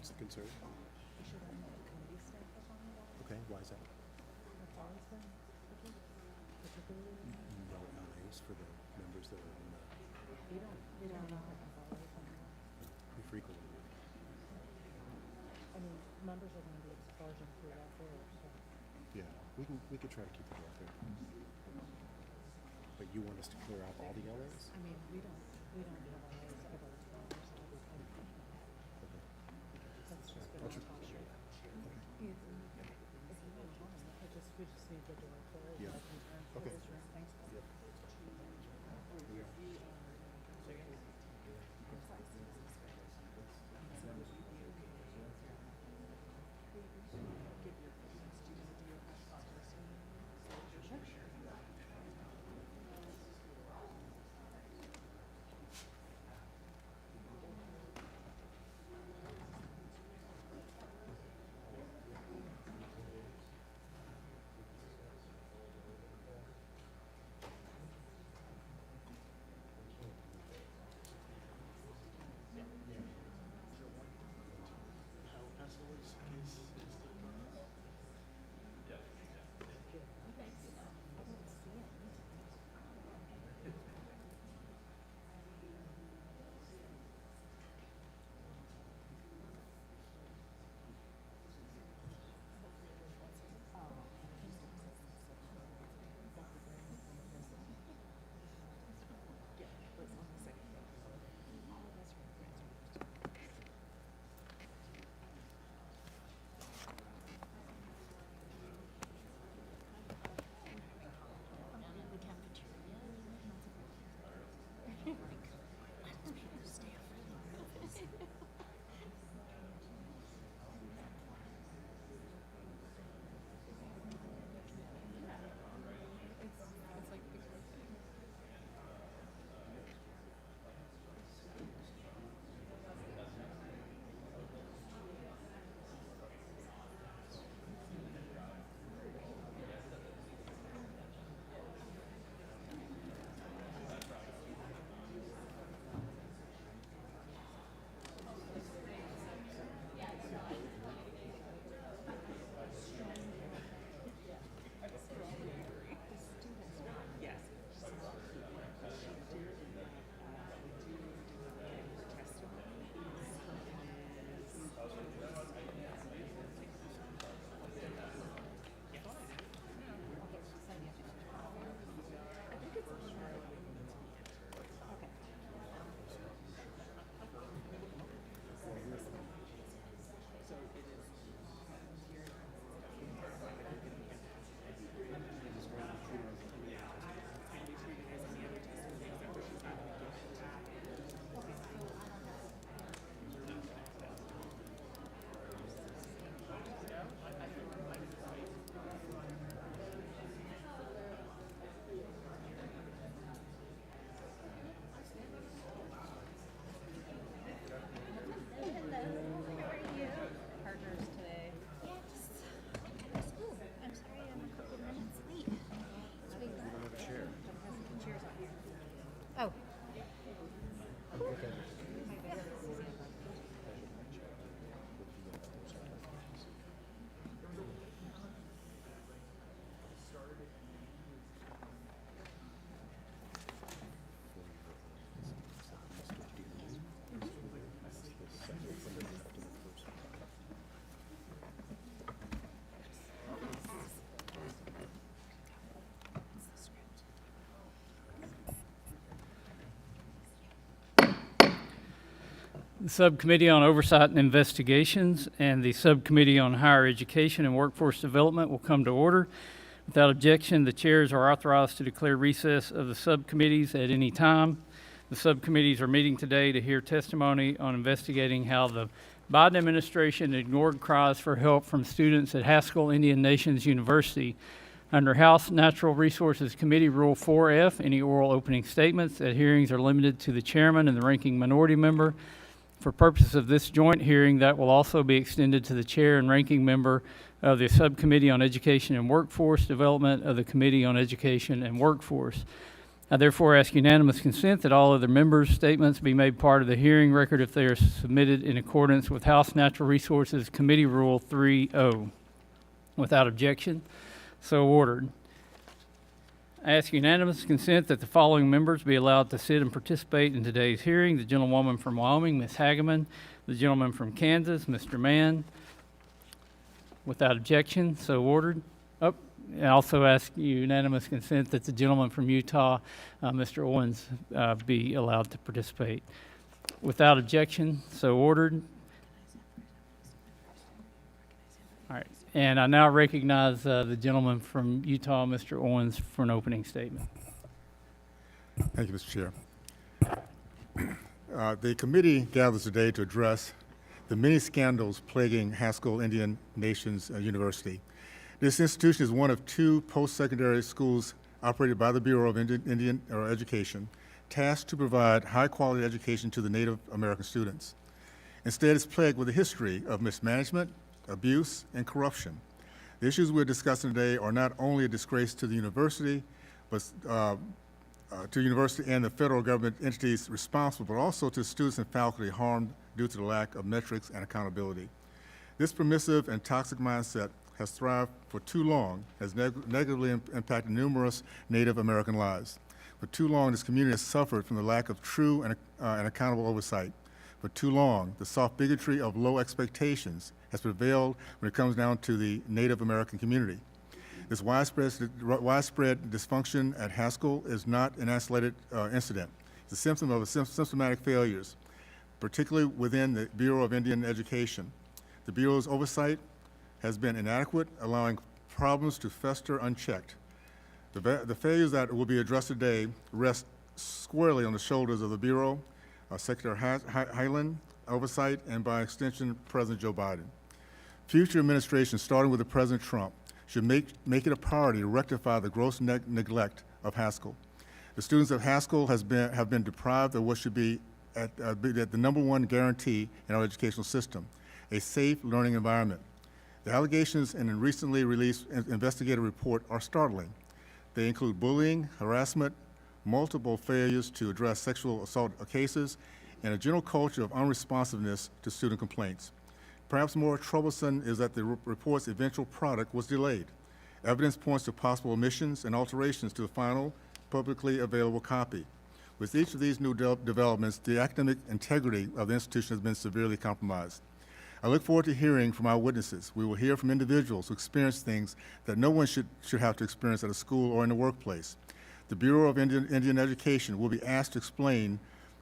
What's the concern? We should have more committee staff up on that. Okay, why is that? That's always been tricky, particularly. No eyes for the members that are in the, We don't know how to follow it. we frequently. I mean, members are gonna be exposing through that door, so. Yeah, we could try to keep it out there. But you want us to clear out all the LAs? I mean, we don't have our ways ever on our side, we can. Okay. That's just been I'll a tr- tough shape. If you want to, we just need the door closed. Yeah. I can turn Okay. close your thanks. Yep. Oh. Okay. The Subcommittee on Oversight and Investigations and the Subcommittee on Higher Education and Workforce Development will come to order. Without objection, the chairs are authorized to declare recess of the subcommittees at any time. The subcommittees are meeting today to hear testimony on investigating how the Biden administration ignored cries for help from students at Haskell Indian Nations University. Under House Natural Resources Committee Rule 4F, any oral opening statements at hearings are limited to the chairman and the ranking minority member. For purposes of this joint hearing, that will also be extended to the chair and ranking member of the Subcommittee on Education and Workforce Development of the Committee on Education and Workforce. I therefore ask unanimous consent that all other members' statements be made part of the hearing record if they are submitted in accordance with House Natural Resources Committee Rule 3.0. Without objection, so ordered. I ask unanimous consent that the following members be allowed to sit and participate in today's hearing: the gentlewoman from Wyoming, Ms. Hageman; the gentleman from Kansas, Mr. Mann. Without objection, so ordered. I also ask unanimous consent that the gentleman from Utah, Mr. Owens, be allowed to participate. Without objection, so ordered. All right, and I now recognize the gentleman from Utah, Mr. Owens, for an opening statement. Thank you, Mr. Chair. The committee gathers today to address the many scandals plaguing Haskell Indian Nations University. This institution is one of 2 post-secondary schools operated by the Bureau of Indian Education, tasked to provide high-quality education to the Native American students. Instead, it's plagued with a history of mismanagement, abuse, and corruption. The issues we're discussing today are not only a disgrace to the university, but to university and the federal government entities responsible, but also to students and faculty harmed due to the lack of metrics and accountability. This permissive and toxic mindset has thrived for too long, has negatively impacted numerous Native American lives. For too long, this community has suffered from the lack of true and accountable oversight. For too long, the soft bigotry of low expectations has prevailed when it comes down to the Native American community. This widespread dysfunction at Haskell is not an isolated incident. It's a symptom of systematic failures, particularly within the Bureau of Indian Education. The Bureau's oversight has been inadequate, allowing problems to fester unchecked. The failures that will be addressed today rest squarely on the shoulders of the Bureau, Secretary Hyland, Oversight, and by extension, President Joe Biden. Future administrations, starting with the President Trump, should make it a priority to rectify the gross neglect of Haskell. The students of Haskell have been deprived of what should be at the #1 guarantee in our educational system, a safe learning environment. The allegations in a recently released investigative report are startling. They include bullying, harassment, multiple failures to address sexual assault cases, and a general culture of unresponsiveness to student complaints. Perhaps more troublesome is that the report's eventual product was delayed. Evidence points to possible omissions and alterations to the final publicly available copy. With each of these new developments, the academic integrity of the institution has been severely compromised. I look forward to hearing from our witnesses. We will hear from individuals who experience things that no one should have to experience at a school or in the workplace. The Bureau of Indian Education will be asked to explain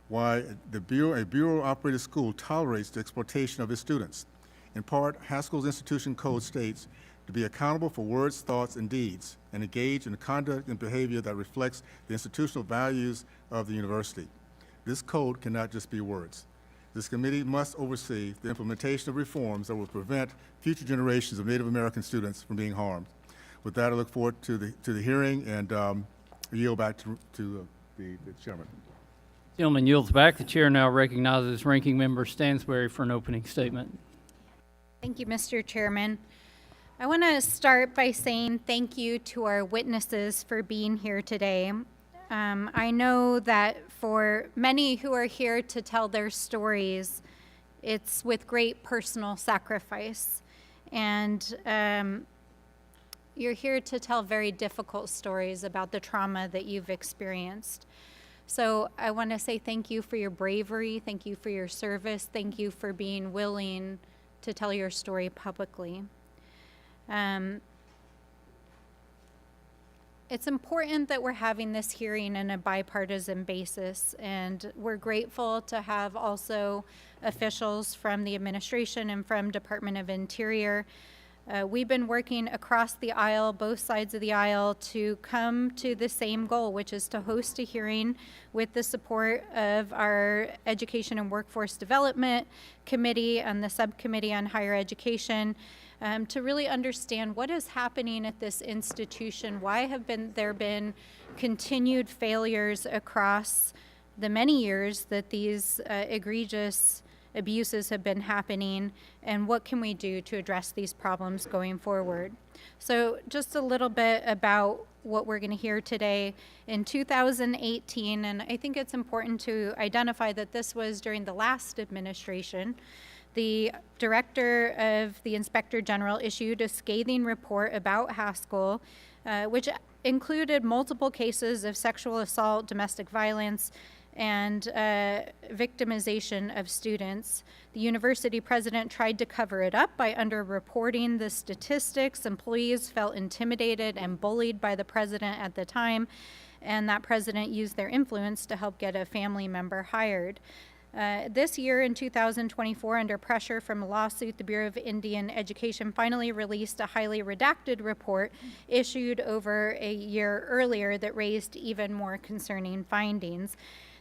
why a Bureau-operated school tolerates the exploitation of its students. In part, Haskell's institution code states to be accountable for words, thoughts, and deeds, and engage in conduct and behavior that reflects the institutional values of the university. This code cannot just be words. This committee must oversee the implementation of reforms that will prevent future generations of Native American students from being harmed. With that, I look forward to the hearing and yield back to the chairman. Gentleman yields back. The chair now recognizes Ranking Member Stansberry for an opening statement. Thank you, Mr. Chairman. I want to start by saying thank you to our witnesses for being here today. I know that for many who are here to tell their stories, it's with great personal sacrifice. And you're here to tell very difficult stories about the trauma that you've experienced. So I want to say thank you for your bravery, thank you for your service, thank you for being willing to tell your story publicly. It's important that we're having this hearing on a bipartisan basis, and we're grateful to have also officials from the administration and from Department of Interior. We've been working across the aisle, both sides of the aisle, to come to the same goal, which is to host a hearing with the support of our Education and Workforce Development Committee and the Subcommittee on Higher Education, to really understand what is happening at this institution. Why have there been continued failures across the many years that these egregious abuses have been happening, and what can we do to address these problems going forward. So just a little bit about what we're going to hear today. In 2018, and I think it's important to identify that this was during the last administration, the director of the Inspector General issued a scathing report about Haskell, which included multiple cases of sexual assault, domestic violence, and victimization of students. The university president tried to cover it up by underreporting the statistics. Employees felt intimidated and bullied by the president at the time, and that president used their influence to help get a family member hired. This year, in 2024, under pressure from a lawsuit, the Bureau of Indian Education finally released a highly redacted report issued over a year earlier that raised even more concerning findings.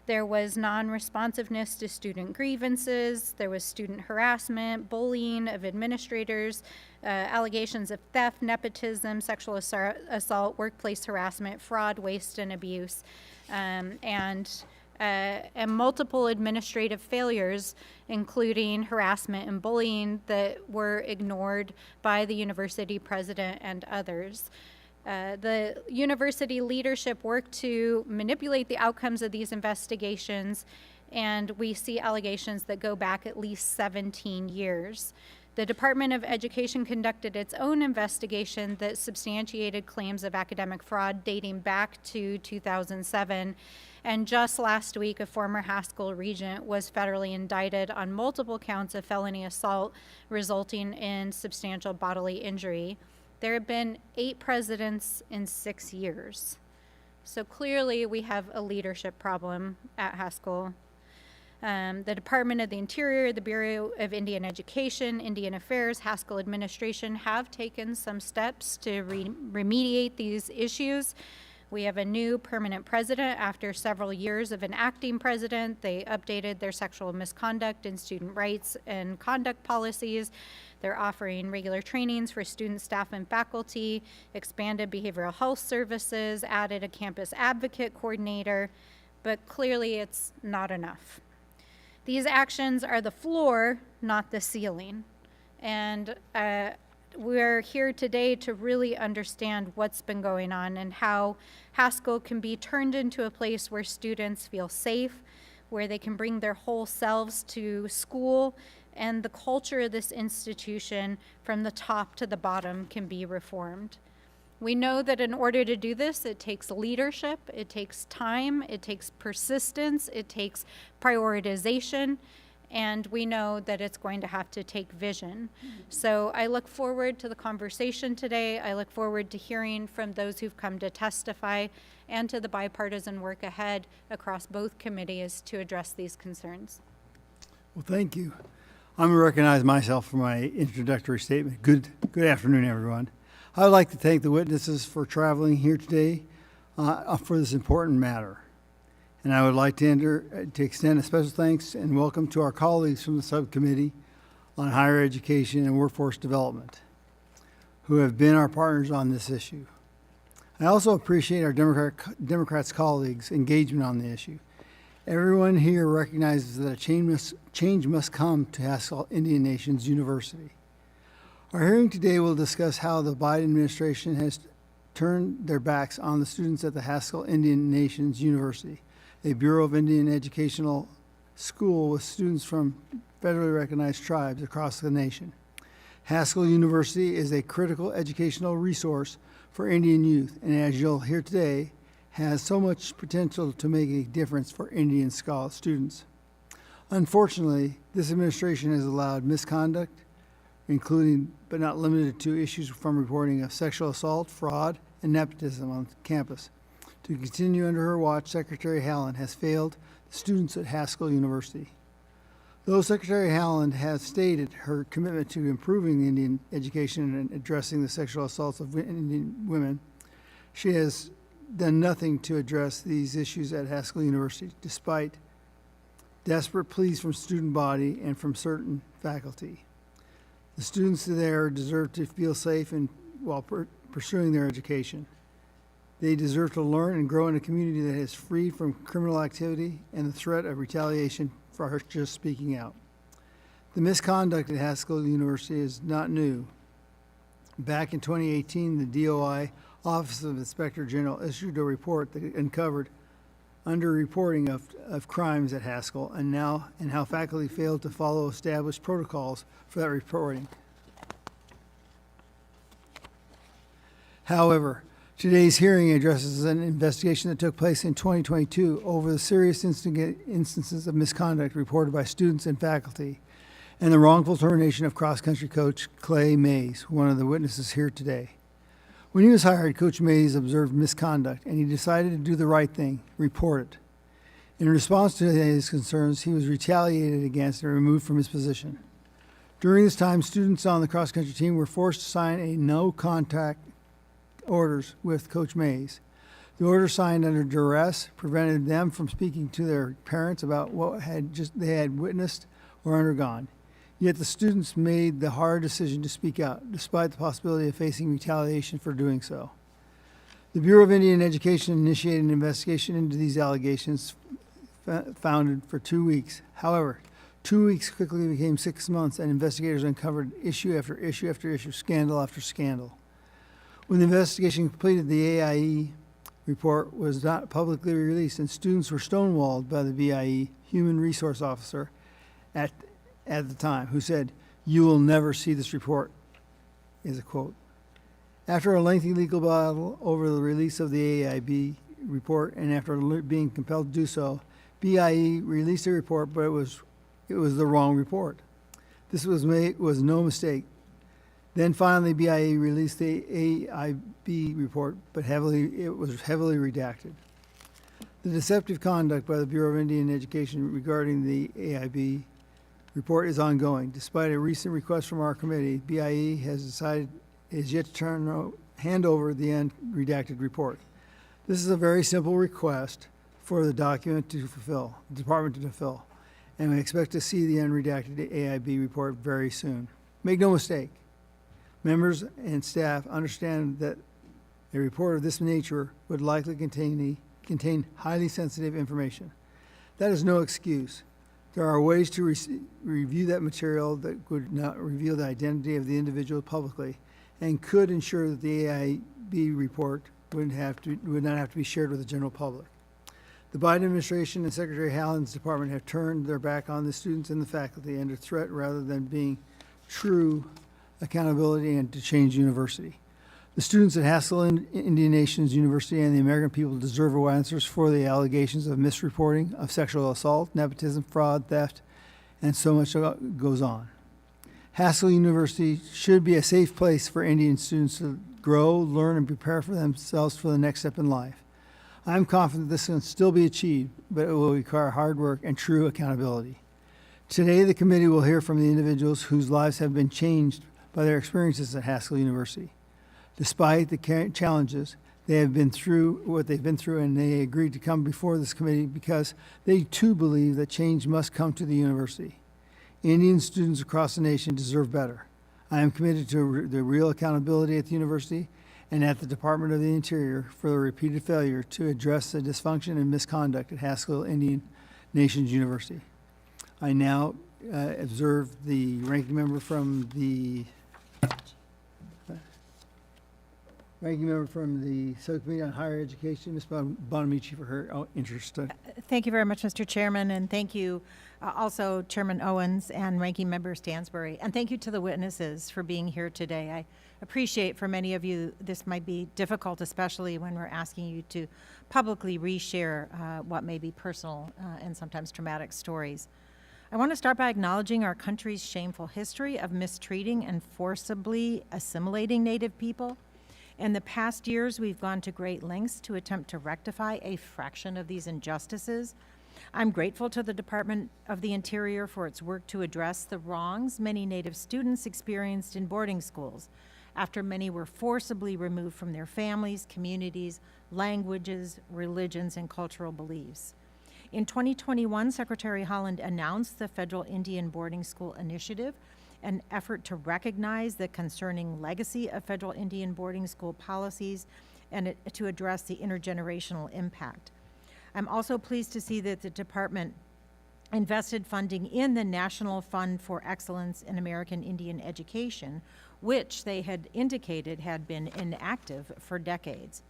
There was non-responsiveness to student grievances, there was student harassment, bullying of administrators, allegations of theft, nepotism, sexual assault, workplace harassment, fraud, waste, and abuse, and multiple administrative failures, including harassment and bullying, that were ignored by the university president and others. The university leadership worked to manipulate the outcomes of these investigations, and we see allegations that go back at least 17 years. The Department of Education conducted its own investigation that substantiated claims of academic fraud dating back to 2007. And just last week, a former Haskell regent was federally indicted on multiple counts of felony assault resulting in substantial bodily injury. There have been 8 presidents in 6 years. So clearly we have a leadership problem at Haskell. The Department of the Interior, the Bureau of Indian Education, Indian Affairs, Haskell administration have taken some steps to remediate these issues. We have a new permanent president after several years of an acting president. They updated their sexual misconduct and student rights and conduct policies. They're offering regular trainings for students, staff, and faculty, expanded behavioral health services, added a campus advocate coordinator, but clearly it's not enough. These actions are the floor, not the ceiling. And we're here today to really understand what's been going on and how Haskell can be turned into a place where students feel safe, where they can bring their whole selves to school, and the culture of this institution from the top to the bottom can be reformed. We know that in order to do this, it takes leadership, it takes time, it takes persistence, it takes prioritization, and we know that it's going to have to take vision. So I look forward to the conversation today. I look forward to hearing from those who've come to testify and to the bipartisan work ahead across both committees to address these concerns. Well, thank you. I'm going to recognize myself for my introductory statement. Good afternoon, everyone. I would like to thank the witnesses for traveling here today for this important matter. And I would like to extend a special thanks and welcome to our colleagues from the Subcommittee on Higher Education and Workforce Development, who have been our partners on this issue. I also appreciate our Democrats colleagues' engagement on the issue. Everyone here recognizes that a change must come to Haskell Indian Nations University. Our hearing today will discuss how the Biden administration has turned their backs on the students at the Haskell Indian Nations University, a Bureau of Indian Educational school with students from federally recognized tribes across the nation. Haskell University is a critical educational resource for Indian youth, and as you'll hear today, has so much potential to make a difference for Indian students. Unfortunately, this administration has allowed misconduct, including but not limited to issues from reporting of sexual assault, fraud, and nepotism on campus. To continue under her watch, Secretary Haaland has failed the students at Haskell University. Though Secretary Haaland has stated her commitment to improving Indian education and addressing the sexual assaults of Indian women, she has done nothing to address these issues at Haskell University, despite desperate pleas from student body and from certain faculty. The students there deserve to feel safe and while pursuing their education. They deserve to learn and grow in a community that is free from criminal activity and the threat of retaliation for just speaking out. The misconduct at Haskell University is not new. Back in 2018, the DOI, Office of Inspector General, issued a report that uncovered underreporting of crimes at Haskell and how faculty failed to follow established protocols for that reporting. However, today's hearing addresses an investigation that took place in 2022 over the serious instances of misconduct reported by students and faculty and the wrongful termination of cross-country coach Clay Mays, one of the witnesses here today. When he was hired, Coach Mays observed misconduct, and he decided to do the right thing, report it. In response to his concerns, he was retaliated against and removed from his position. During this time, students on the cross-country team were forced to sign a no-contact orders with Coach Mays. The order signed under duress prevented them from speaking to their parents about what they had witnessed or undergone. Yet the students made the hard decision to speak out, despite the possibility of facing retaliation for doing so. The Bureau of Indian Education initiated an investigation into these allegations founded for 2 weeks. However, 2 weeks quickly became 6 months, and investigators uncovered issue after issue after issue, scandal after scandal. When the investigation completed, the AIE report was not publicly released, and students were stonewalled by the BIE human resource officer at the time, who said, "You will never see this report," is a quote. After a lengthy legal battle over the release of the AIB report, and after being compelled to do so, BIE released a report, but it was the wrong report. This was no mistake. Then finally, BIE released the AIB report, but it was heavily redacted. The deceptive conduct by the Bureau of Indian Education regarding the AIB report is ongoing. Despite a recent request from our committee, BIE has yet to hand over the unredacted report. This is a very simple request for the document to fulfill, the department to fulfill, and we expect to see the unredacted AIB report very soon. Make no mistake, members and staff understand that a report of this nature would likely contain highly sensitive information. That is no excuse. There are ways to review that material that would not reveal the identity of the individual publicly and could ensure that the AIB report would not have to be shared with the general public. The Biden administration and Secretary Haaland's department have turned their back on the students and the faculty under threat rather than being true accountability and to change university. The students at Haskell Indian Nations University and the American people deserve answers for the allegations of misreporting, of sexual assault, nepotism, fraud, theft, and so much goes on. Haskell University should be a safe place for Indian students to grow, learn, and prepare for themselves for the next step in life. I am confident this can still be achieved, but it will require hard work and true accountability. Today, the committee will hear from the individuals whose lives have been changed by their experiences at Haskell University. Despite the challenges, they have been through what they've been through, and they agreed to come before this committee because they too believe that change must come to the university. Indian students across the nation deserve better. I am committed to the real accountability at the university and at the Department of the Interior for the repeated failure to address the dysfunction and misconduct at Haskell Indian Nations University. I now observe the ranking member from the Subcommittee on Higher Education, Ms. Bonamici, for her interest. Thank you very much, Mr. Chairman, and thank you also Chairman Owens and Ranking Member Stansbury. And thank you to the witnesses for being here today. I appreciate for many of you this might be difficult, especially when we're asking you to publicly reshare what may be personal and sometimes traumatic stories. I want to start by acknowledging our country's shameful history of mistreating and forcibly assimilating Native people. In the past years, we've gone to great lengths to attempt to rectify a fraction of these injustices. I'm grateful to the Department of the Interior for its work to address the wrongs many Native students experienced in boarding schools after many were forcibly removed from their families, communities, languages, religions, and cultural beliefs. In 2021, Secretary Haaland announced the Federal Indian Boarding School Initiative, an effort to recognize the concerning legacy of federal Indian boarding school policies and to address the intergenerational impact. I'm also pleased to see that the department invested funding in the National Fund for Excellence in American Indian Education, which they had indicated had been inactive for decades.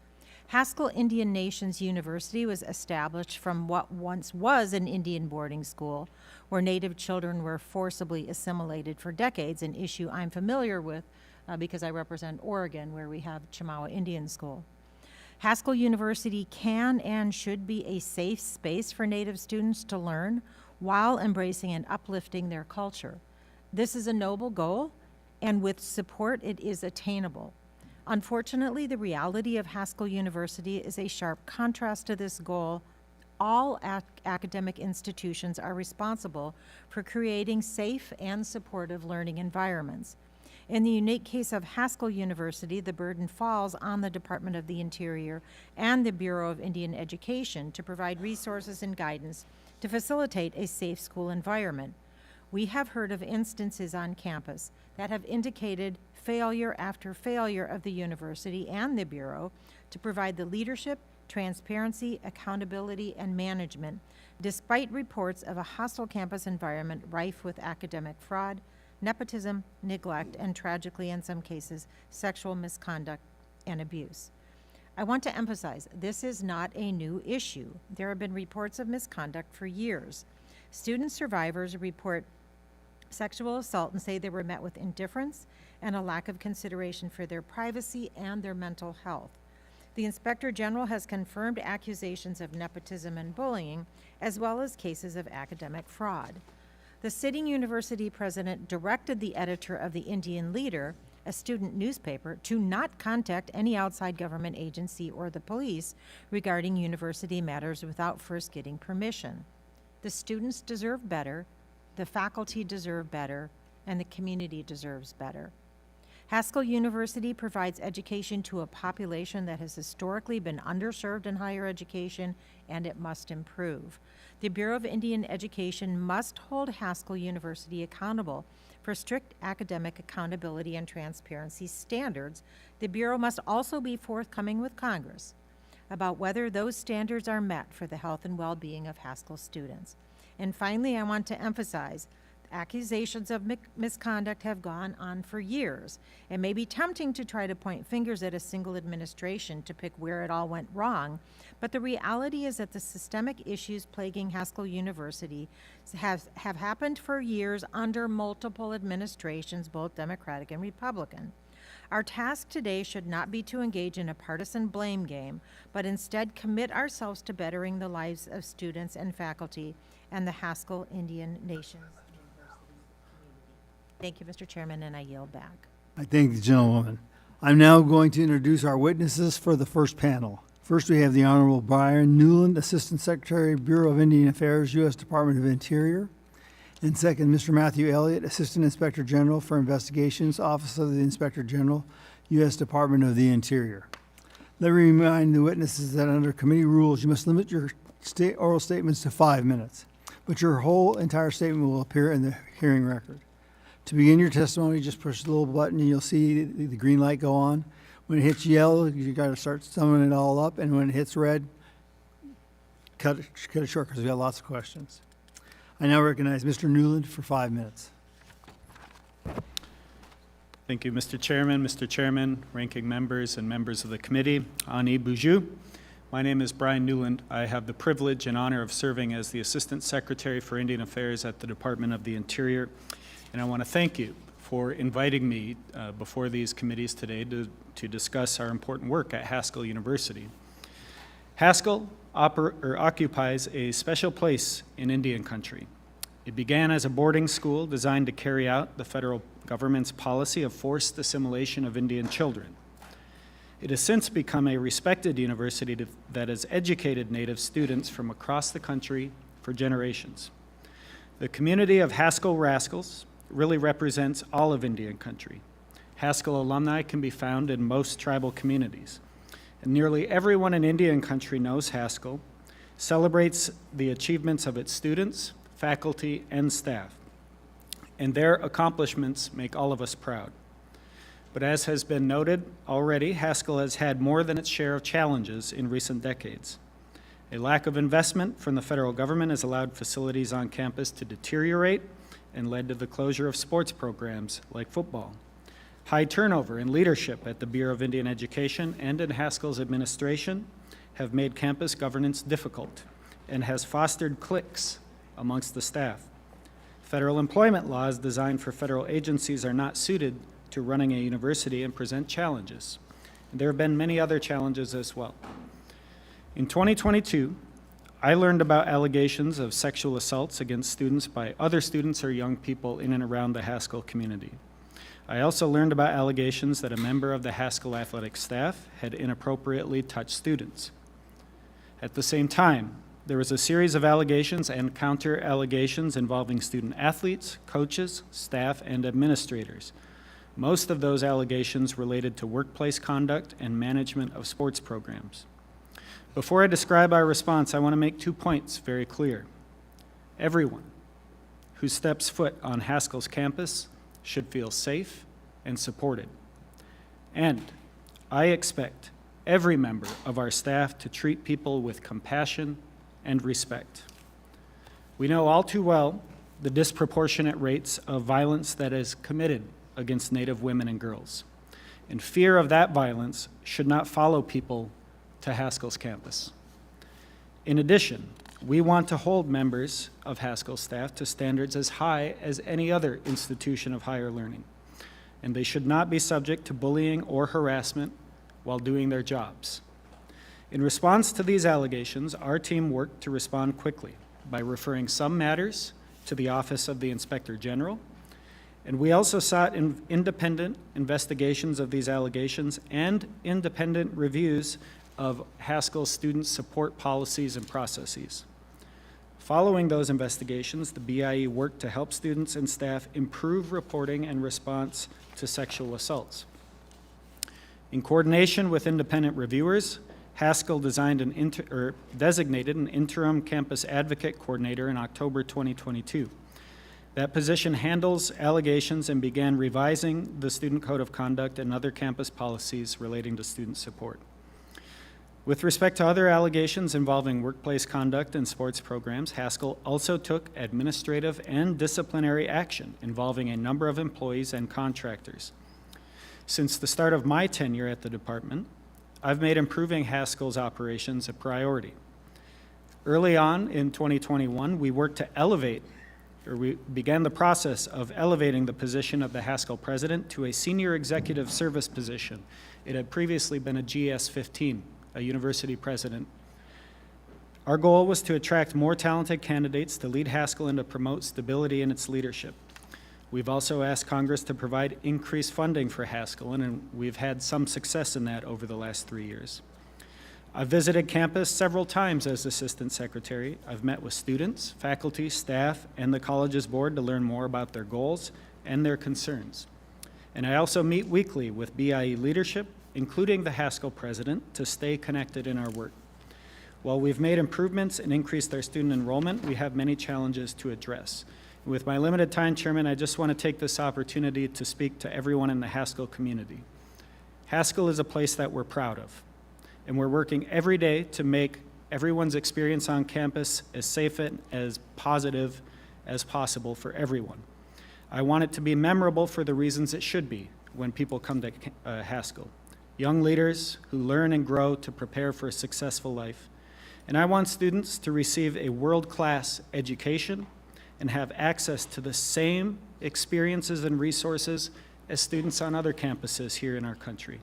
Haskell Indian Nations University was established from what once was an Indian boarding school, where Native children were forcibly assimilated for decades, an issue I'm familiar with because I represent Oregon, where we have Chemawa Indian School. Haskell University can and should be a safe space for Native students to learn while embracing and uplifting their culture. This is a noble goal, and with support, it is attainable. Unfortunately, the reality of Haskell University is a sharp contrast to this goal. All academic institutions are responsible for creating safe and supportive learning environments. In the unique case of Haskell University, the burden falls on the Department of the Interior and the Bureau of Indian Education to provide resources and guidance to facilitate a safe school environment. We have heard of instances on campus that have indicated failure after failure of the university and the Bureau to provide the leadership, transparency, accountability, and management, despite reports of a hostile campus environment rife with academic fraud, nepotism, neglect, and tragically, in some cases, sexual misconduct and abuse. I want to emphasize, this is not a new issue. There have been reports of misconduct for years. Student survivors report sexual assault and say they were met with indifference and a lack of consideration for their privacy and their mental health. The Inspector General has confirmed accusations of nepotism and bullying, as well as cases of academic fraud. The sitting university president directed the editor of the Indian Leader, a student newspaper, to not contact any outside government agency or the police regarding university matters without first getting permission. The students deserve better, the faculty deserve better, and the community deserves better. Haskell University provides education to a population that has historically been underserved in higher education, and it must improve. The Bureau of Indian Education must hold Haskell University accountable for strict academic accountability and transparency standards. The Bureau must also be forthcoming with Congress about whether those standards are met for the health and well-being of Haskell students. And finally, I want to emphasize, accusations of misconduct have gone on for years. It may be tempting to try to point fingers at a single administration to pick where it all went wrong, but the reality is that the systemic issues plaguing Haskell University have happened for years under multiple administrations, both Democratic and Republican. Our task today should not be to engage in a partisan blame game, but instead commit ourselves to bettering the lives of students and faculty and the Haskell Indian Nation. Thank you, Mr. Chairman, and I yield back. I thank the gentlewoman. I'm now going to introduce our witnesses for the first panel. First, we have the Honorable Brian Newland, Assistant Secretary, Bureau of Indian Affairs, U.S. Department of Interior. And second, Mr. Matthew Elliott, Assistant Inspector General for Investigations, Office of the Inspector General, U.S. Department of the Interior. Let me remind the witnesses that under committee rules, you must limit your oral statements to 5 minutes, but your whole entire statement will appear in the hearing record. To begin your testimony, just push the little button and you'll see the green light go on. When it hits yellow, you got to start summing it all up, and when it hits red, cut it short because we got lots of questions. I now recognize Mr. Newland for 5 minutes. Thank you, Mr. Chairman, ranking members, and members of the committee. Ani Boujou. My name is Brian Newland. I have the privilege and honor of serving as the Assistant Secretary for Indian Affairs at the Department of the Interior. And I want to thank you for inviting me before these committees today to discuss our important work at Haskell University. Haskell occupies a special place in Indian country. It began as a boarding school designed to carry out the federal government's policy of forced assimilation of Indian children. It has since become a respected university that has educated Native students from across the country for generations. The community of Haskell Rascals really represents all of Indian country. Haskell alumni can be found in most tribal communities. And nearly everyone in Indian country knows Haskell, celebrates the achievements of its students, faculty, and staff. And their accomplishments make all of us proud. But as has been noted already, Haskell has had more than its share of challenges in recent decades. A lack of investment from the federal government has allowed facilities on campus to deteriorate and led to the closure of sports programs like football. High turnover in leadership at the Bureau of Indian Education and in Haskell's administration have made campus governance difficult and has fostered cliques amongst the staff. Federal employment laws designed for federal agencies are not suited to running a university and present challenges. There have been many other challenges as well. In 2022, I learned about allegations of sexual assaults against students by other students or young people in and around the Haskell community. I also learned about allegations that a member of the Haskell athletic staff had inappropriately touched students. At the same time, there was a series of allegations and counter-allegations involving student athletes, coaches, staff, and administrators. Most of those allegations related to workplace conduct and management of sports programs. Before I describe our response, I want to make 2 points very clear. Everyone who steps foot on Haskell's campus should feel safe and supported. And I expect every member of our staff to treat people with compassion and respect. We know all too well the disproportionate rates of violence that is committed against Native women and girls. And fear of that violence should not follow people to Haskell's campus. In addition, we want to hold members of Haskell staff to standards as high as any other institution of higher learning, and they should not be subject to bullying or harassment while doing their jobs. In response to these allegations, our team worked to respond quickly by referring some matters to the Office of the Inspector General, and we also sought independent investigations of these allegations and independent reviews of Haskell student support policies and processes. Following those investigations, the BIE worked to help students and staff improve reporting and response to sexual assaults. In coordination with independent reviewers, Haskell designated an interim campus advocate coordinator in October 2022. That position handles allegations and began revising the Student Code of Conduct and other campus policies relating to student support. With respect to other allegations involving workplace conduct and sports programs, Haskell also took administrative and disciplinary action involving a number of employees and contractors. Since the start of my tenure at the department, I've made improving Haskell's operations a priority. Early on in 2021, we began the process of elevating the position of the Haskell president to a senior executive service position. It had previously been a GS-15, a university president. Our goal was to attract more talented candidates to lead Haskell and to promote stability in its leadership. We've also asked Congress to provide increased funding for Haskell, and we've had some success in that over the last 3 years. I've visited campus several times as Assistant Secretary. I've met with students, faculty, staff, and the college's board to learn more about their goals and their concerns. And I also meet weekly with BIE leadership, including the Haskell president, to stay connected in our work. While we've made improvements and increased our student enrollment, we have many challenges to address. With my limited time, Chairman, I just want to take this opportunity to speak to everyone in the Haskell community. Haskell is a place that we're proud of, and we're working every day to make everyone's experience on campus as safe and as positive as possible for everyone. I want it to be memorable for the reasons it should be when people come to Haskell. Young leaders who learn and grow to prepare for a successful life. And I want students to receive a world-class education and have access to the same experiences and resources as students on other campuses here in our country.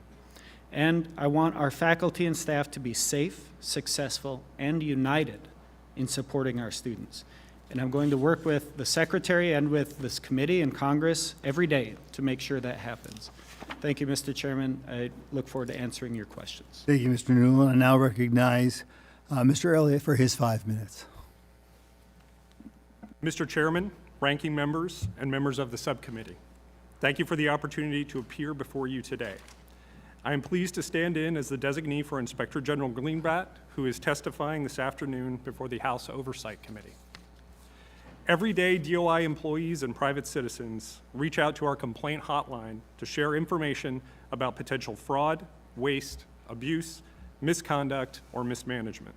And I want our faculty and staff to be safe, successful, and united in supporting our students. And I'm going to work with the Secretary and with this committee and Congress every day to make sure that happens. Thank you, Mr. Chairman. I look forward to answering your questions. Thank you, Mr. Newland. I now recognize Mr. Elliott for his 5 minutes. Mr. Chairman, ranking members, and members of the subcommittee, thank you for the opportunity to appear before you today. I am pleased to stand in as the designee for Inspector General Greenblatt, who is testifying this afternoon before the House Oversight Committee. Every day, DOI employees and private citizens reach out to our complaint hotline to share information about potential fraud, waste, abuse, misconduct, or mismanagement.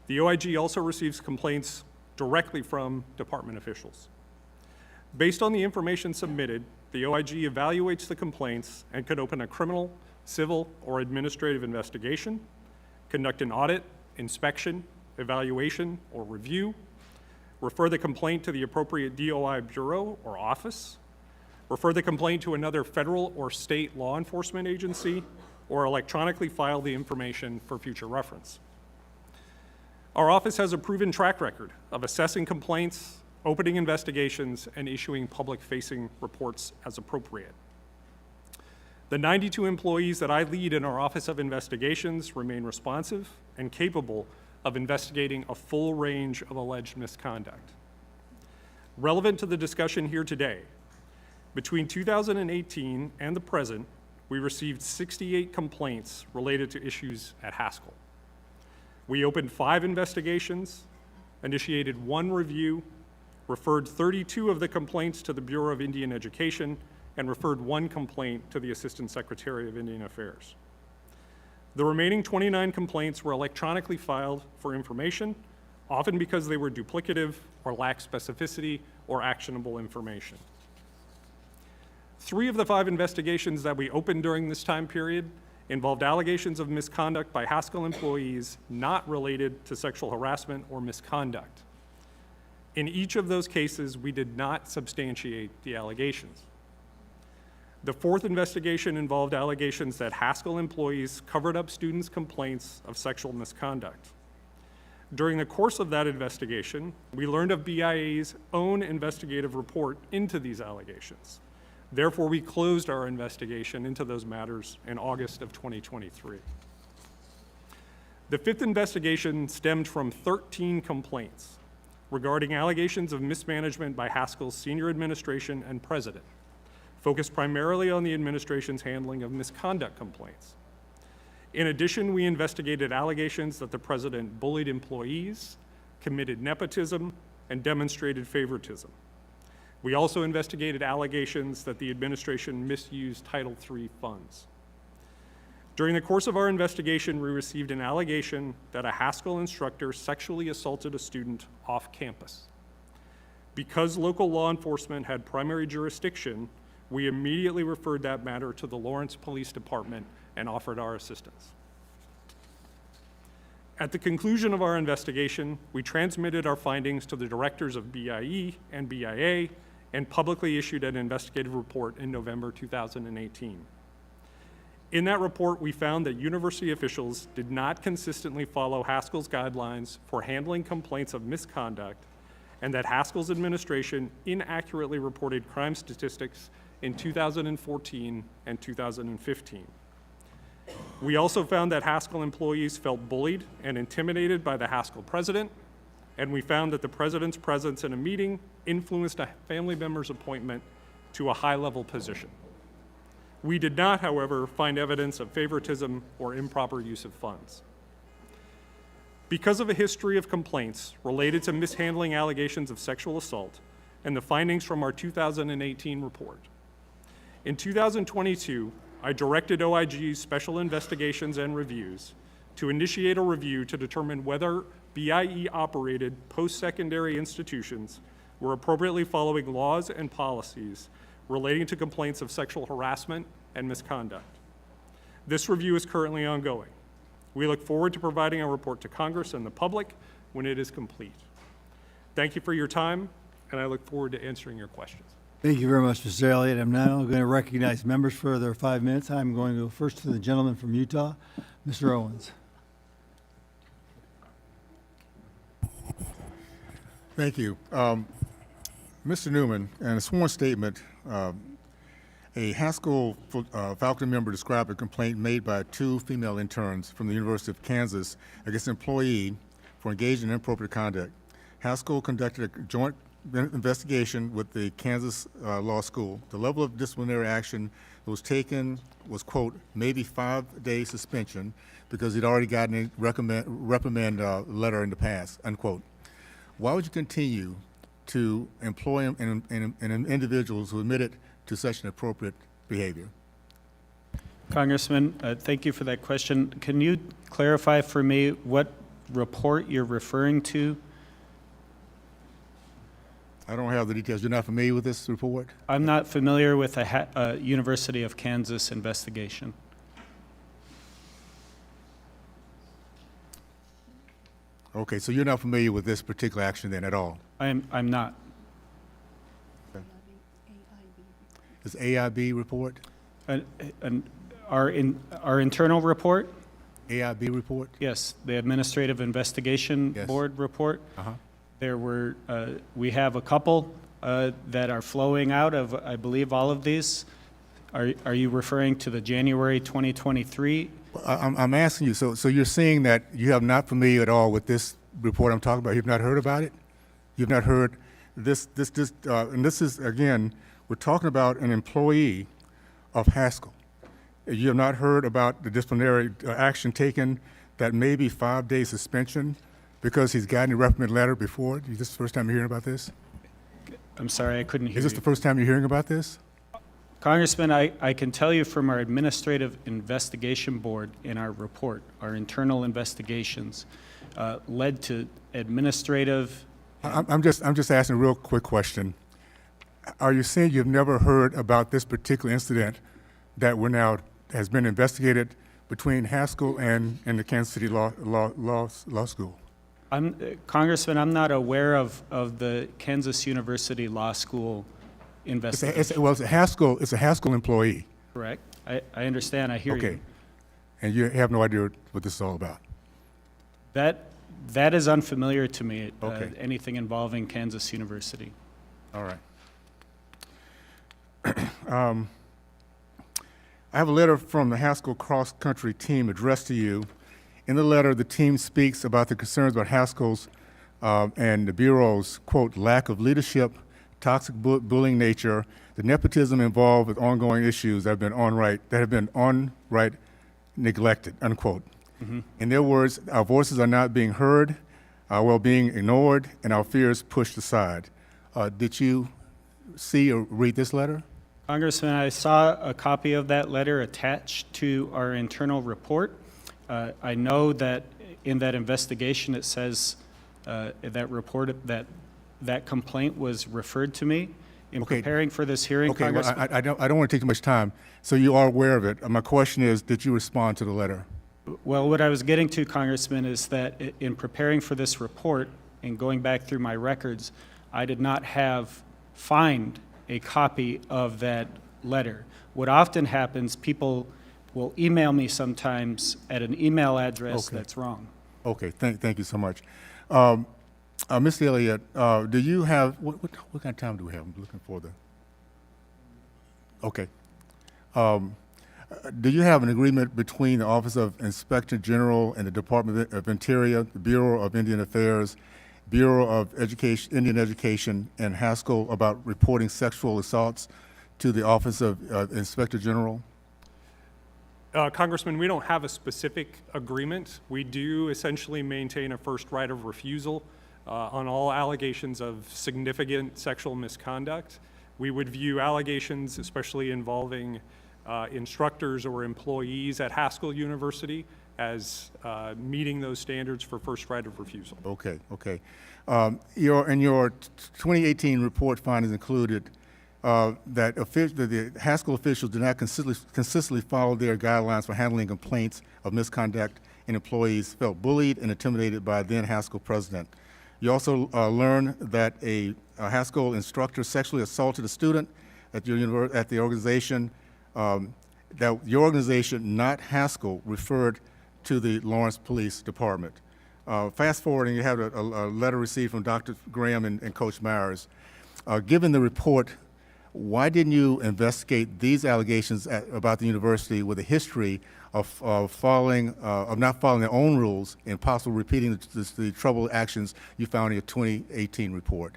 The OIG also receives complaints directly from department officials. Based on the information submitted, the OIG evaluates the complaints and could open a criminal, civil, or administrative investigation, conduct an audit, inspection, evaluation, or review, refer the complaint to the appropriate DOI bureau or office, refer the complaint to another federal or state law enforcement agency, or electronically file the information for future reference. Our office has a proven track record of assessing complaints, opening investigations, and issuing public-facing reports as appropriate. The 92 employees that I lead in our Office of Investigations remain responsive and capable of investigating a full range of alleged misconduct. Relevant to the discussion here today, between 2018 and the present, we received 68 complaints related to issues at Haskell. We opened 5 investigations, initiated 1 review, referred 32 of the complaints to the Bureau of Indian Education, and referred 1 complaint to the Assistant Secretary of Indian Affairs. The remaining 29 complaints were electronically filed for information, often because they were duplicative or lacked specificity or actionable information. 3 of the 5 investigations that we opened during this time period involved allegations of misconduct by Haskell employees not related to sexual harassment or misconduct. In each of those cases, we did not substantiate the allegations. The 4th investigation involved allegations that Haskell employees covered up students' complaints of sexual misconduct. During the course of that investigation, we learned of BIA's own investigative report into these allegations. Therefore, we closed our investigation into those matters in August of 2023. The 5th investigation stemmed from 13 complaints regarding allegations of mismanagement by Haskell's senior administration and president, focused primarily on the administration's handling of misconduct complaints. In addition, we investigated allegations that the president bullied employees, committed nepotism, and demonstrated favoritism. We also investigated allegations that the administration misused Title III funds. During the course of our investigation, we received an allegation that a Haskell instructor sexually assaulted a student off campus. Because local law enforcement had primary jurisdiction, we immediately referred that matter to the Lawrence Police Department and offered our assistance. At the conclusion of our investigation, we transmitted our findings to the directors of BIE and BIA and publicly issued an investigative report in November 2018. In that report, we found that university officials did not consistently follow Haskell's guidelines for handling complaints of misconduct, and that Haskell's administration inaccurately reported crime statistics in 2014 and 2015. We also found that Haskell employees felt bullied and intimidated by the Haskell president, and we found that the president's presence in a meeting influenced a family member's appointment to a high-level position. We did not, however, find evidence of favoritism or improper use of funds. Because of a history of complaints related to mishandling allegations of sexual assault and the findings from our 2018 report, in 2022, I directed OIG's Special Investigations and Reviews to initiate a review to determine whether BIE-operated post-secondary institutions were appropriately following laws and policies relating to complaints of sexual harassment and misconduct. This review is currently ongoing. We look forward to providing a report to Congress and the public when it is complete. Thank you for your time, and I look forward to answering your questions. Thank you very much, Mr. Elliott. I'm now going to recognize members for their 5 minutes. I'm going to go first to the gentleman from Utah, Mr. Owens. Thank you. Mr. Newman, in a sworn statement, a Haskell faculty member described a complaint made by 2 female interns from the University of Kansas against an employee for engaging in inappropriate conduct. Haskell conducted a joint investigation with the Kansas Law School. The level of disciplinary action that was taken was, quote, maybe 5-day suspension because he'd already gotten a reprimand letter in the past, unquote. Why would you continue to employ individuals who admitted to such inappropriate behavior? Congressman, thank you for that question. Can you clarify for me what report you're referring to? I don't have the details. You're not familiar with this report? I'm not familiar with a University of Kansas investigation. Okay, so you're not familiar with this particular action then at all? I'm not. This AIB report? Our internal report? AIB report? Yes, the Administrative Investigation Yes. Board report. Uh-huh. There were, we have a couple that are flowing out of, I believe, all of these. Are you referring to the January 2023? I'm asking you, so you're saying that you have not familiar at all with this report I'm talking about? You've not heard about it? You've not heard this, and this is, again, we're talking about an employee of Haskell. You have not heard about the disciplinary action taken that may be 5-day suspension because he's gotten a reprimand letter before? Is this the first time you're hearing about this? I'm sorry, I couldn't hear Is this you. the first time you're hearing about this? Congressman, I can tell you from our Administrative Investigation Board in our report, our internal investigations led to administrative. I'm just asking a real quick question. Are you saying you've never heard about this particular incident that we're now has been investigated between Haskell and the Kansas City Law School? Congressman, I'm not aware of the Kansas University Law School investigation. It's a Haskell employee. Correct. I understand. I hear you. Okay. And you have no idea what this is all about? That is unfamiliar to me, Okay. anything involving Kansas University. All right. I have a letter from the Haskell cross-country team addressed to you. In the letter, the team speaks about the concerns about Haskell's and the Bureau's, quote, lack of leadership, toxic bullying nature, the nepotism involved with ongoing issues that have been neglected, unquote. Mm-hmm. In their words, our voices are not being heard, our well-being ignored, and our fears pushed aside. Did you see or read this letter? Congressman, I saw a copy of that letter attached to our internal report. I know that in that investigation it says that report that complaint was referred to me. In Okay. preparing for this hearing, Okay, well, Congressman, I don't want to take too much time. So you are aware of it. My question is, did you respond to the letter? well, what I was getting to, Congressman, is that in preparing for this report and going back through my records, I did not find a copy of that letter. What often happens, people will email me sometimes at an email address Okay. that's wrong. Okay, thank you so much. Mr. Elliott, do you have, what kind of time do we have? I'm looking for the, okay. Do you have an agreement between the Office of Inspector General and the Department of Interior, the Bureau of Indian Affairs, Bureau of Indian Education, and Haskell about reporting sexual assaults to the Office of Inspector General? Congressman, we don't have a specific agreement. We do essentially maintain a first right of refusal on all allegations of significant sexual misconduct. We would view allegations, especially involving instructors or employees at Haskell University, as meeting those standards for first right of refusal. Okay. In your 2018 report findings included that the Haskell officials did not consistently follow their guidelines for handling complaints of misconduct, and employees felt bullied and intimidated by then Haskell president. You also learned that a Haskell instructor sexually assaulted a student at the organization. That your organization, not Haskell, referred to the Lawrence Police Department. Fast forwarding, you have a letter received from Dr. Graham and Coach Myers. Given the report, why didn't you investigate these allegations about the university with a history of not following their own rules and possibly repeating the troubled actions you found in your 2018 report?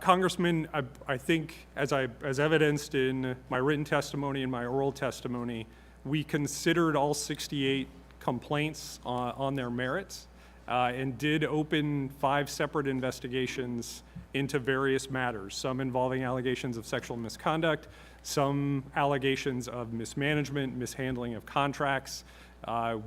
Congressman, I think, as evidenced in my written testimony and my oral testimony, we considered all 68 complaints on their merits and did open 5 separate investigations into various matters, some involving allegations of sexual misconduct, some allegations of mismanagement, mishandling of contracts,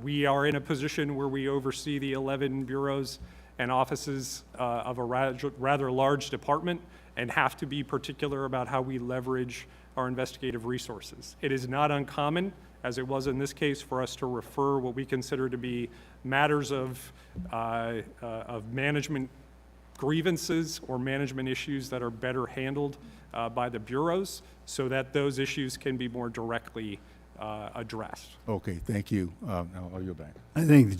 We are in a position where we oversee the 11 bureaus and offices of a rather large department and have to be particular about how we leverage our investigative resources. It is not uncommon, as it was in this case, for us to refer what we consider to be matters of management grievances or management issues that are better handled by the bureaus so that those issues can be more directly addressed. Okay, thank you. Now I'll yield back. I thank the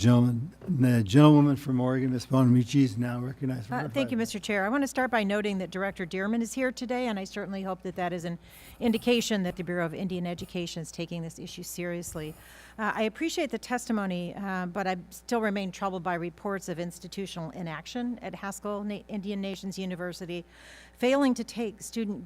gentlewoman from Oregon, Ms. Bonamici, is now recognized for her Thank you, 5 Mr. Chair. I want to start by noting that Director Dearman is here today, and I certainly hope that that is an indication that the Bureau of Indian Education is taking this issue seriously. I appreciate the testimony, but I still remain troubled by reports of institutional inaction at Haskell Indian Nations University. Failing to take student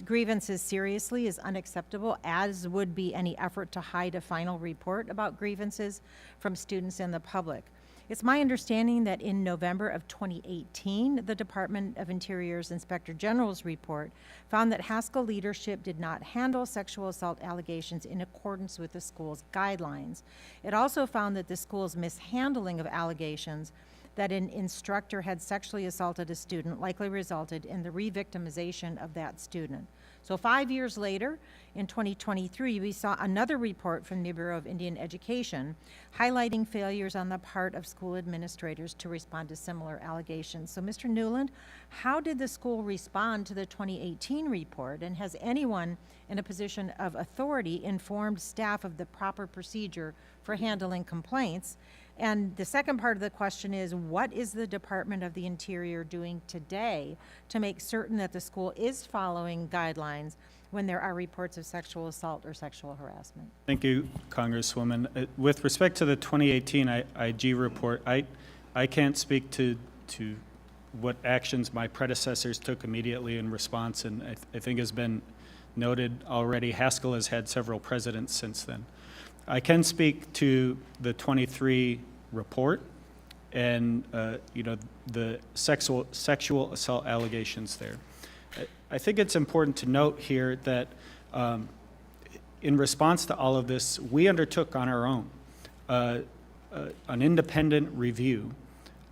grievances seriously is unacceptable, as would be any effort to hide a final report about grievances from students and the public. It's my understanding that in November of 2018, the Department of Interior's Inspector General's report found that Haskell leadership did not handle sexual assault allegations in accordance with the school's guidelines. It also found that the school's mishandling of allegations that an instructor had sexually assaulted a student likely resulted in the re-victimization of that student. So 5 years later, in 2023, we saw another report from the Bureau of Indian Education highlighting failures on the part of school administrators to respond to similar allegations. So Mr. Newland, how did the school respond to the 2018 report, and has anyone in a position of authority informed staff of the proper procedure for handling complaints? And the second part of the question is, what is the Department of the Interior doing today to make certain that the school is following guidelines when there are reports of sexual assault or sexual harassment? Thank you, Congresswoman. With respect to the 2018 IG report, I can't speak to what actions my predecessors took immediately in response, and I think has been noted already, Haskell has had several presidents since then. I can speak to the 23 report and the sexual assault allegations there. I think it's important to note here that in response to all of this, we undertook on our own an independent review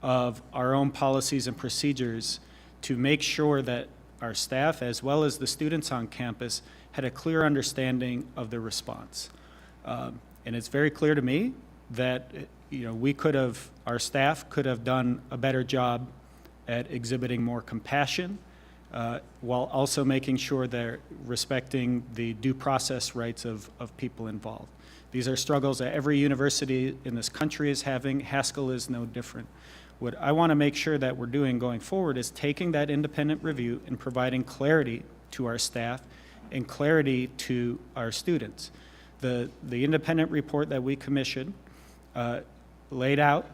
of our own policies and procedures to make sure that our staff, as well as the students on campus, had a clear understanding of the response. And it's very clear to me that our staff could have done a better job at exhibiting more compassion, while also making sure they're respecting the due process rights of people involved. These are struggles that every university in this country is having. Haskell is no different. What I want to make sure that we're doing going forward is taking that independent review and providing clarity to our staff and clarity to our students. The independent report that we commissioned laid out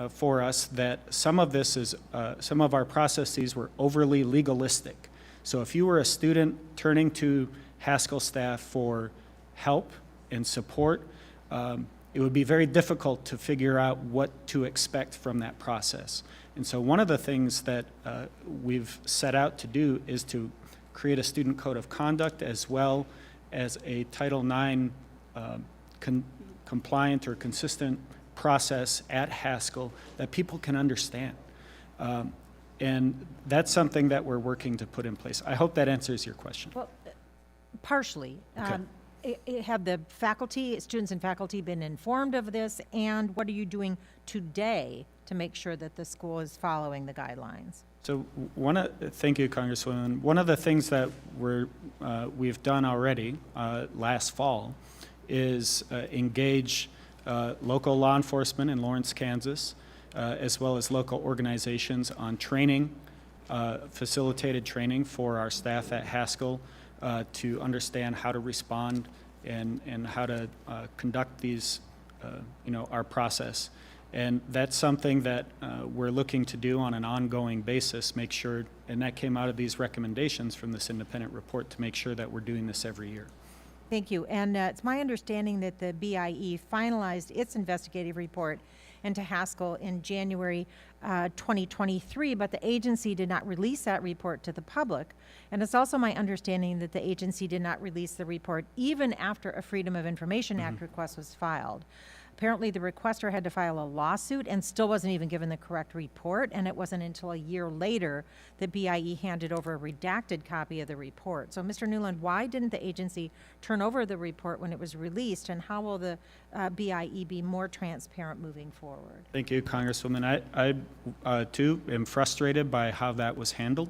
for us that some of our processes were overly legalistic. So if you were a student turning to Haskell staff for help and support, it would be very difficult to figure out what to expect from that process. And so one of the things that we've set out to do is to create a student code of conduct as well as a Title IX compliant or consistent process at Haskell that people can understand. And that's something that we're working to put in place. I hope that answers your question. Well, partially. Okay. Have the faculty, students and faculty been informed of this, and what are you doing today to make sure that the school is following the guidelines? So thank you, Congresswoman. One of the things that we've done already last fall is engage local law enforcement in Lawrence, Kansas, as well as local organizations on training, facilitated training for our staff at Haskell to understand how to respond and how to conduct these, our process. And that's something that we're looking to do on an ongoing basis, make sure, and that came out of these recommendations from this independent report, to make sure that we're doing this every year. Thank you. And it's my understanding that the BIE finalized its investigative report into Haskell in January 2023, but the agency did not release that report to the public. And it's also my understanding that the agency did not release the report even after a Freedom of Information Act request was filed. apparently the requester had to file a lawsuit and still wasn't even given the correct report, and it wasn't until a year later that BIE handed over a redacted copy of the report. So, Mr. Newland, why didn't the agency turn over the report when it was released, and how will the BIE be more transparent moving forward? Thank you, Congresswoman. I too, am frustrated by how that was handled.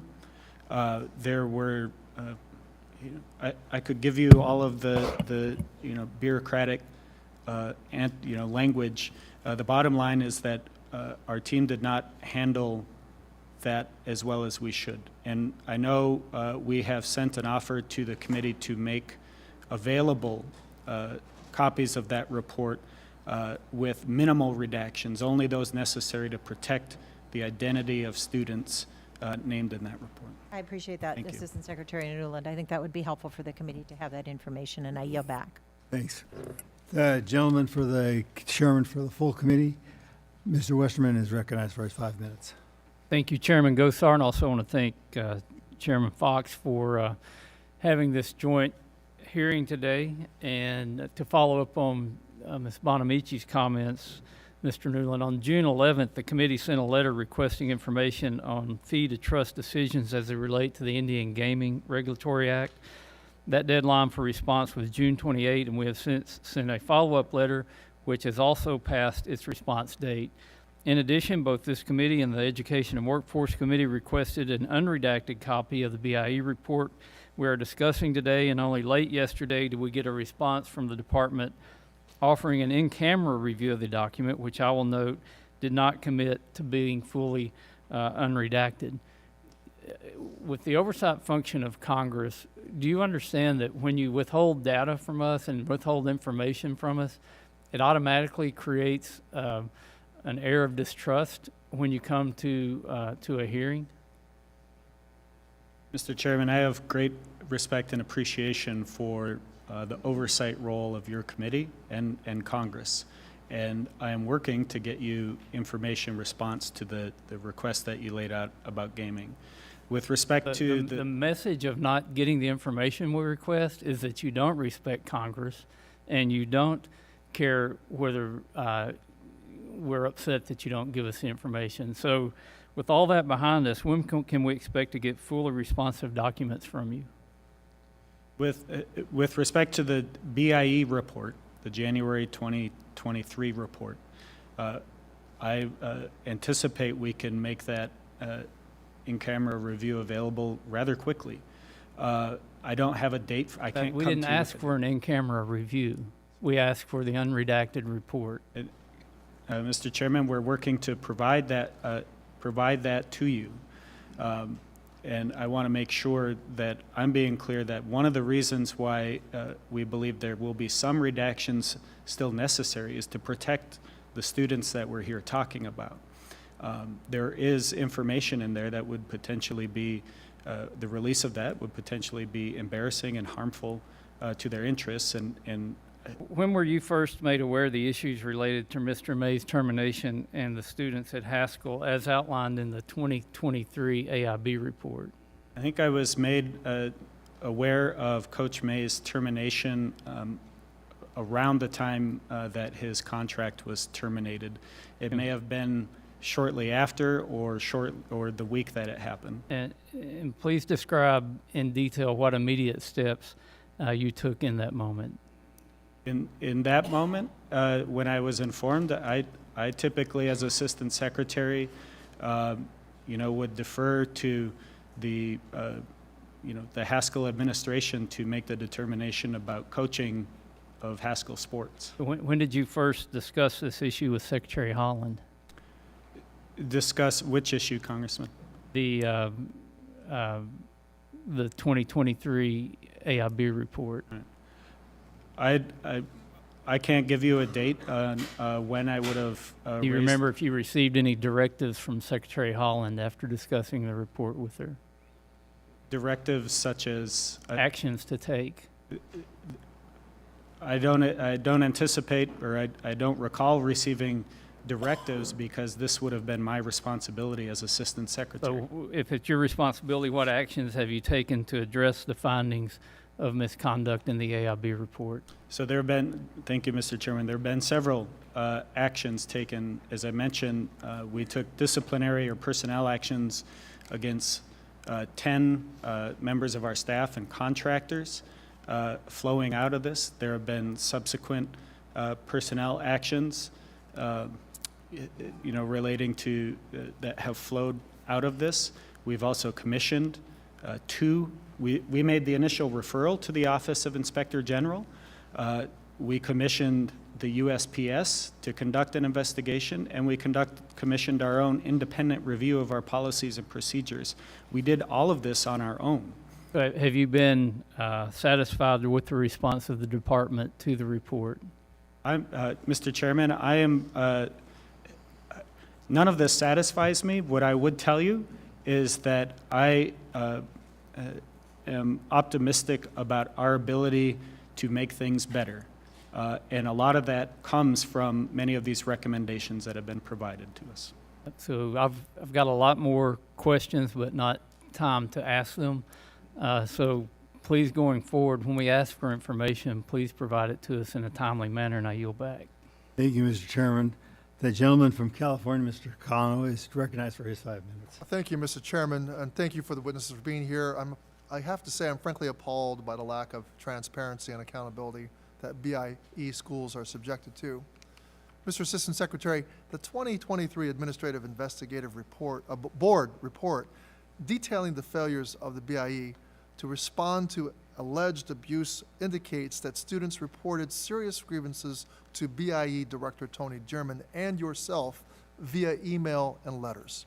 There were, I could give you all of the bureaucratic language. The bottom line is that our team did not handle that as well as we should. And I know we have sent an offer to the committee to make available copies of that report with minimal redactions, only those necessary to protect the identity of students named in that report. I appreciate that, Thank you. Assistant Secretary Newland. I think that would be helpful for the committee to have that information, and I yield back. Thanks. The gentleman for the chairman for the full committee, Mr. Westerman, is recognized for his 5 minutes. Thank you, Chairman Gosar, and also want to thank Chairman Fox for having this joint hearing today. And to follow up on Ms. Bonamici's comments, Mr. Newland, on June 11th, the committee sent a letter requesting information on fee-to-trust decisions as they relate to the Indian Gaming Regulatory Act. That deadline for response was June 28, and we have since sent a follow-up letter, which has also passed its response date. In addition, both this committee and the Education and Workforce Committee requested an unredacted copy of the BIE report we are discussing today, and only late yesterday did we get a response from the department offering an in-camera review of the document, which I will note did not commit to being fully unredacted. With the oversight function of Congress, do you understand that when you withhold data from us and withhold information from us, it automatically creates an air of distrust when you come to a hearing? Mr. Chairman, I have great respect and appreciation for the oversight role of your committee and Congress. And I am working to get you information response to the request that you laid out about gaming. With respect to the message of not getting the information we request is that you don't respect Congress and you don't care whether we're upset that you don't give us the information. So with all that behind us, when can we expect to get fully responsive documents from you? With respect to the BIE report, the January 2023 report, I anticipate we can make that in-camera review available rather quickly. I don't have a date. I can't. We didn't ask for an in-camera review. We asked for the unredacted report. Mr. Chairman, we're working to provide that to you. And I want to make sure that I'm being clear that one of the reasons why we believe there will be some redactions still necessary is to protect the students that we're here talking about. There is information in there that would potentially be, the release of that would potentially be embarrassing and harmful to their interests. And when were you first made aware of the issues related to Mr. May's termination and the students at Haskell as outlined in the 2023 AIB report? I think I was made aware of Coach May's termination around the time that his contract was terminated. It may have been shortly after or the week that it happened. And please describe in detail what immediate steps you took in that moment. In that moment, when I was informed, I typically, as Assistant Secretary, would defer to the Haskell administration to make the determination about coaching of Haskell sports. When did you first discuss this issue with Secretary Holland? Discuss which issue, Congressman? The 2023 AIB report. Right. I can't give you a date on when I would have Do you remember if you received any directives from Secretary Holland after discussing the report with her? Directives such as actions to take. I don't anticipate, or I don't recall receiving directives because this would have been my responsibility as Assistant Secretary. So if it's your responsibility, what actions have you taken to address the findings of misconduct in the AIB report? So there have been, thank you, Mr. Chairman, there have been several actions taken. As I mentioned, we took disciplinary or personnel actions against 10 members of our staff and contractors. Flowing out of this, there have been subsequent personnel actions, relating to that have flowed out of this. We've also commissioned we made the initial referral to the Office of Inspector General. We commissioned the USPS to conduct an investigation, and we commissioned our own independent review of our policies and procedures. We did all of this on our own. But have you been satisfied with the response of the department to the report? Mr. Chairman, I am, none of this satisfies me. What I would tell you is that I am optimistic about our ability to make things better. And a lot of that comes from many of these recommendations that have been provided to us. So I've got a lot more questions, but not time to ask them. So please, going forward, when we ask for information, please provide it to us in a timely manner, and I yield back. Thank you, Mr. Chairman. The gentleman from California, Mr. Cano, is recognized for his 5 minutes. Thank you, Mr. Chairman, and thank you for the witnesses for being here. I have to say I'm frankly appalled by the lack of transparency and accountability that BIE schools are subjected to. Mr. Assistant Secretary, the 2023 Administrative Investigative Report, Board report detailing the failures of the BIE to respond to alleged abuse indicates that students reported serious grievances to BIE Director Tony German and yourself via email and letters.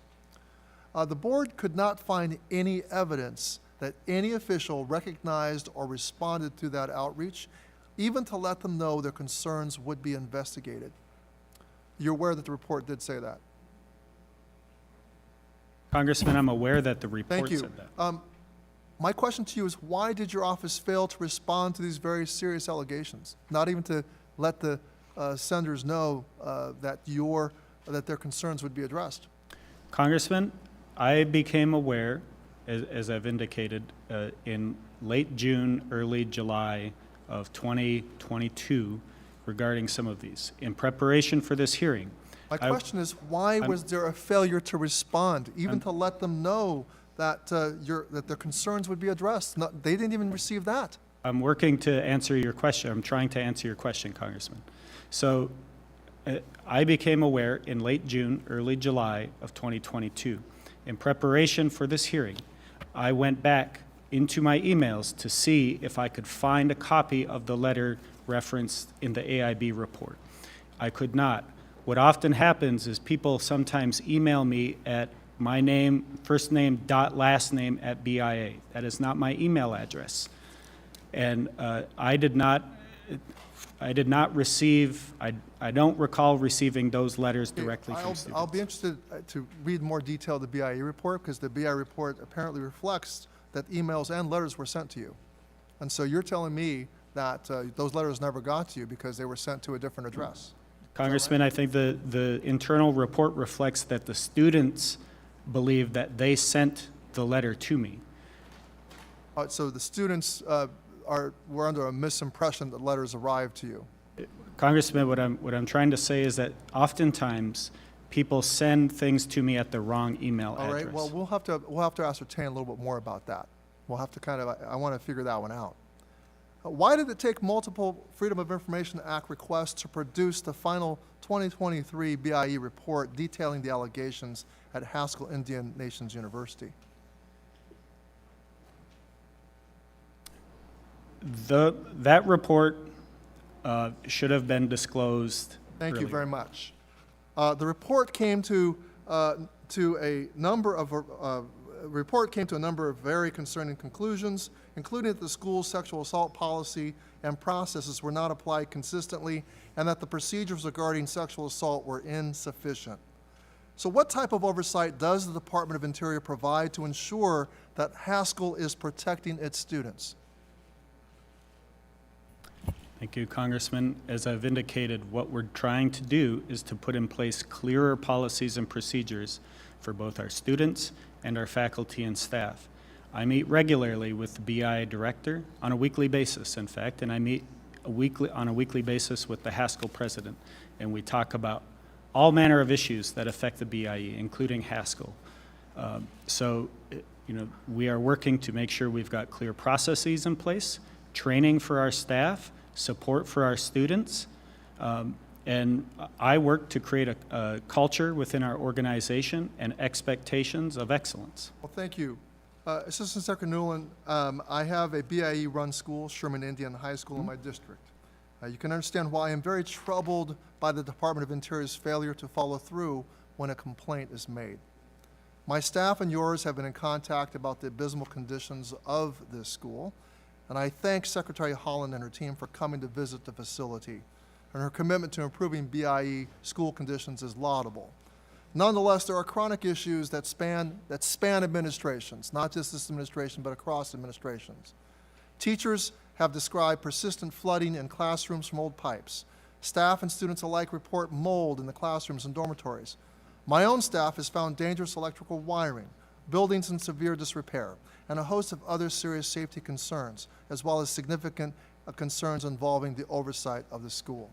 The board could not find any evidence that any official recognized or responded to that outreach, even to let them know their concerns would be investigated. You're aware that the report did say that? Congressman, I'm aware that the report Thank you. said that. My question to you is, why did your office fail to respond to these very serious allegations? Not even to let the senders know that their concerns would be addressed. Congressman, I became aware, as I've indicated, in late June, early July of 2022 regarding some of these. In preparation for this hearing, My question is, why was there a failure to respond, even to let them know that that their concerns would be addressed? They didn't even receive that. I'm working to answer your question. I'm trying to answer your question, Congressman. So I became aware in late June, early July of 2022. In preparation for this hearing, I went back into my emails to see if I could find a copy of the letter referenced in the AIB report. I could not. What often happens is people sometimes email me at my name, first name, dot last name at BIA. That is not my email address. And I did not receive, I don't recall receiving those letters directly from students. I'll be interested to read more detail of the BIE report, because the BIE report apparently reflects that emails and letters were sent to you. And so you're telling me that those letters never got to you because they were sent to a different address. Congressman, I think the internal report reflects that the students believe that they sent the letter to me. So the students were under a misimpression that letters arrived to you. Congressman, what I'm trying to say is that oftentimes people send things to me at the wrong email address. All right, well, we'll have to ascertain a little bit more about that. We'll have to I want to figure that one out. Why did it take multiple Freedom of Information Act requests to produce the final 2023 BIE report detailing the allegations at Haskell Indian Nations University? That report should have been disclosed Thank you earlier. very much. The report came to a number of very concerning conclusions, including that the school's sexual assault policy and processes were not applied consistently, and that the procedures regarding sexual assault were insufficient. So what type of oversight does the Department of Interior provide to ensure that Haskell is protecting its students? Thank you, Congressman. As I've indicated, what we're trying to do is to put in place clearer policies and procedures for both our students and our faculty and staff. I meet regularly with the BI director on a weekly basis, in fact, and I meet on a weekly basis with the Haskell president. and we talk about all manner of issues that affect the BIE, including Haskell. We are working to make sure we've got clear processes in place, training for our staff, support for our students, and I work to create a culture within our organization and expectations of excellence. Well, thank you. Assistant Secretary Newland, I have a BIE-run school, Sherman Indian High School, in my district. You can understand why I'm very troubled by the Department of Interior's failure to follow through when a complaint is made. My staff and yours have been in contact about the abysmal conditions of this school, and I thank Secretary Holland and her team for coming to visit the facility. And her commitment to improving BIE school conditions is laudable. Nonetheless, there are chronic issues that span administrations, not just this administration, but across administrations. Teachers have described persistent flooding in classrooms from old pipes. Staff and students alike report mold in the classrooms and dormitories. My own staff has found dangerous electrical wiring, buildings in severe disrepair, and a host of other serious safety concerns, as well as significant concerns involving the oversight of the school.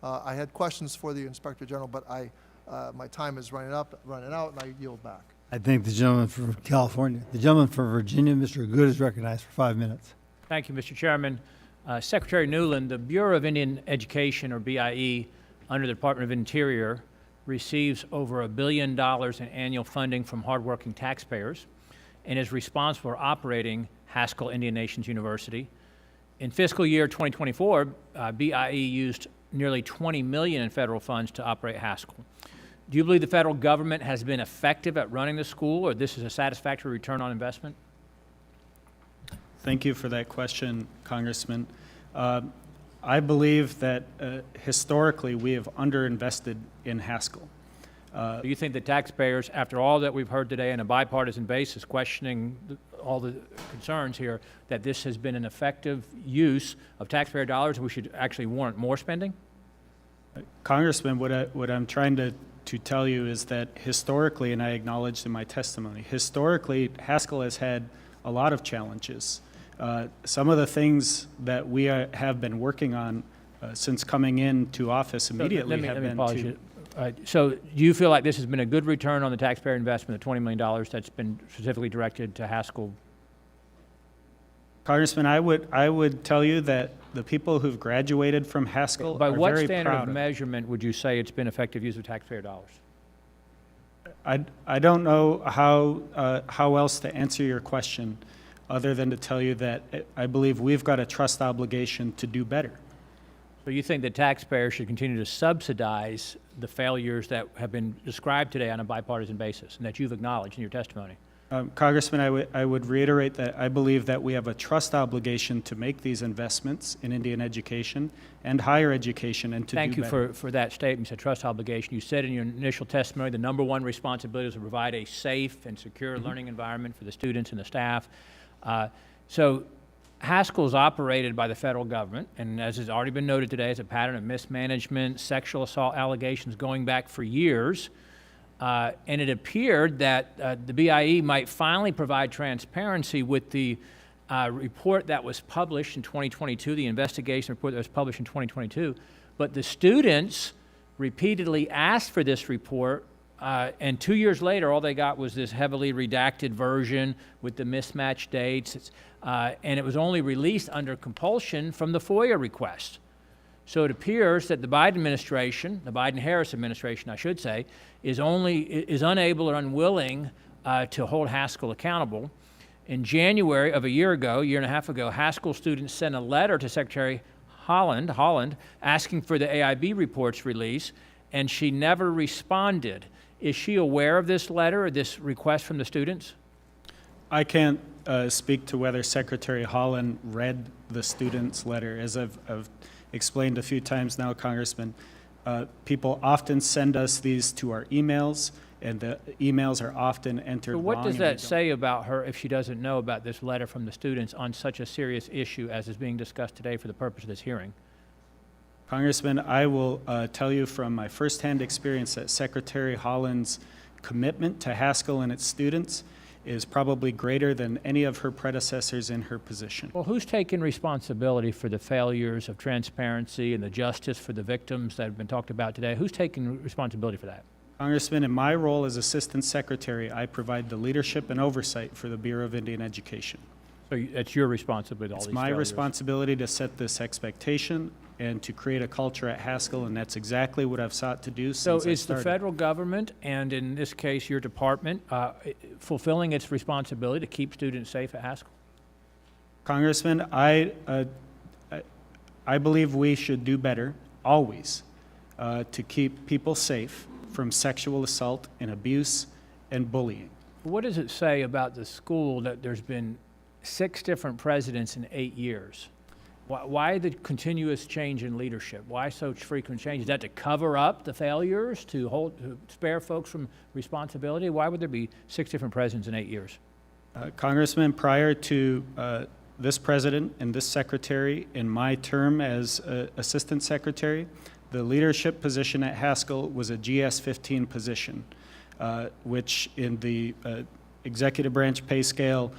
I had questions for the Inspector General, but my time is running out, and I yield back. I thank the gentleman from California. The gentleman from Virginia, Mr. Good, is recognized for 5 minutes. Thank you, Mr. Chairman. Secretary Newland, the Bureau of Indian Education, or BIE, under the Department of Interior, receives over $1 billion in annual funding from hardworking taxpayers and is responsible for operating Haskell Indian Nations University. In fiscal year 2024, BIE used nearly $20 million in federal funds to operate Haskell. Do you believe the federal government has been effective at running the school, or this is a satisfactory return on investment? Thank you for that question, Congressman. I believe that historically we have underinvested in Haskell. Do you think the taxpayers, after all that we've heard today on a bipartisan basis, questioning all the concerns here, that this has been an effective use of taxpayer dollars and we should actually warrant more spending? Congressman, what I'm trying to tell you is that historically, and I acknowledged in my testimony, historically Haskell has had a lot of challenges. Some of the things that we have been working on since coming into office immediately have been to... So do you feel like this has been a good return on the taxpayer investment, the $20 million that's been specifically directed to Haskell? Congressman, I would tell you that the people who've graduated from Haskell By are what very standard proud of measurement would you say it's been effective use of taxpayer dollars? I don't know how else to answer your question other than to tell you that I believe we've got a trust obligation to do better. So you think that taxpayers should continue to subsidize the failures that have been described today on a bipartisan basis and that you've acknowledged in your testimony? Congressman, I would reiterate that I believe that we have a trust obligation to make these investments in Indian education and higher education and to Thank do better. you for that statement. You said trust obligation. You said in your initial testimony the number one responsibility is to provide a safe and secure learning environment for the students and the staff. So Haskell is operated by the federal government, and as has already been noted today, it's a pattern of mismanagement, sexual assault allegations going back for years. And it appeared that the BIE might finally provide transparency with the report that was published in 2022, the investigation report that was published in 2022. But the students repeatedly asked for this report, and 2 years later, all they got was this heavily redacted version with the mismatched dates, and it was only released under compulsion from the FOIA request. So it appears that the Biden administration, the Biden-Harris administration, I should say, is unable or unwilling to hold Haskell accountable. In January of a year and a half ago, Haskell students sent a letter to Secretary Holland, asking for the AIB report's release, and she never responded. Is she aware of this letter or this request from the students? I can't speak to whether Secretary Holland read the students' letter. As I've explained a few times now, Congressman, people often send us these to our emails, and the emails are often entered wrong. So what does that say about her if she doesn't know about this letter from the students on such a serious issue as is being discussed today for the purpose of this hearing? Congressman, I will tell you from my firsthand experience that Secretary Holland's commitment to Haskell and its students is probably greater than any of her predecessors in her position. Well, who's taking responsibility for the failures of transparency and the justice for the victims that have been talked about today? Who's taking responsibility for that? Congressman, in my role as Assistant Secretary, I provide the leadership and oversight for the Bureau of Indian Education. So it's your responsibility, all It's these my failures. responsibility to set this expectation and to create a culture at Haskell, and that's exactly what I've sought to do So since I is the started. federal government, and in this case, your department, fulfilling its responsibility to keep students safe at Haskell? Congressman, I believe we should do better, always, to keep people safe from sexual assault and abuse and bullying. What does it say about the school that there's been 6 different presidents in 8 years? Why the continuous change in leadership? Why so frequent change? Is that to cover up the failures, to spare folks from responsibility? Why would there be 6 different presidents in 8 years? Congressman, prior to this president and this secretary, in my term as Assistant Secretary, the leadership position at Haskell was a GS-15 position, which in the executive branch pay scale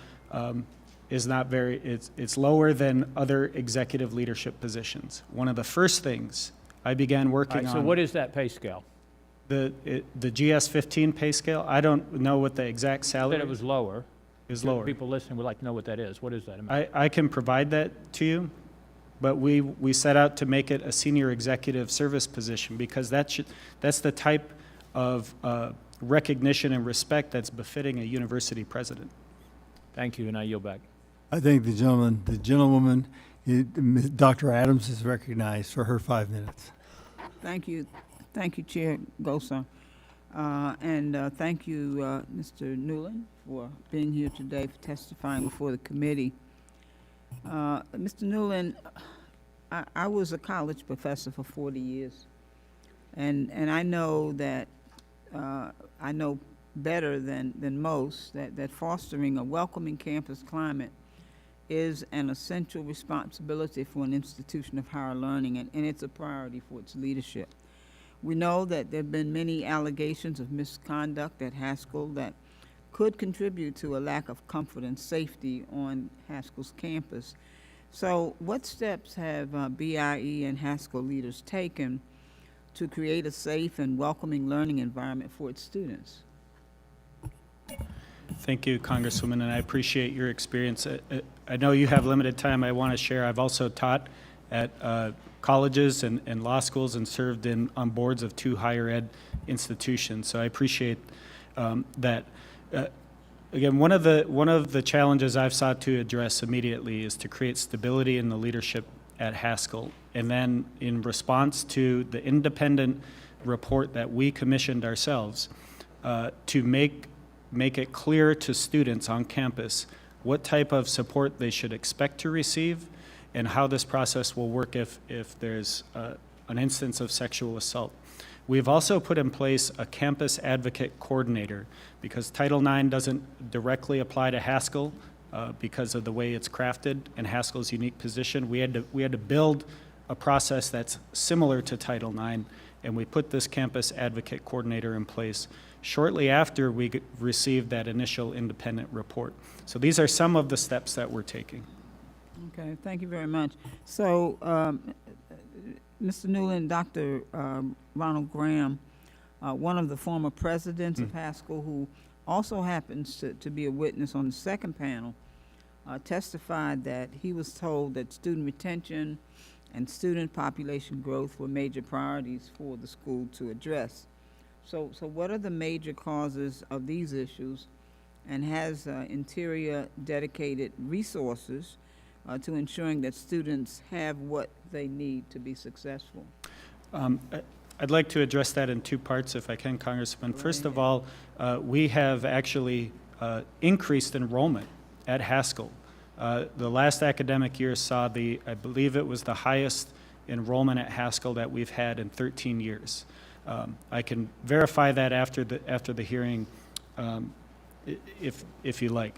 is not very, it's lower than other executive leadership positions. One of the first things I began working on. So what is that pay scale? The GS-15 pay scale, I don't know what the exact salary Said it was lower. is lower. People listening would like to know what that is. What is that amount? I can provide that to you, but we set out to make it a senior executive service position because that's the type of recognition and respect that's befitting a university president. Thank you, and I yield back. I think the gentlewoman, Dr. Adams is recognized for her 5 minutes. Thank you, Chair Gosa. And thank you, Mr. Newland, for being here today, for testifying before the committee. Mr. Newland, I was a college professor for 40 years, and I know that, I know better than most that fostering a welcoming campus climate is an essential responsibility for an institution of higher learning, and it's a priority for its leadership. We know that there have been many allegations of misconduct at Haskell that could contribute to a lack of comfort and safety on Haskell's campus. So what steps have BIE and Haskell leaders taken to create a safe and welcoming learning environment for its students? Thank you, Congresswoman, and I appreciate your experience. I know you have limited time. I want to share. I've also taught at colleges and law schools and served on boards of 2 higher ed institutions, so I appreciate that. Again, one of the challenges I've sought to address immediately is to create stability in the leadership at Haskell, and then in response to the independent report that we commissioned ourselves, to make it clear to students on campus what type of support they should expect to receive and how this process will work if there's an instance of sexual assault. We've also put in place a campus advocate coordinator because Title IX doesn't directly apply to Haskell because of the way it's crafted and Haskell's unique position. We had to build a process that's similar to Title IX, and we put this campus advocate coordinator in place shortly after we received that initial independent report. So these are some of the steps that we're taking. Okay, thank you very much. So, Mr. Newland, Dr. Ronald Graham, one of the former presidents of Haskell, who also happens to be a witness on the second panel, testified that he was told that student retention and student population growth were major priorities for the school to address. So what are the major causes of these issues, and has Interior dedicated resources to ensuring that students have what they need to be successful? I'd like to address that in 2 parts, if I can, Congressman. First of all, we have actually increased enrollment at Haskell. The last academic year saw I believe it was the highest enrollment at Haskell that we've had in 13 years. I can verify that after the hearing, if you like.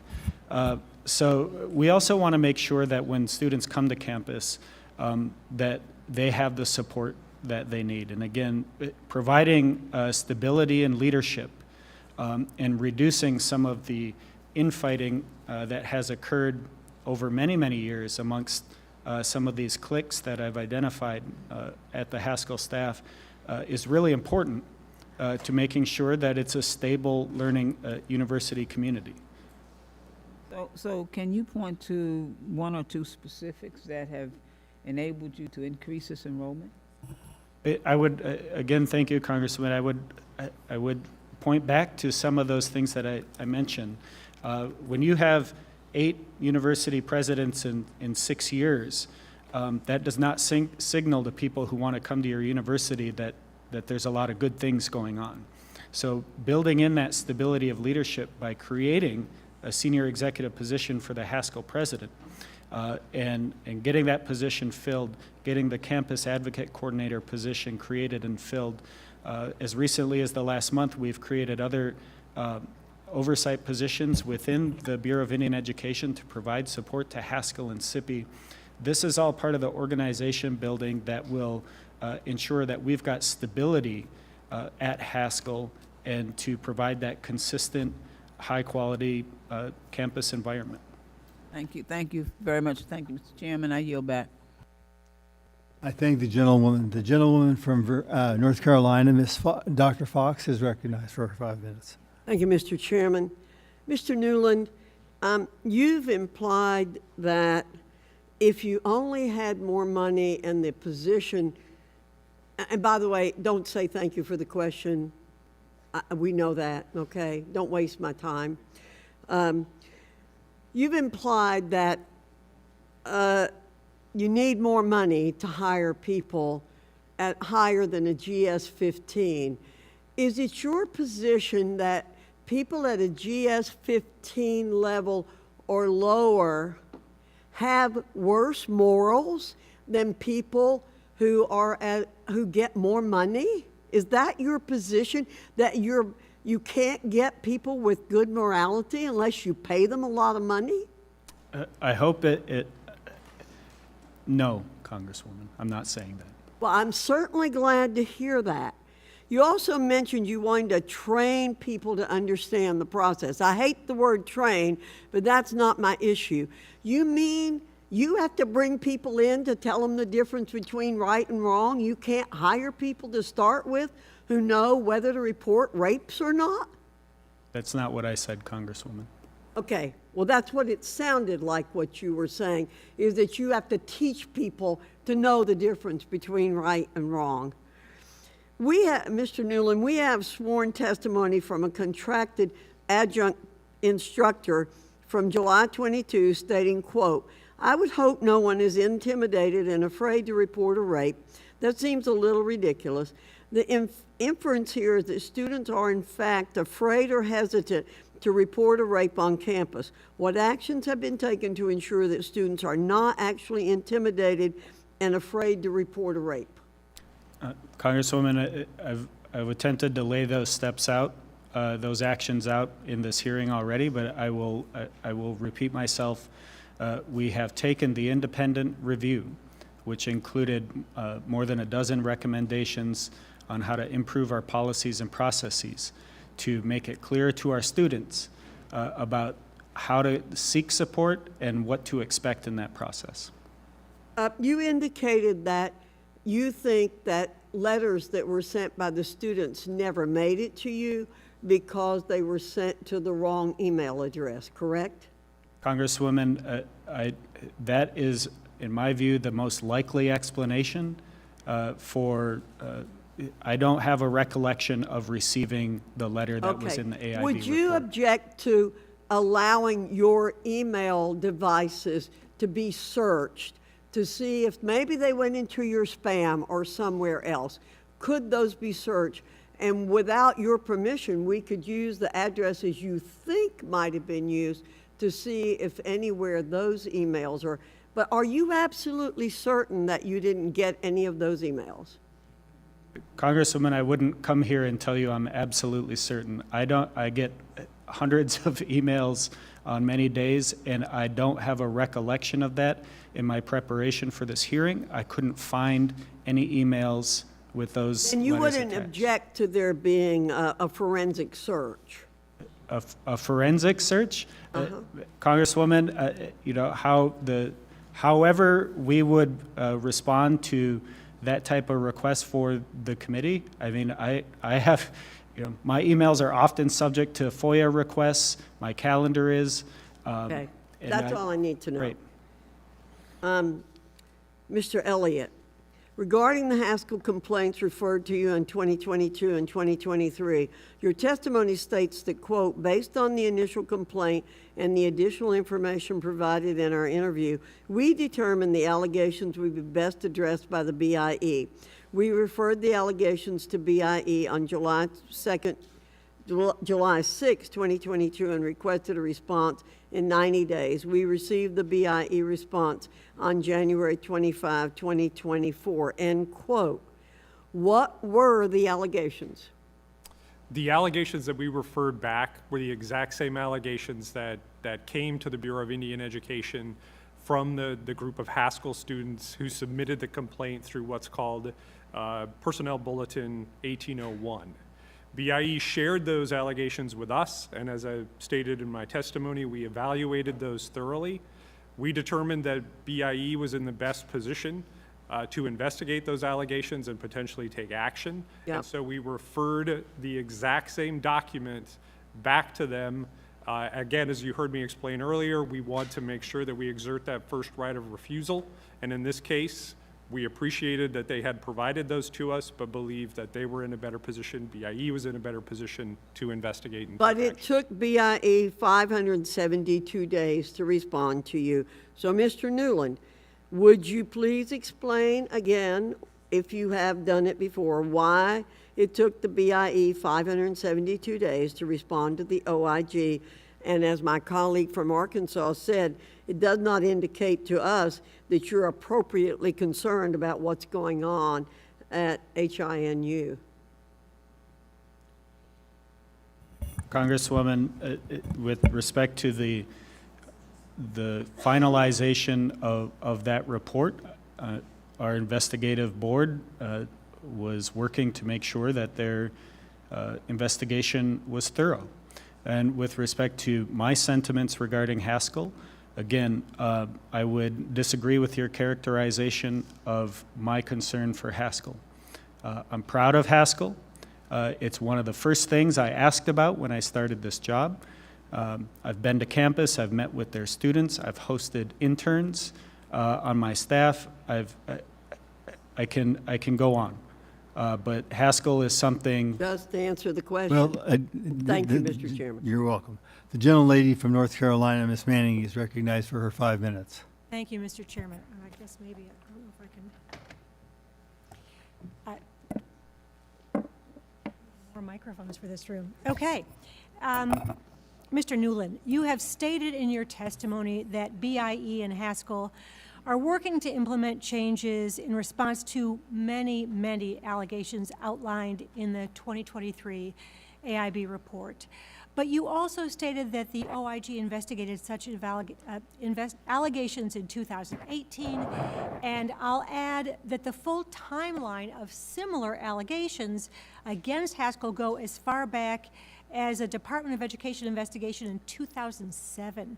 So we also want to make sure that when students come to campus, that they have the support that they need. And again, providing stability and leadership and reducing some of the infighting that has occurred over many, many years amongst some of these cliques that I've identified at the Haskell staff is really important to making sure that it's a stable learning university community. So can you point to one or two specifics that have enabled you to increase this enrollment? I would, again, thank you, Congressman. I would point back to some of those things that I mentioned. When you have 8 university presidents in 6 years, that does not signal to people who want to come to your university that there's a lot of good things going on. So building in that stability of leadership by creating a senior executive position for the Haskell president, and getting that position filled, getting the campus advocate coordinator position created and filled. As recently as the last month, we've created other oversight positions within the Bureau of Indian Education to provide support to Haskell and SIPI. This is all part of the organization building that will ensure that we've got stability at Haskell and to provide that consistent, high-quality campus environment. Thank you. Thank you very much. Thank you, Mr. Chairman. I yield back. I thank the gentlewoman. The gentlewoman from North Carolina, Dr. Fox, is recognized for 5 minutes. Thank you, Mr. Chairman. Mr. Newland, you've implied that if you only had more money and the position, and by the way, don't say thank you for the question. We know that, okay? Don't waste my time. You've implied that you need more money to hire people at higher than a GS 15. Is it your position that people at a GS 15 level or lower have worse morals than people who get more money? Is that your position, that you can't get people with good morality unless you pay them a lot of money? I hope no, Congresswoman, I'm not saying that. Well, I'm certainly glad to hear that. You also mentioned you wanted to train people to understand the process. I hate the word train, but that's not my issue. You mean you have to bring people in to tell them the difference between right and wrong? You can't hire people to start with who know whether to report rapes or not? That's not what I said, Congresswoman. Okay, well, that's what it sounded like what you were saying, is that you have to teach people to know the difference between right and wrong. Mr. Newland, we have sworn testimony from a contracted adjunct instructor from July 22 stating, quote, "I would hope no one is intimidated and afraid to report a rape. That seems a little ridiculous. The inference here is that students are in fact afraid or hesitant to report a rape on campus. What actions have been taken to ensure that students are not actually intimidated and afraid to report a rape?" Congresswoman, I've attempted to lay those steps out, those actions out in this hearing already, but I will repeat myself. We have taken the independent review, which included more than a dozen recommendations on how to improve our policies and processes to make it clear to our students about how to seek support and what to expect in that process. You indicated that you think that letters that were sent by the students never made it to you because they were sent to the wrong email address, correct? Congresswoman, that is, in my view, the most likely explanation I don't have a recollection of receiving the letter that was in the AIB report. Would you object to allowing your email devices to be searched to see if maybe they went into your spam or somewhere else? Could those be searched? And without your permission, we could use the addresses you think might have been used to see if anywhere those emails are. But are you absolutely certain that you didn't get any of those emails? Congresswoman, I wouldn't come here and tell you I'm absolutely certain. I get hundreds of emails on many days, and I don't have a recollection of that. In my preparation for this hearing, I couldn't find any emails with those. And you letters wouldn't attached. object to there being a forensic search? a forensic search. Congresswoman, however we would respond to that type of request for the committee. I mean, I have, my emails are often subject to FOIA requests. My calendar is. Okay, that's all I need to know. Great. Mr. Elliott, regarding the Haskell complaints referred to you in 2022 and 2023, your testimony states that, quote, based on the initial complaint and the additional information provided in our interview, we determined the allegations would be best addressed by the BIE. We referred the allegations to BIE on July 6, 2022, and requested a response in 90 days. We received the BIE response on January 25, 2024, end quote. What were the allegations? The allegations that we referred back were the exact same allegations that came to the Bureau of Indian Education from the group of Haskell students who submitted the complaint through what's called Personnel Bulletin 1801. BIE shared those allegations with us, and as I stated in my testimony, we evaluated those thoroughly. We determined that BIE was in the best position to investigate those allegations and potentially take action. Yep. And so we referred the exact same document back to them. Again, as you heard me explain earlier, we want to make sure that we exert that first right of refusal. And in this case, we appreciated that they had provided those to us, but believed that they were in a better position, BIE was in a better position to investigate and But take it action. took BIE 572 days to respond to you. So, Mr. Newland, would you please explain again, if you have done it before, why it took the BIE 572 days to respond to the OIG? And as my colleague from Arkansas said, it does not indicate to us that you're appropriately concerned about what's going on at HINU. Congresswoman, with respect to the finalization of that report, our investigative board was working to make sure that their investigation was thorough. And with respect to my sentiments regarding Haskell, again, I would disagree with your characterization of my concern for Haskell. I'm proud of Haskell. It's one of the first things I asked about when I started this job. I've been to campus, I've met with their students, I've hosted interns on my staff. I can go on. But Haskell is something. Just to answer the question. Well, Thank you, Mr. Chairman. You're welcome. The gentlelady from North Carolina, Ms. Manning, is recognized for her 5 minutes. Thank you, Mr. Chairman. I guess maybe, I don't know if I can. More microphones for this room. Okay. Mr. Newland, you have stated in your testimony that BIE and Haskell are working to implement changes in response to many, many allegations outlined in the 2023 AIB report. But you also stated that the OIG investigated such allegations in 2018, and I'll add that the full timeline of similar allegations against Haskell go as far back as a Department of Education investigation in 2007,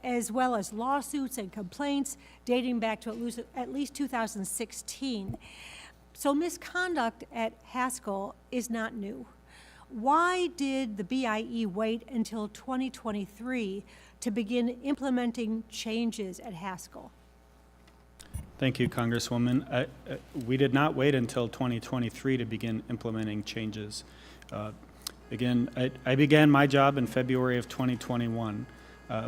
as well as lawsuits and complaints dating back to at least 2016. So misconduct at Haskell is not new. Why did the BIE wait until 2023 to begin implementing changes at Haskell? Thank you, Congresswoman. We did not wait until 2023 to begin implementing changes. Again, I began my job in February of 2021.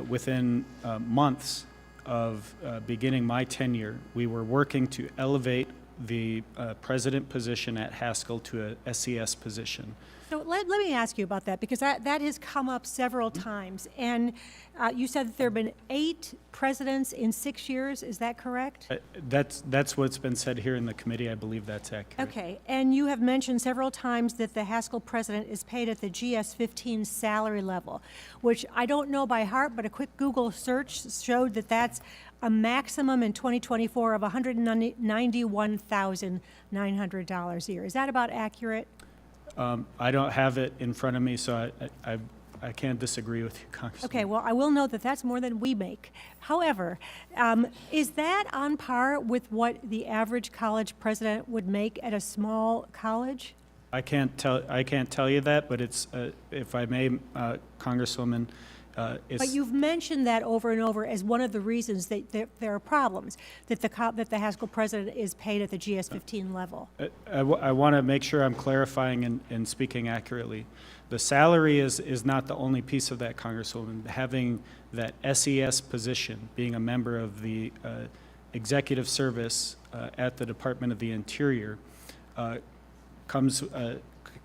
Within months of beginning my tenure, we were working to elevate the president position at Haskell to a SES position. So let me ask you about that, because that has come up several times. And you said that there have been 8 presidents in 6 years. Is that correct? That's what's been said here in the committee. I believe that's accurate. Okay. And you have mentioned several times that the Haskell president is paid at the GS-15 salary level, which I don't know by heart, but a quick Google search showed that that's a maximum in 2024 of $191,900 a year. Is that about accurate? I don't have it in front of me, so I can't disagree with you, Congressman. Okay, well, I will note that that's more than we make. However, is that on par with what the average college president would make at a small college? I can't tell you that, but it's, if I may, Congresswoman, it's. But you've mentioned that over and over as one of the reasons that there are problems, that the Haskell president is paid at the GS-15 level. I want to make sure I'm clarifying and speaking accurately. The salary is not the only piece of that, Congresswoman. Having that SES position, being a member of the executive service at the Department of the Interior,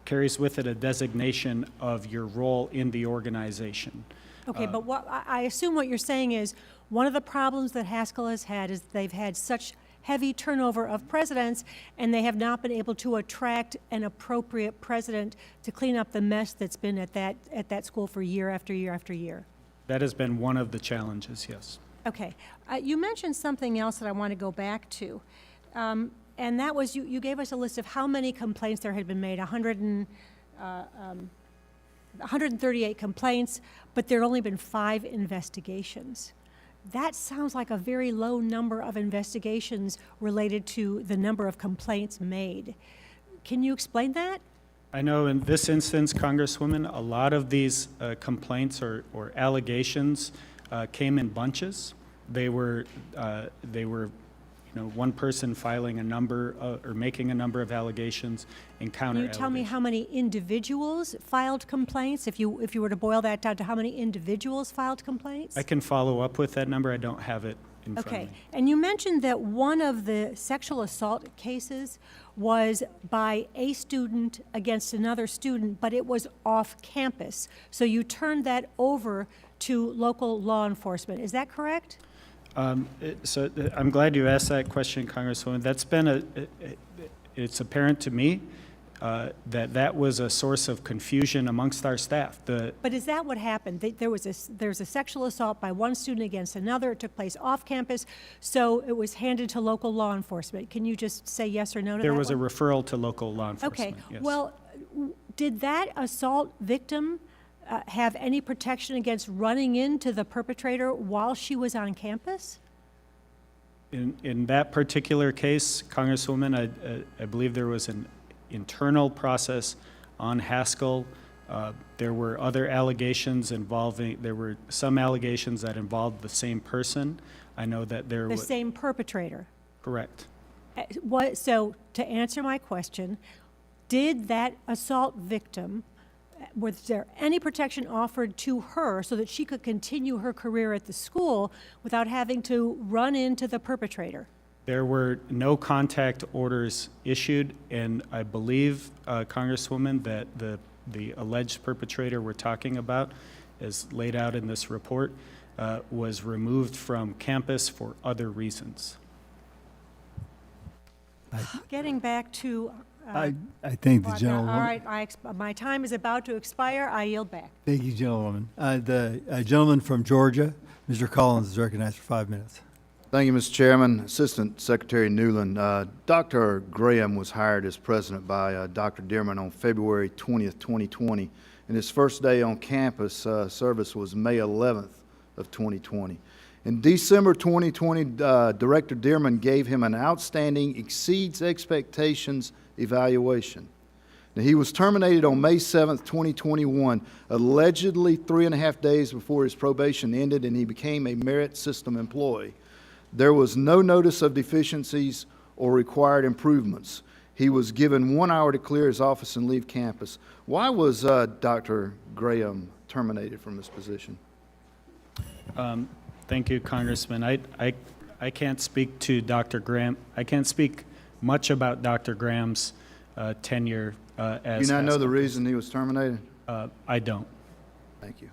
carries with it a designation of your role in the organization. Okay, but what I assume what you're saying is one of the problems that Haskell has had is they've had such heavy turnover of presidents, and they have not been able to attract an appropriate president to clean up the mess that's been at that school for year after year after year. That has been one of the challenges, yes. Okay, you mentioned something else that I want to go back to, and that was you gave us a list of how many complaints there had been made, 138 complaints, but there had only been 5 investigations. That sounds like a very low number of investigations related to the number of complaints made. Can you explain that? I know in this instance, Congresswoman, a lot of these complaints or allegations came in bunches. They were one person filing a number or making a number of allegations and counter Can you tell me how many individuals filed complaints? If you were to boil that down to how many individuals filed complaints? I can follow up with that number. I don't have it in front of me. Okay, and you mentioned that one of the sexual assault cases was by a student against another student, but it was off campus. So you turned that over to local law enforcement. Is that correct? So I'm glad you asked that question, Congresswoman. That's been it's apparent to me that was a source of confusion amongst our staff. But is that what happened? There's a sexual assault by one student against another. It took place off campus, so it was handed to local law enforcement. Can you just say yes or no to that? There was one? a referral to local law enforcement. Okay. Yes. Well, did that assault victim have any protection against running into the perpetrator while she was on campus? In that particular case, Congresswoman, I believe there was an internal process on Haskell. There were other allegations there were some allegations that involved the same person. I know that there was. The same perpetrator? Correct. So, to answer my question, did that assault victim, was there any protection offered to her so that she could continue her career at the school without having to run into the perpetrator? There were no contact orders issued, and I believe, Congresswoman, that the alleged perpetrator we're talking about, as laid out in this report, was removed from campus for other reasons. Getting back to... I thank the all gentlewoman. right, my time is about to expire. I yield back. Thank you, gentlewoman. The gentleman from Georgia, Mr. Collins, is recognized for 5 minutes. Thank you, Mr. Chairman. Assistant Secretary Newland, Dr. Graham was hired as president by Dr. Dearman on February 20th, 2020, and his first day on campus service was May 11th of 2020. In December 2020, Director Dearman gave him an outstanding exceeds expectations evaluation. Now, he was terminated on May 7th, 2021, allegedly 3.5 days before his probation ended, and he became a merit system employee. There was no notice of deficiencies or required improvements. He was given 1 hour to clear his office and leave campus. Why was Dr. Graham terminated from his position? Thank you, Congressman. I can't speak to Dr. Graham. I can't speak much about Dr. Graham's tenure as. Do you not know the Haskell reason he was terminated? I don't. Thank you.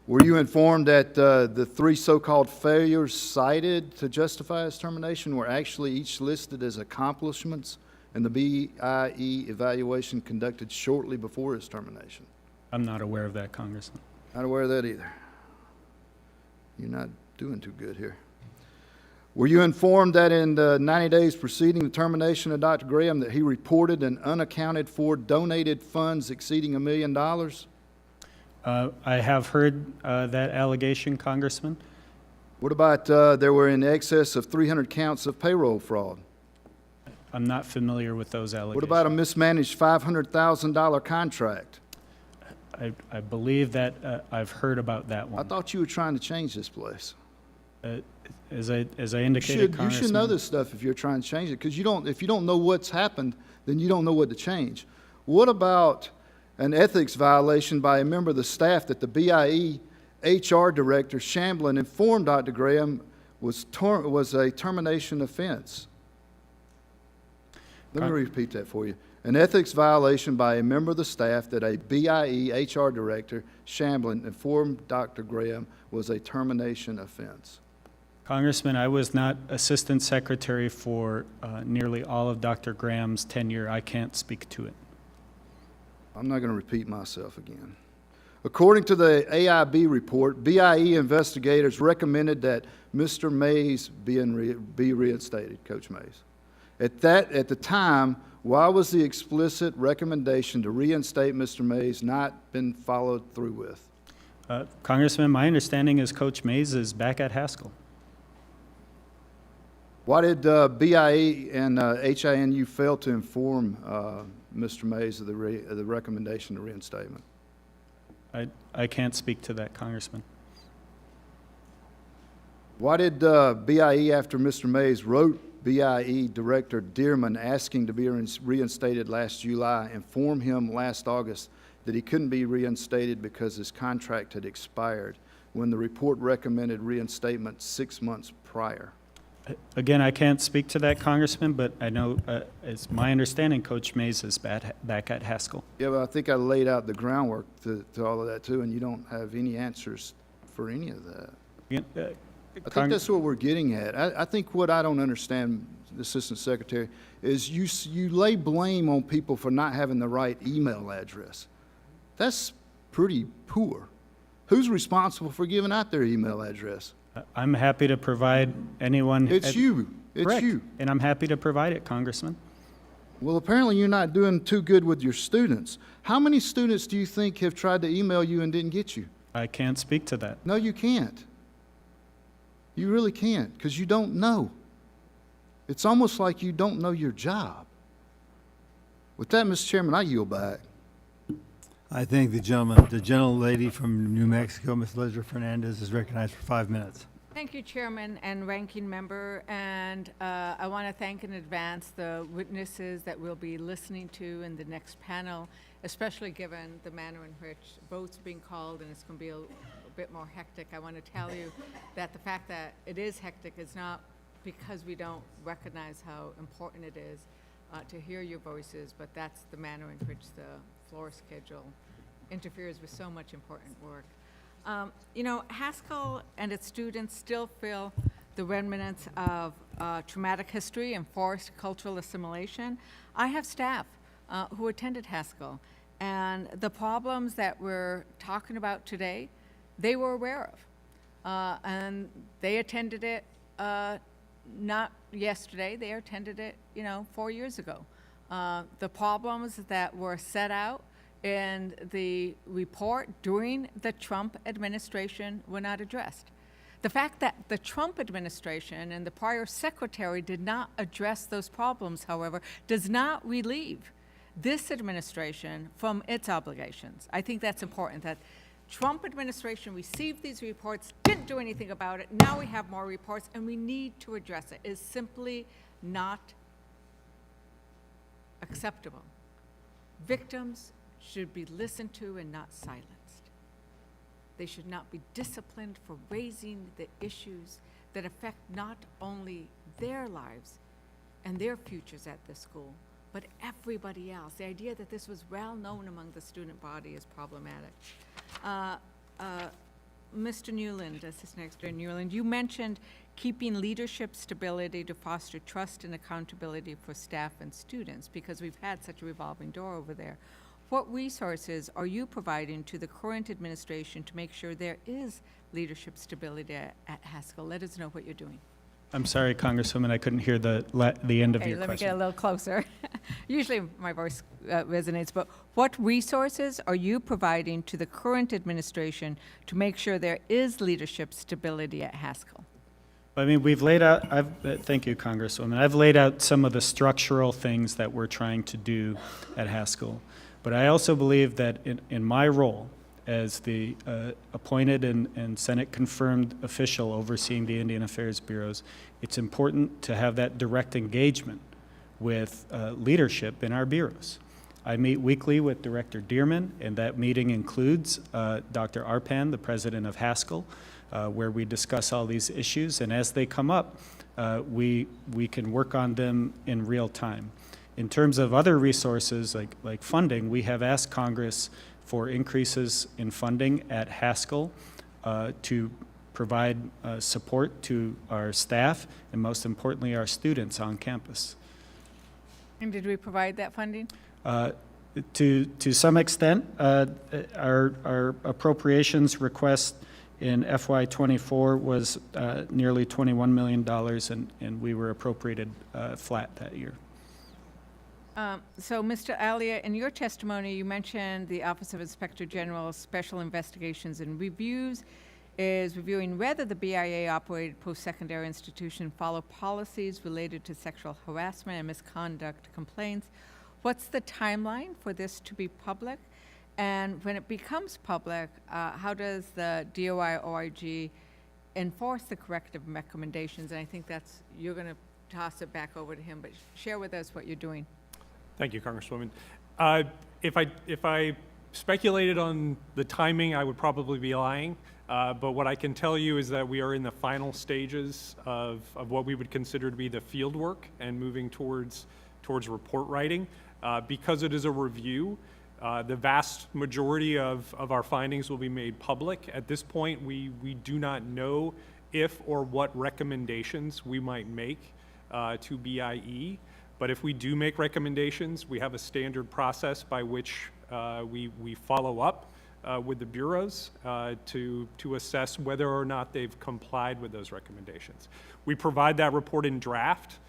Were you informed that the 3 so-called failures cited to justify his termination were actually each listed as accomplishments in the BIE evaluation conducted shortly before his termination? I'm not aware of that, Congressman. Not aware of that either. You're not doing too good here. Were you informed that in the 90 days preceding the termination of Dr. Graham that he reported an unaccounted for donated funds exceeding $1 million? I have heard that allegation, Congressman. What about there were in excess of 300 counts of payroll fraud? I'm not familiar with those What allegations. about a mismanaged $500,000 contract? I believe that I've heard about that I one. thought you were trying to change this place. As I You indicated, should, you should know Congressman, this stuff if you're trying to change it, because if you don't know what's happened, then you don't know what to change. What about an ethics violation by a member of the staff that the BIE HR director, Shamblin, informed Dr. Graham was a termination offense? Let me repeat that for you. An ethics violation by a member of the staff that a BIE HR director, Shamblin, informed Dr. Graham was a termination offense. Congressman, I was not Assistant Secretary for nearly all of Dr. Graham's tenure. I can't speak to it. I'm not going to repeat myself again. According to the AIB report, BIE investigators recommended that Mr. Mays be reinstated, Coach Mays. At the time, why was the explicit recommendation to reinstate Mr. Mays not been followed through with? Congressman, my understanding is Coach Mays is back at Haskell. Why did BIE and HINU fail to inform Mr. Mays of the recommendation to reinstatement? I can't speak to that, Congressman. Why did BIE, after Mr. Mays wrote BIE Director Dearman asking to be reinstated last July, inform him last August that he couldn't be reinstated because his contract had expired when the report recommended reinstatement 6 months prior? Again, I can't speak to that, Congressman, but I know, it's my understanding, Coach Mays is back at Haskell. Yeah, but I think I laid out the groundwork to all of that too, and you don't have any answers for any of that. Again, I think that's what we're getting at. I think what I don't understand, Assistant Secretary, is you lay blame on people for not having the right email address. That's pretty poor. Who's responsible for giving out their email address? I'm happy to provide anyone. It's you. It's Correct. you. And I'm happy to provide it, Congressman. Well, apparently you're not doing too good with your students. How many students do you think have tried to email you and didn't get you? I can't speak to that. No, you can't. You really can't, because you don't know. It's almost like you don't know your job. With that, Mr. Chairman, I yield back. I thank the gentlelady from New Mexico, Ms. Leslie Fernandez, is recognized for 5 minutes. Thank you, Chairman and Ranking Member, and I want to thank in advance the witnesses that we'll be listening to in the next panel, especially given the manner in which votes are being called and it's going to be a bit more hectic. I want to tell you that the fact that it is hectic is not because we don't recognize how important it is to hear your voices, but that's the manner in which the floor schedule interferes with so much important work. You know, Haskell and its students still feel the remnants of traumatic history and forced cultural assimilation. I have staff who attended Haskell, and the problems that we're talking about today, they were aware of. And they attended it not yesterday, they attended it, 4 years ago. The problems that were set out in the report during the Trump administration were not addressed. The fact that the Trump administration and the prior secretary did not address those problems, however, does not relieve this administration from its obligations. I think that's important, that Trump administration received these reports, didn't do anything about it. Now we have more reports, and we need to address it. It is simply not acceptable. Victims should be listened to and not silenced. They should not be disciplined for raising the issues that affect not only their lives and their futures at this school, but everybody else. The idea that this was well known among the student body is problematic. Mr. Newland, Assistant Secretary Newland, you mentioned keeping leadership stability to foster trust and accountability for staff and students, because we've had such a revolving door over there. What resources are you providing to the current administration to make sure there is leadership stability at Haskell? Let us know what you're doing. I'm sorry, Congresswoman, I couldn't hear the end of Okay, your let me get a question. little closer. Usually my voice resonates, but what resources are you providing to the current administration to make sure there is leadership stability at Haskell? I mean, we've laid out, thank you, Congresswoman. I've laid out some of the structural things that we're trying to do at Haskell. But I also believe that in my role as the appointed and Senate-confirmed official overseeing the Indian Affairs Bureaus, it's important to have that direct engagement with leadership in our bureaus. I meet weekly with Director Dearman, and that meeting includes Dr. Arpan, the president of Haskell, where we discuss all these issues, and as they come up, we can work on them in real time. In terms of other resources like funding, we have asked Congress for increases in funding at Haskell to provide support to our staff and most importantly our students on campus. And did we provide that funding? To some extent, our appropriations request in FY24 was nearly $21 million, and we were appropriated flat that year. So, Mr. Alia, in your testimony, you mentioned the Office of Inspector General's Special Investigations and Reviews is reviewing whether the BIA-operated post-secondary institution follow policies related to sexual harassment and misconduct complaints. What's the timeline for this to be public? And when it becomes public, how does the DOI-OIG enforce the corrective recommendations? And I think that's, you're going to toss it back over to him, but share with us what you're doing. Thank you, Congresswoman. If I speculated on the timing, I would probably be lying. But what I can tell you is that we are in the final stages of what we would consider to be the field work and moving towards report writing. Because it is a review, the vast majority of our findings will be made public. At this point, we do not know if or what recommendations we might make to BIE. But if we do make recommendations, we have a standard process by which we follow up with the bureaus to assess whether or not they've complied with those recommendations. We provide that report in draft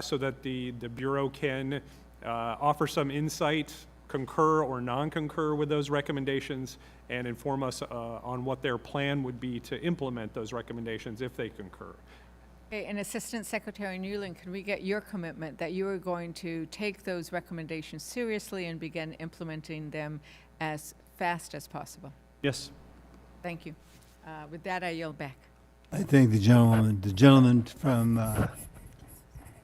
so that the bureau can offer some insight, concur or non-concur with those recommendations, and inform us on what their plan would be to implement those recommendations if they concur. Okay, and Assistant Secretary Newland, can we get your commitment that you are going to take those recommendations seriously and begin implementing them as fast as possible? Yes. Thank you. With that, I yield back. I thank the gentleman from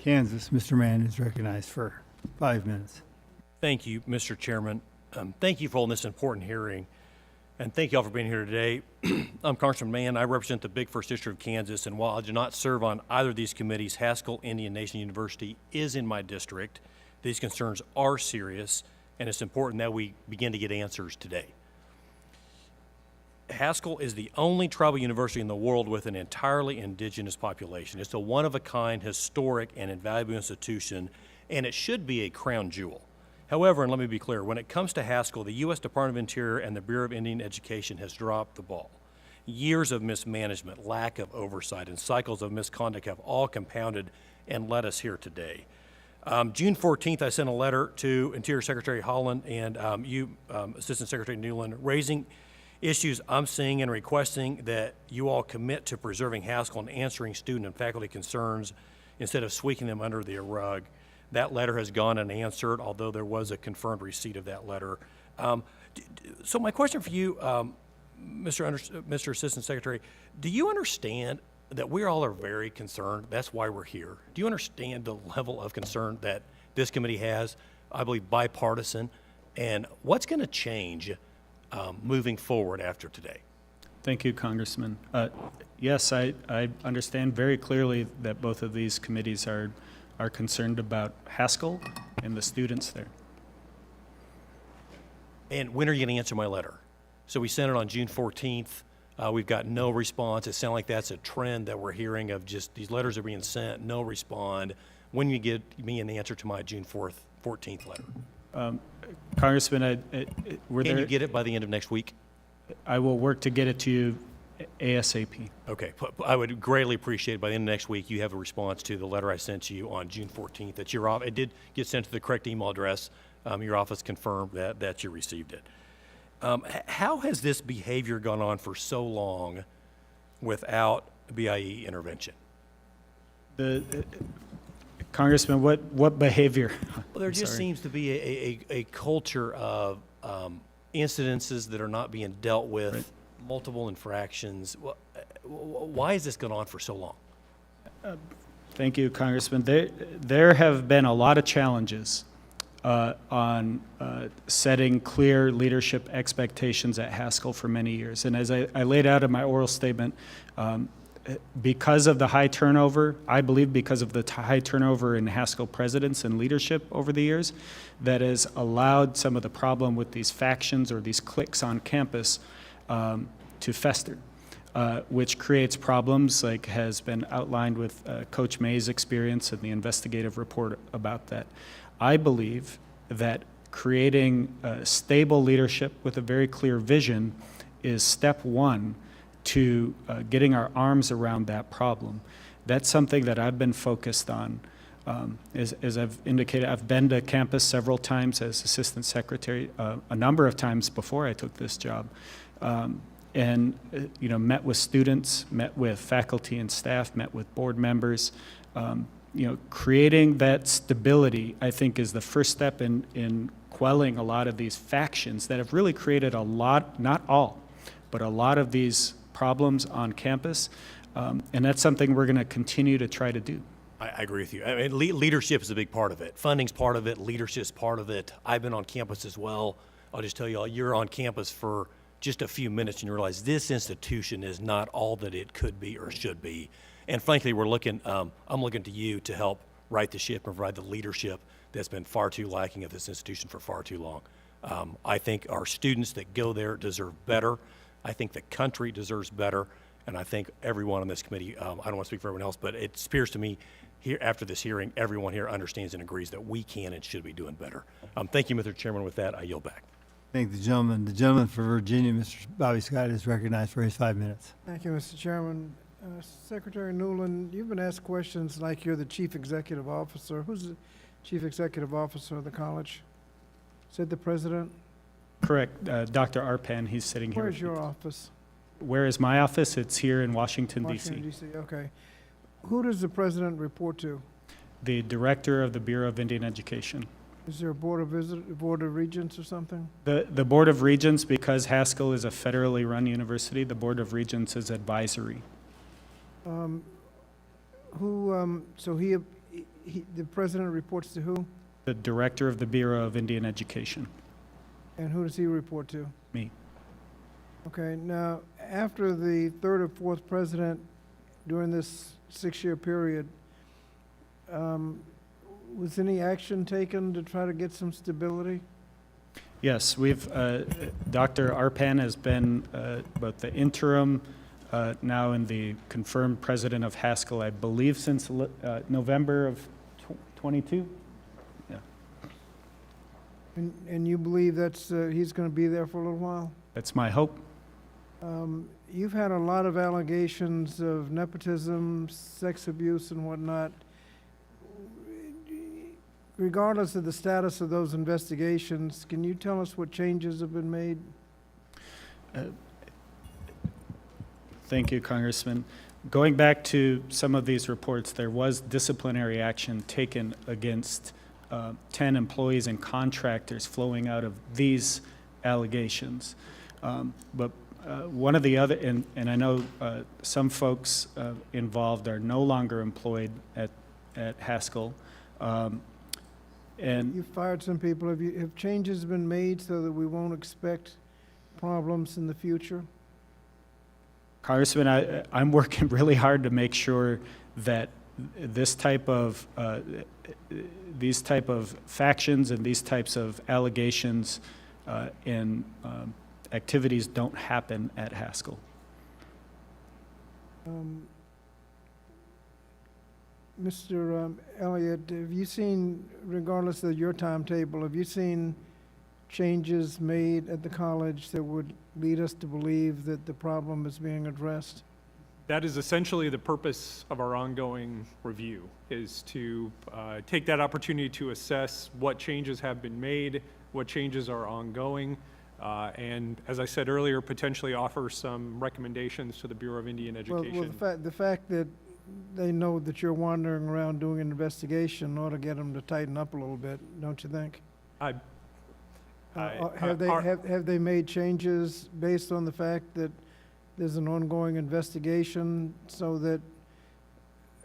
Kansas, Mr. Mann, is recognized for 5 minutes. Thank you, Mr. Chairman. Thank you for holding this important hearing, and thank you all for being here today. I'm Congressman Mann. I represent the Big First District of Kansas, and while I do not serve on either of these committees, Haskell Indian Nation University is in my district. These concerns are serious, and it's important that we begin to get answers today. Haskell is the only tribal university in the world with an entirely indigenous population. It's a one-of-a-kind, historic, and invaluable institution, and it should be a crown jewel. However, and let me be clear, when it comes to Haskell, the U.S. Department of Interior and the Bureau of Indian Education has dropped the ball. Years of mismanagement, lack of oversight, and cycles of misconduct have all compounded and led us here today. June 14th, I sent a letter to Interior Secretary Holland and you, Assistant Secretary Newland, raising issues I'm seeing and requesting that you all commit to preserving Haskell and answering student and faculty concerns instead of sweeping them under the rug. That letter has gone unanswered, although there was a confirmed receipt of that letter. So my question for you, Mr. Assistant Secretary, do you understand that we all are very concerned? That's why we're here. Do you understand the level of concern that this committee has, I believe bipartisan, and what's going to change moving forward after today? Thank you, Congressman. Yes, I understand very clearly that both of these committees are concerned about Haskell and the students there. And when are you going to answer my letter? So we sent it on June 14th. We've got no response. It sounds like that's a trend that we're hearing of just these letters are being sent, no respond. When you get me an answer to my June 14th letter? Congressman, Can you get it by the end of next week? I will work to get it to you ASAP. Okay, I would greatly appreciate by the end of next week, you have a response to the letter I sent you on June 14th. That it did get sent to the correct email address. Your office confirmed that you received it. How has this behavior gone on for so long without BIE intervention? Congressman, what behavior? Well, there just seems to be a culture of incidences that are not being dealt with, Right. multiple infractions. Why has this gone on for so long? Thank you, Congressman. There have been a lot of challenges on setting clear leadership expectations at Haskell for many years. And as I laid out in my oral statement, because of the high turnover, I believe because of the high turnover in Haskell presidents and leadership over the years, that has allowed some of the problem with these factions or these cliques on campus to fester, which creates problems like has been outlined with Coach May's experience and the investigative report about that. I believe that creating stable leadership with a very clear vision is step one to getting our arms around that problem. That's something that I've been focused on. As I've indicated, I've been to campus several times as assistant secretary, a number of times before I took this job. And met with students, met with faculty and staff, met with board members. Creating that stability, I think, is the first step in quelling a lot of these factions that have really created a lot, not all, but a lot of these problems on campus. And that's something we're going to continue to try to do. I agree with you. I mean, leadership is a big part of it. Funding's part of it. Leadership's part of it. I've been on campus as well. I'll just tell you all, you're on campus for just a few minutes and you realize this institution is not all that it could be or should be. And frankly, I'm looking to you to help right the ship and provide the leadership that's been far too lacking at this institution for far too long. I think our students that go there deserve better. I think the country deserves better. And I think everyone on this committee, I don't want to speak for everyone else, but it appears to me here after this hearing, everyone here understands and agrees that we can and should be doing better. Thank you, Mr. Chairman. With that, I yield back. Thank the gentleman. The gentleman for Virginia, Mr. Bobby Scott, is recognized for his 5 minutes. Thank you, Mr. Chairman. Secretary Newland, you've been asked questions like you're the chief executive officer. Who's the chief executive officer of the college? Is it the president? Correct. Dr. Arpan, he's sitting here. Where's your office? Where is my office? It's here in Washington, Washington, D.C. D.C., okay. Who does the president report to? The director of the Bureau of Indian Education. Is there a board of regents or something? The Board of Regents, because Haskell is a federally run university, the Board of Regents is advisory. The president reports to who? The director of the Bureau of Indian Education. And who does he report to? Me. Okay, now, after the third or fourth president during this 6-year period, was any action taken to try to get some stability? Yes, we've, Dr. Arpan has been both the interim, now in the confirmed president of Haskell, I believe since November of 22. Yeah. And you believe that's, he's going to be there for a little while? That's my hope. You've had a lot of allegations of nepotism, sex abuse and whatnot. Regardless of the status of those investigations, can you tell us what changes have been made? Thank you, Congressman. Going back to some of these reports, there was disciplinary action taken against 10 employees and contractors flowing out of these allegations. But one of the other, and I know some folks involved are no longer employed at Haskell. And You've fired some people. Have changes been made so that we won't expect problems in the future? Congressman, I'm working really hard to make sure that these type of factions and these types of allegations and activities don't happen at Haskell. Mr. Elliott, have you seen, regardless of your timetable, have you seen changes made at the college that would lead us to believe that the problem is being addressed? That is essentially the purpose of our ongoing review, is to take that opportunity to assess what changes have been made, what changes are ongoing, and as I said earlier, potentially offer some recommendations to the Bureau of Indian Education. Well, the fact that they know that you're wandering around doing an investigation ought to get them to tighten up a little bit, don't you think? Have they made changes based on the fact that there's an ongoing investigation so that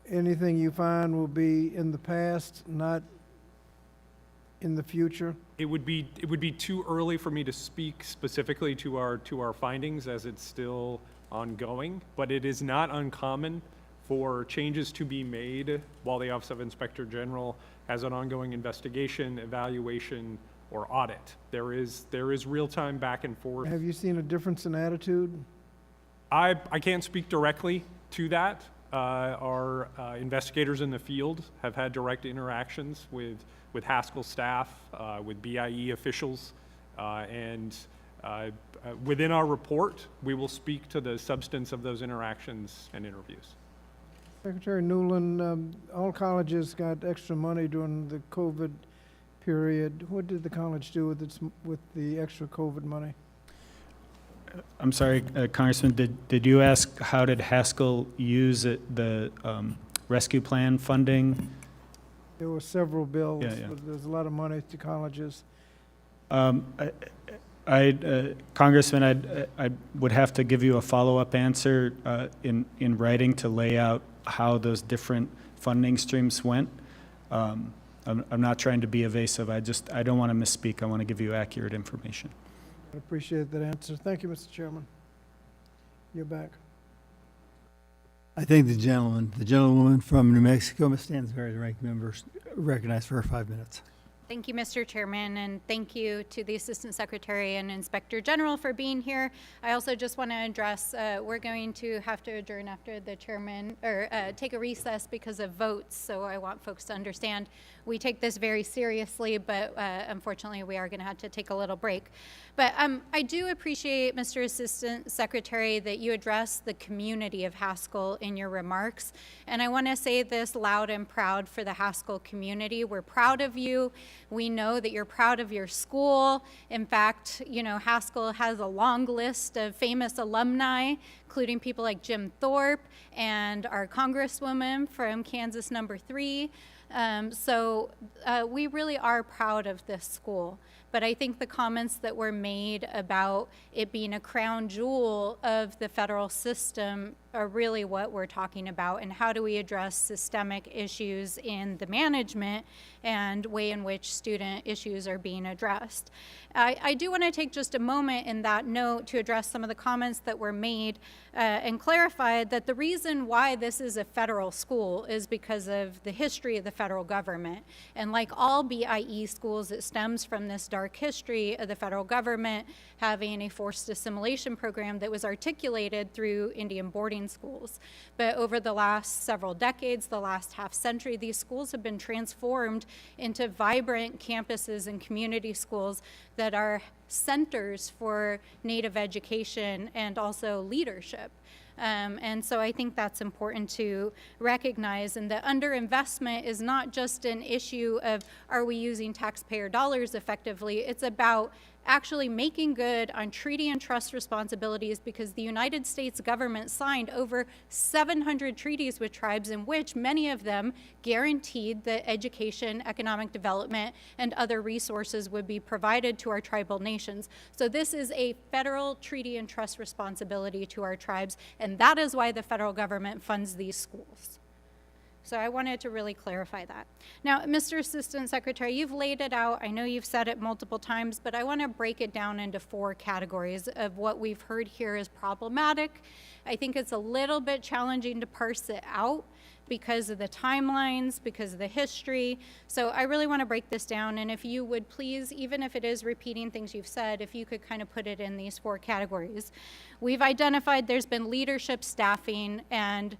anything you find will be in the past, not in the future? It would be too early for me to speak specifically to our findings, as it's still ongoing, but it is not uncommon for changes to be made while the Office of Inspector General has an ongoing investigation, evaluation, or audit. There is real-time back and forth. Have you seen a difference in attitude? I can't speak directly to that. Our investigators in the field have had direct interactions with Haskell staff, with BIE officials, and within our report, we will speak to the substance of those interactions and interviews. Secretary Newland, all colleges got extra money during the COVID period. What did the college do with the extra COVID money? I'm sorry, Congressman, did you ask how did Haskell use the rescue plan funding? There were several bills, Yeah. but there's a lot of money to colleges. Congressman, I would have to give you a follow-up answer in writing to lay out how those different funding streams went. I'm not trying to be evasive. I don't want to misspeak. I want to give you accurate information. I appreciate that answer. Thank you, Mr. Chairman. You're back. I thank the gentlewoman from New Mexico, Ms. Stansberry, the ranking member, recognized for her 5 minutes. Thank you, Mr. Chairman, and thank you to the Assistant Secretary and Inspector General for being here. I also just want to address, we're going to have to adjourn after the chairman, or take a recess because of votes, so I want folks to understand we take this very seriously, but unfortunately we are going to have to take a little break. But I do appreciate, Mr. Assistant Secretary, that you address the community of Haskell in your remarks, and I want to say this loud and proud for the Haskell community. We're proud of you. We know that you're proud of your school. In fact, you know, Haskell has a long list of famous alumni, including people like Jim Thorpe and our Congresswoman from Kansas #3. So we really are proud of this school. But I think the comments that were made about it being a crown jewel of the federal system are really what we're talking about, and how do we address systemic issues in the management and way in which student issues are being addressed. I do want to take just a moment in that note to address some of the comments that were made and clarify that the reason why this is a federal school is because of the history of the federal government. And like all BIE schools, it stems from this dark history of the federal government having a forced assimilation program that was articulated through Indian boarding schools. But over the last several decades, the last half century, these schools have been transformed into vibrant campuses and community schools that are centers for Native education and also leadership. And so I think that's important to recognize, and that underinvestment is not just an issue of are we using taxpayer dollars effectively, it's about actually making good on treaty and trust responsibilities, because the United States government signed over 700 treaties with tribes, in which many of them guaranteed that education, economic development, and other resources would be provided to our tribal nations. So this is a federal treaty and trust responsibility to our tribes, and that is why the federal government funds these schools. So I wanted to really clarify that. Now, Mr. Assistant Secretary, you've laid it out. I know you've said it multiple times, but I want to break it down into 4 categories of what we've heard here is problematic. I think it's a little bit challenging to parse it out because of the timelines, because of the history. So I really want to break this down, and if you would please, even if it is repeating things you've said, if you could kind of put it in these 4 categories. We've identified there's been leadership, staffing, and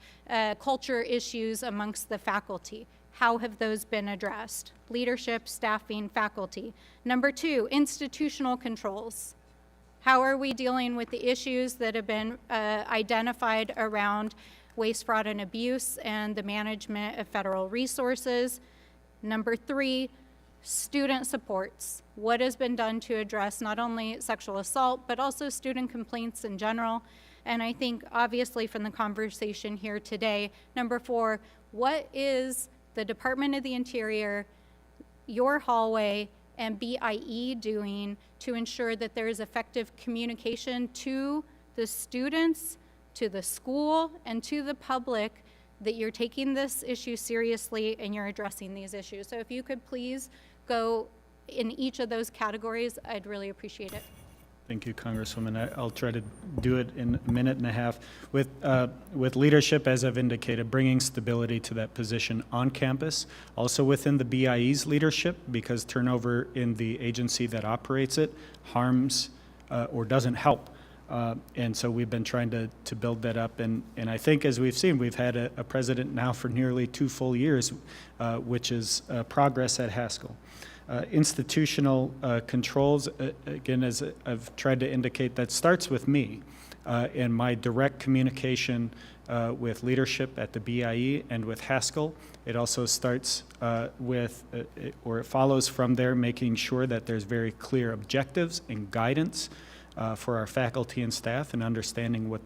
culture issues amongst the faculty. How have those been addressed? Leadership, staffing, faculty. Number 2, institutional controls. How are we dealing with the issues that have been identified around waste, fraud, and abuse and the management of federal resources? Number 3, student supports. What has been done to address not only sexual assault, but also student complaints in general? And I think obviously from the conversation here today, number 4, what is the Department of the Interior, your hallway, and BIE doing to ensure that there is effective communication to the students, to the school, and to the public that you're taking this issue seriously and you're addressing these issues? So if you could please go in each of those categories, I'd really appreciate it. Thank you, Congresswoman. I'll try to do it in a minute and a half. With leadership, as I've indicated, bringing stability to that position on campus, also within the BIE's leadership, because turnover in the agency that operates it harms or doesn't help. And so we've been trying to build that up. And I think, as we've seen, we've had a president now for nearly 2 full years, which is progress at Haskell. Institutional controls, again, as I've tried to indicate, that starts with me and my direct communication with leadership at the BIE and with Haskell. It also starts with, or it follows from there, making sure that there's very clear objectives and guidance for our faculty and staff, and understanding what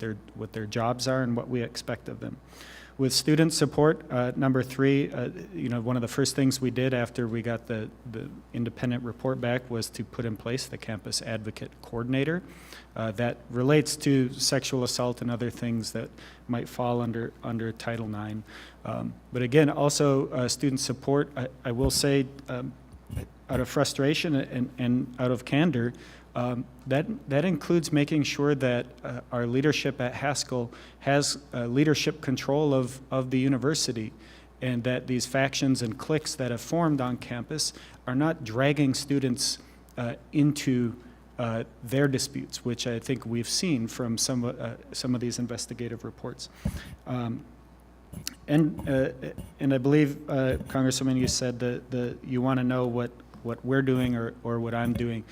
their jobs are and what we expect of them. With student support, number 3, one of the first things we did after we got the independent report back was to put in place the campus advocate coordinator that relates to sexual assault and other things that might fall under Title IX. But again, also student support, I will say, out of frustration and out of candor, that includes making sure that our leadership at Haskell has leadership control of the university, and that these factions and cliques that have formed on campus are not dragging students into their disputes, which I think we've seen from some of these investigative reports. And I believe, Congresswoman, you said you want to know what we're doing or what I'm doing.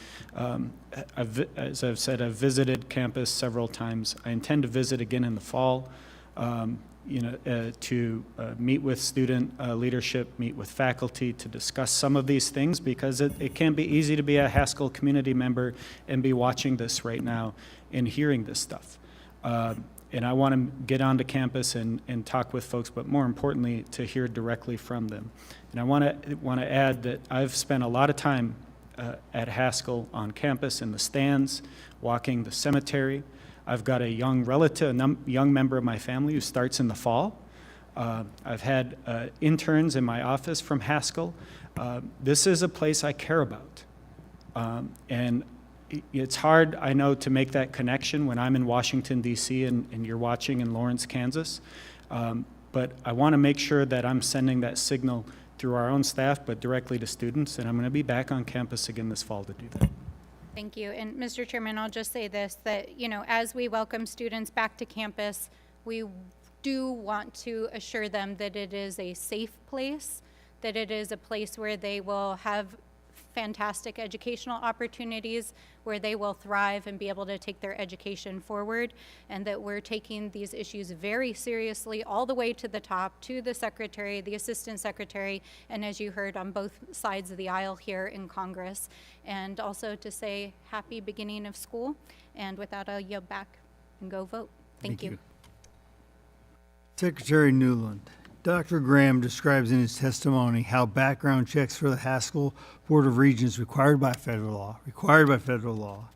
As I've said, I've visited campus several times. I intend to visit again in the fall, to meet with student leadership, meet with faculty to discuss some of these things, because it can be easy to be a Haskell community member and be watching this right now and hearing this stuff. And I want to get onto campus and talk with folks, but more importantly, to hear directly from them. And I want to add that I've spent a lot of time at Haskell on campus in the stands, walking the cemetery. I've got a young relative, a young member of my family who starts in the fall. I've had interns in my office from Haskell. This is a place I care about. And it's hard, I know, to make that connection when I'm in Washington, D.C., and you're watching in Lawrence, Kansas. But I want to make sure that I'm sending that signal through our own staff, but directly to students, and I'm going to be back on campus again this fall to do that. Thank you. And Mr. Chairman, I'll just say this, that, as we welcome students back to campus, we do want to assure them that it is a safe place, that it is a place where they will have fantastic educational opportunities, where they will thrive and be able to take their education forward, and that we're taking these issues very seriously all the way to the top, to the secretary, the assistant secretary, and as you heard, on both sides of the aisle here in Congress. And also to say happy beginning of school, and with that I'll yield back and go vote. Thank you. Secretary Newland, Dr. Graham describes in his testimony how background checks for the Haskell Board of Regents required by federal law,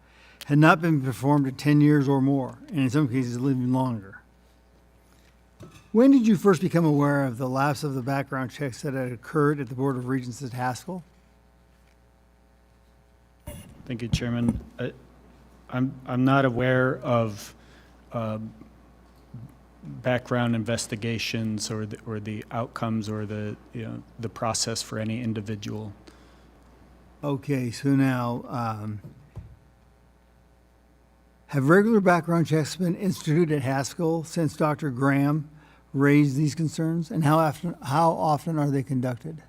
had not been performed in 10 years or more, and in some cases even longer. When did you first become aware of the lapse of the background checks that had occurred at the Board of Regents at Haskell? Thank you, Chairman. I'm not aware of background investigations or the outcomes or the process for any individual. Okay, so now, have regular background checks been instituted at Haskell since Dr. Graham raise these concerns, and how often are they conducted?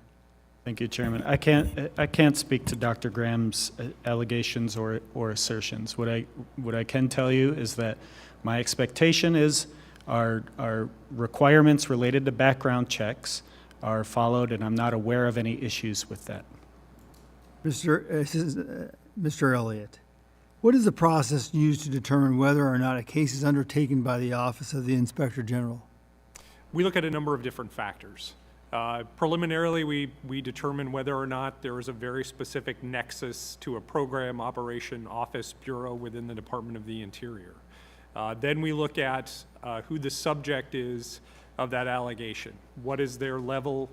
Thank you, Chairman. I can't speak to Dr. Graham's allegations or assertions. What I can tell you is that my expectation is our requirements related to background checks are followed, and I'm not aware of any issues with that. Mr. Elliott, what is the process used to determine whether or not a case is undertaken by the Office of the Inspector General? We look at a number of different factors. Preliminarily, we determine whether or not there is a very specific nexus to a program, operation, office, bureau within the Department of the Interior. Then we look at who the subject is of that allegation. What is their level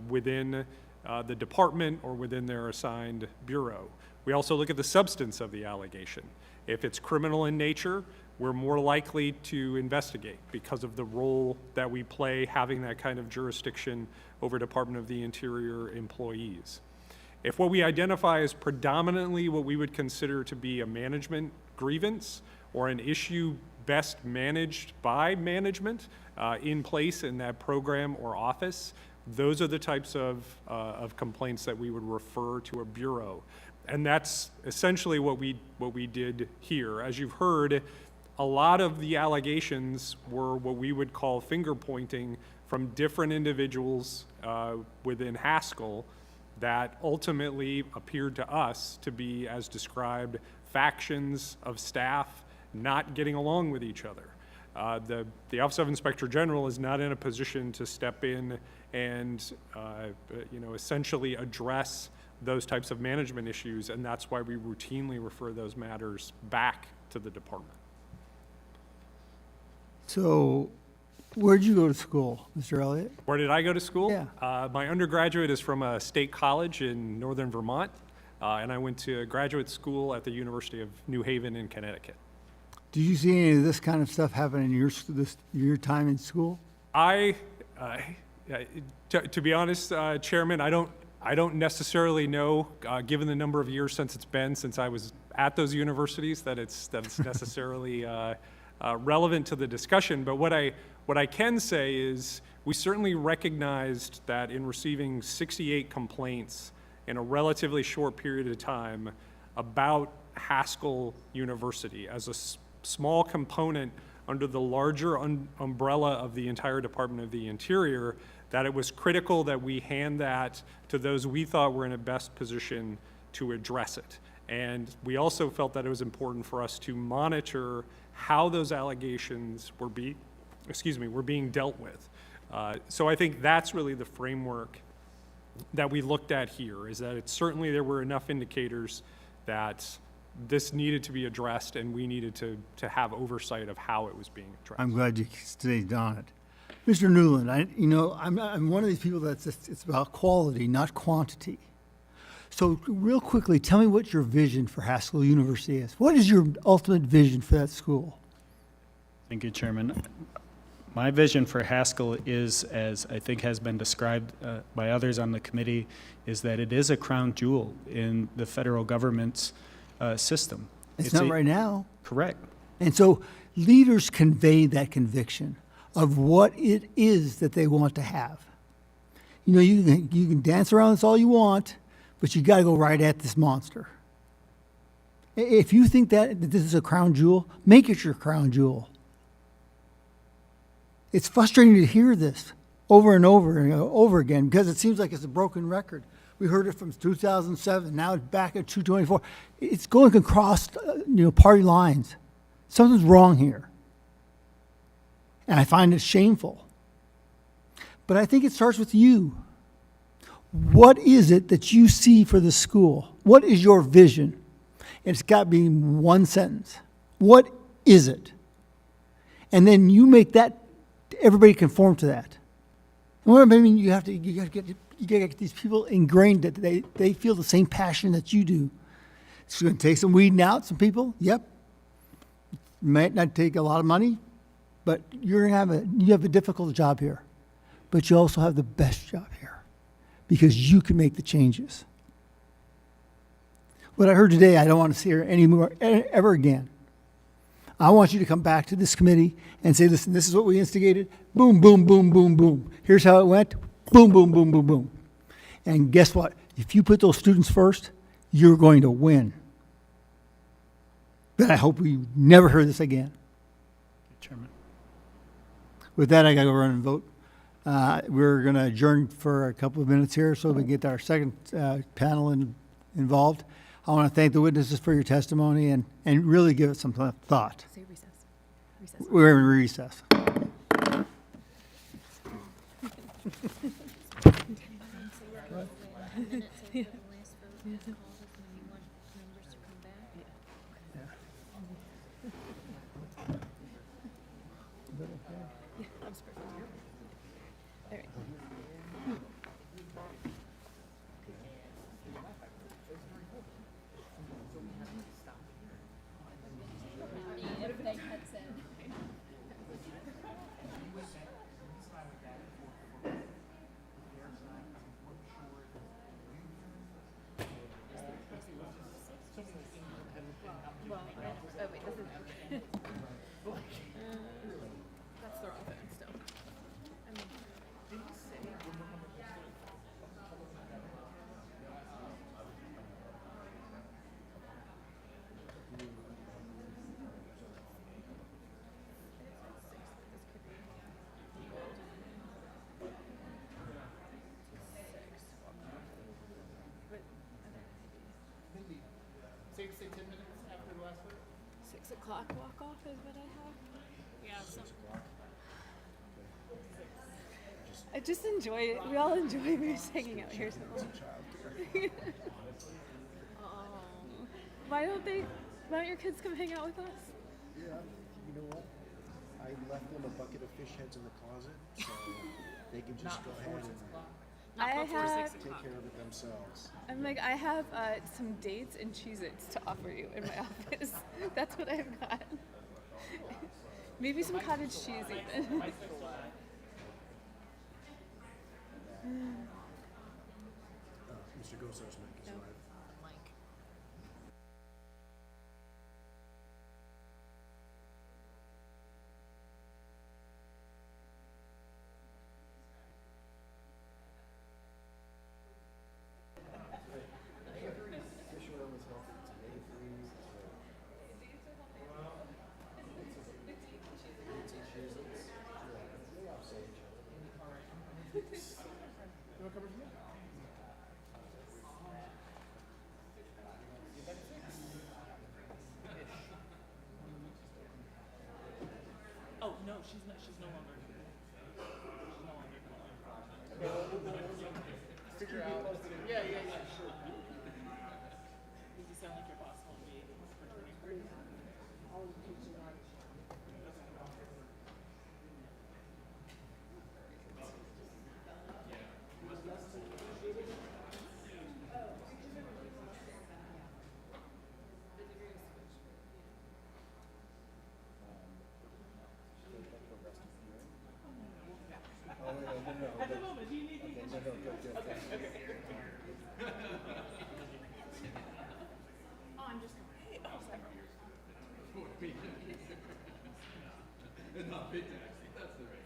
within the department or within their assigned bureau? We also look at the substance of the allegation. If it's criminal in nature, we're more likely to investigate because of the role that we play having that kind of jurisdiction over Department of the Interior employees. If what we identify is predominantly what we would consider to be a management grievance or an issue best managed by management in place in that program or office, those are the types of complaints that we would refer to a bureau. And that's essentially what we did here. As you've heard, a lot of the allegations were what we would call finger pointing from different individuals within Haskell that ultimately appeared to us to be, as described, factions of staff not getting along with each other. The Office of Inspector General is not in a position to step in and essentially address those types of management issues, and that's why we routinely refer those matters back to the department. So, where'd you go to school, Mr. Elliott? Where did I go to school? Yeah. My undergraduate is from a state college in northern Vermont, and I went to graduate school at the University of New Haven in Connecticut. Do you see any of this kind of stuff happen in your time in school? To be honest, Chairman, I don't necessarily know, given the number of years since I was at those universities, that it's necessarily relevant to the discussion. But what I can say is we certainly recognized that in receiving 68 complaints in a relatively short period of time about Haskell University as a small component under the larger umbrella of the entire Department of the Interior, that it was critical that we hand that to those we thought were in a best position to address it. And we also felt that it was important for us to monitor how those allegations were being dealt with. So I think that's really the framework that we looked at here, is that certainly there were enough indicators that this needed to be addressed and we needed to have oversight of how it was being addressed. I'm glad you stayed on it. Mr. Newland, I'm one of these people it's about quality, not quantity. So real quickly, tell me what your vision for Haskell University is. What is your ultimate vision for that school? Thank you, Chairman. My vision for Haskell is, as I think has been described by others on the committee, is that it is a crown jewel in the federal government's system. It's not right now. Correct. And so leaders convey that conviction of what it is that they want to have. You can dance around this all you want, but you got to go right at this monster. If you think that this is a crown jewel, make it your crown jewel. It's frustrating to hear this over and over and over again because it seems like it's a broken record. We heard it from 2007. Now it's back at 224. It's going across, party lines. Something's wrong here, and I find it shameful. But I think it starts with you. What is it that you see for the school? What is your vision? It's got to be one sentence. What is it? And then you make that. Everybody conform to that. And what I mean, you got to get these people ingrained that they feel the same passion that you do. It's going to take some weeding out, some people. Yep. Might not take a lot of money, but you have a difficult job here. But you also have the best job here because you can make the changes. What I heard today, I don't want to see her anymore ever again. I want you to come back to this committee and say, listen, this is what we instigated. Boom, boom, boom, boom, boom. Here's how it went. Boom, boom, boom, boom, boom. And guess what? If you put those students first, you're going to win. But I hope we never hear this again. Chairman. With that, I got to go run and vote. We're going to adjourn for a couple of minutes here so we can get our second panel involved. I want to thank the witnesses for your testimony and really give it some thought. Say recess. We're in recess. Say 10 minutes after the last one? 6 o'clock walk off is what I have. Yeah. I just enjoy it. We all enjoy just hanging out here so long. Why don't your kids come hang out with us? Yeah, you know what? I left them a bucket of fish heads in the closet, so they can just go ahead and take care of it themselves. I'm like, I have some dates and Cheez-Its to offer you in my office. That's what I've got. Maybe some cottage cheese even. Mr. Gosar's mic is live. Oh, no, she's no longer. Figure out. Yeah, sure. Does it sound like your boss won't be returning? At the moment, do you need me? Okay. Oh, I'm just going. Oh, sorry. Not big taxi, that's the right.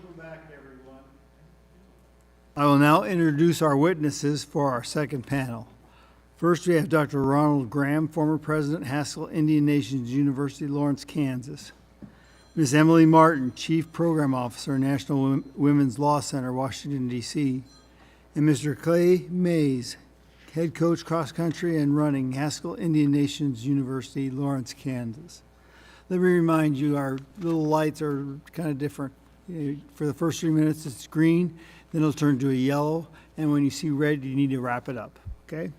Welcome back, everyone. I will now introduce our witnesses for our second panel. First, we have Dr. Ronald Graham, former president, Haskell Indian Nations University, Lawrence, Kansas. Ms. Emily Martin, Chief Program Officer, National Women's Law Center, Washington, D.C. And Mr. Clay Mays, Head Coach, Cross Country and Running, Haskell Indian Nations University, Lawrence, Kansas. Let me remind you, our little lights are kind of different. For the first 3 minutes, it's green, then it'll turn to a yellow, and when you see red, you need to wrap it up, okay?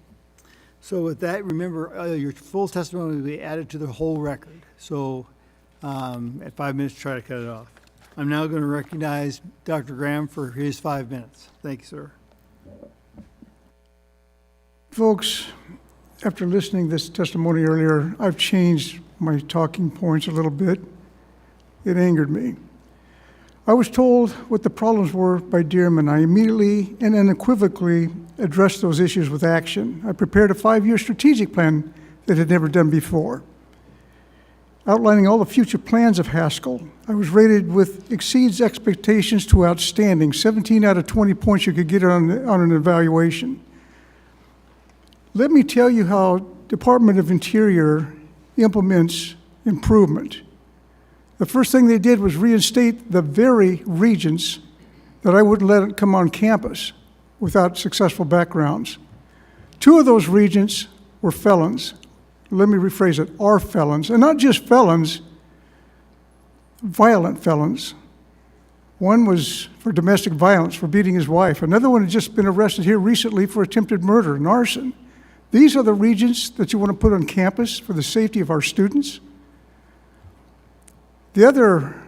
So with that, remember, your full testimony will be added to the whole record. So at 5 minutes, try to cut it off. I'm now going to recognize Dr. Graham for his 5 minutes. Thank you, sir. Folks, after listening to this testimony earlier, I've changed my talking points a little bit. It angered me. I was told what the problems were by Dearman. I immediately and unequivocally addressed those issues with action. I prepared a 5-year strategic plan that had never done before, outlining all the future plans of Haskell. I was rated with exceeds expectations to outstanding, 17 out of 20 points you could get on an evaluation. Let me tell you how Department of Interior implements improvement. The first thing they did was reinstate the very regents that I wouldn't let come on campus without successful backgrounds. 2 of those regents were felons. Let me rephrase it, are felons. And not just felons, violent felons. One was for domestic violence, for beating his wife. Another one had just been arrested here recently for attempted murder and arson. These are the regents that you want to put on campus for the safety of our students. The other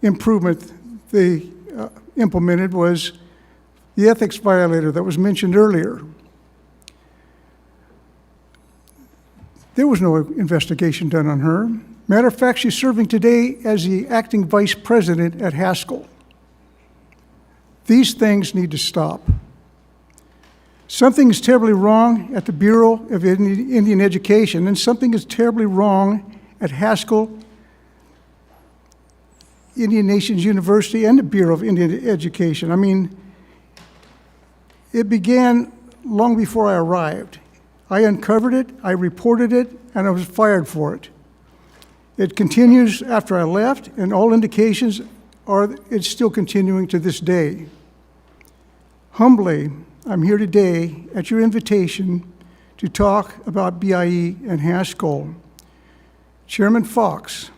improvement they implemented was the ethics violator that was mentioned earlier. There was no investigation done on her. Matter of fact, she's serving today as the acting vice president at Haskell. These things need to stop. Something is terribly wrong at the Bureau of Indian Education, and something is terribly wrong at Haskell Indian Nations University and the Bureau of Indian Education. I mean, it began long before I arrived. I uncovered it, I reported it, and I was fired for it. It continues after I left, and all indications are it's still continuing to this day. Humbly, I'm here today at your invitation to talk about BIE and Haskell. Chairman Fox,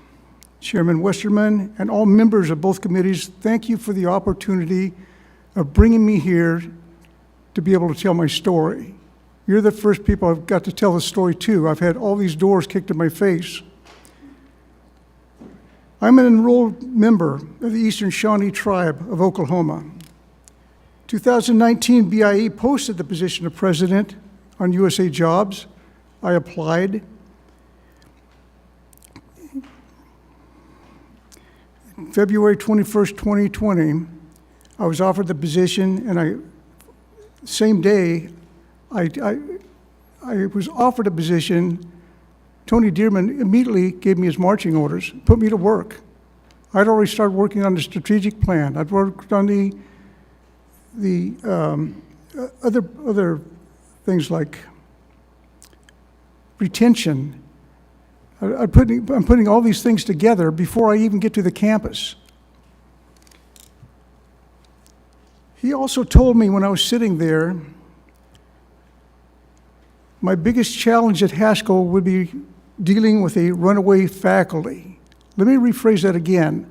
Chairman Westerman, and all members of both committees, thank you for the opportunity of bringing me here to be able to tell my story. You're the first people I've got to tell the story to. I've had all these doors kicked in my face. I'm an enrolled member of the Eastern Shawnee Tribe of Oklahoma. 2019 BIE posted the position of president on USA Jobs. I applied. February 21st, 2020, I was offered the position, and same day, I was offered a position. Tony Dearman immediately gave me his marching orders, put me to work. I'd already started working on the strategic plan. I'd worked on the other things like retention. I'm putting all these things together before I even get to the campus. He also told me when I was sitting there, my biggest challenge at Haskell would be dealing with a runaway faculty. Let me rephrase that again.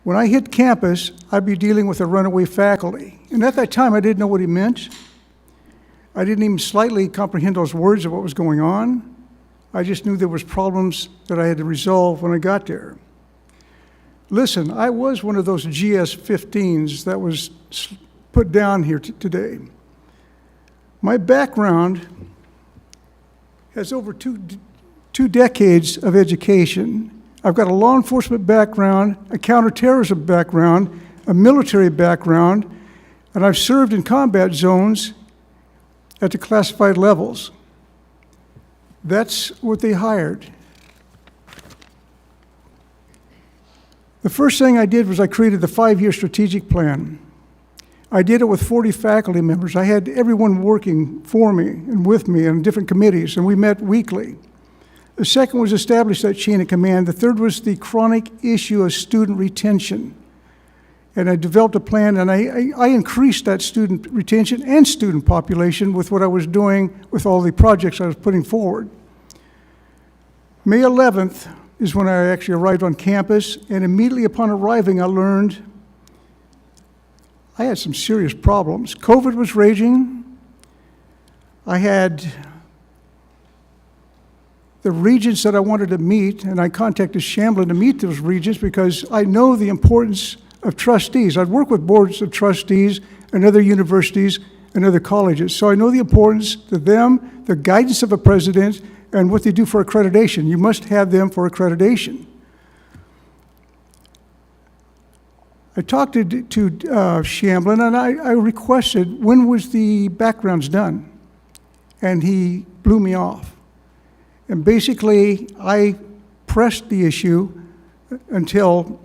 When I hit campus, I'd be dealing with a runaway faculty. And at that time, I didn't know what he meant. I didn't even slightly comprehend those words of what was going on. I just knew there was problems that I had to resolve when I got there. Listen, I was one of those GS-15s that was put down here today. My background has over two decades of education. I've got a law enforcement background, a counterterrorism background, a military background, and I've served in combat zones at the classified levels. That's what they hired. The first thing I did was I created the 5-year strategic plan. I did it with 40 faculty members. I had everyone working for me and with me on different committees, and we met weekly. The second was establish that chain of command. The third was the chronic issue of student retention. And I developed a plan, and I increased that student retention and student population with what I was doing with all the projects I was putting forward. May 11th is when I actually arrived on campus, and immediately upon arriving, I learned I had some serious problems. COVID was raging. I had the regents that I wanted to meet, and I contacted Shamblin to meet those regents because I know the importance of trustees. I've worked with boards of trustees and other universities and other colleges, so I know the importance to them, the guidance of a president, and what they do for accreditation. You must have them for accreditation. I talked to Shamblin, and I requested, when was the backgrounds done? And he blew me off. And basically, I pressed the issue until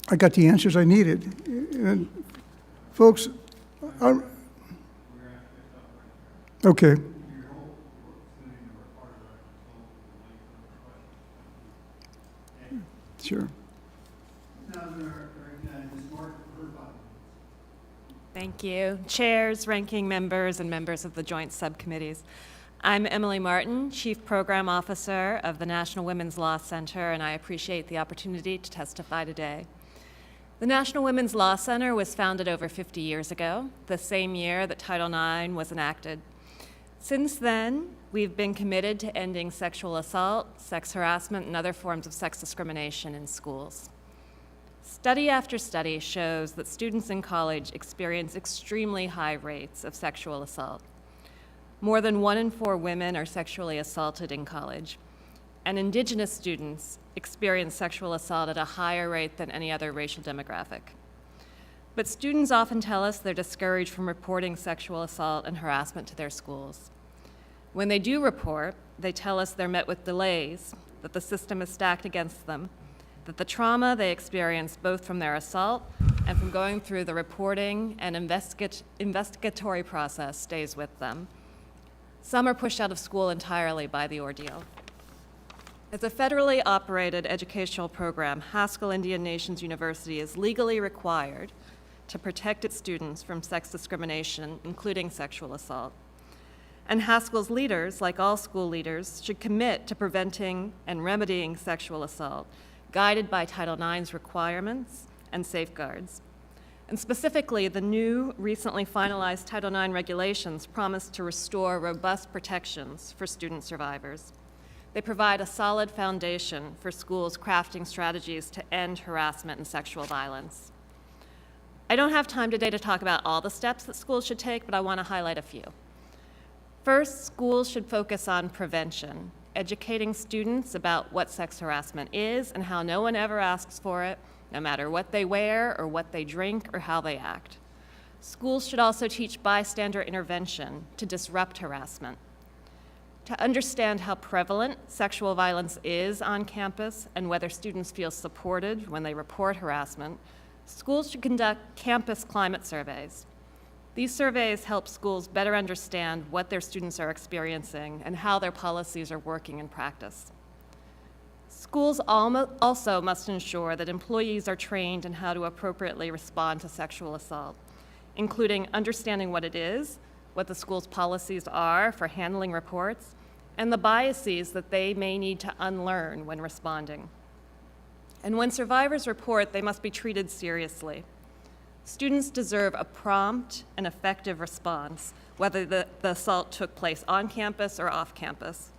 I got the answers I needed. And folks, okay. Sure. Thank you. Chairs, ranking members, and members of the joint subcommittees. I'm Emily Martin, Chief Program Officer of the National Women's Law Center, and I appreciate the opportunity to testify today. The National Women's Law Center was founded over 50 years ago, the same year that Title IX was enacted. Since then, we've been committed to ending sexual assault, sex harassment, and other forms of sex discrimination in schools. Study after study shows that students in college experience extremely high rates of sexual assault. More than 1 in 4 women are sexually assaulted in college, and Indigenous students experience sexual assault at a higher rate than any other racial demographic. But students often tell us they're discouraged from reporting sexual assault and harassment to their schools. When they do report, they tell us they're met with delays, that the system is stacked against them, that the trauma they experience both from their assault and from going through the reporting and investigatory process stays with them. Some are pushed out of school entirely by the ordeal. As a federally operated educational program, Haskell Indian Nations University is legally required to protect its students from sex discrimination, including sexual assault. And Haskell's leaders, like all school leaders, should commit to preventing and remedying sexual assault, guided by Title IX's requirements and safeguards. And specifically, the new, recently finalized Title IX regulations promise to restore robust protections for student survivors. They provide a solid foundation for schools crafting strategies to end harassment and sexual violence. I don't have time today to talk about all the steps that schools should take, but I want to highlight a few. First, schools should focus on prevention, educating students about what sex harassment is and how no one ever asks for it, no matter what they wear or what they drink or how they act. Schools should also teach bystander intervention to disrupt harassment. To understand how prevalent sexual violence is on campus and whether students feel supported when they report harassment, schools should conduct campus climate surveys. These surveys help schools better understand what their students are experiencing and how their policies are working in practice. Schools also must ensure that employees are trained in how to appropriately respond to sexual assault, including understanding what it is, what the school's policies are for handling reports, and the biases that they may need to unlearn when responding. And when survivors report, they must be treated seriously. Students deserve a prompt and effective response, whether the assault took place on campus or off campus.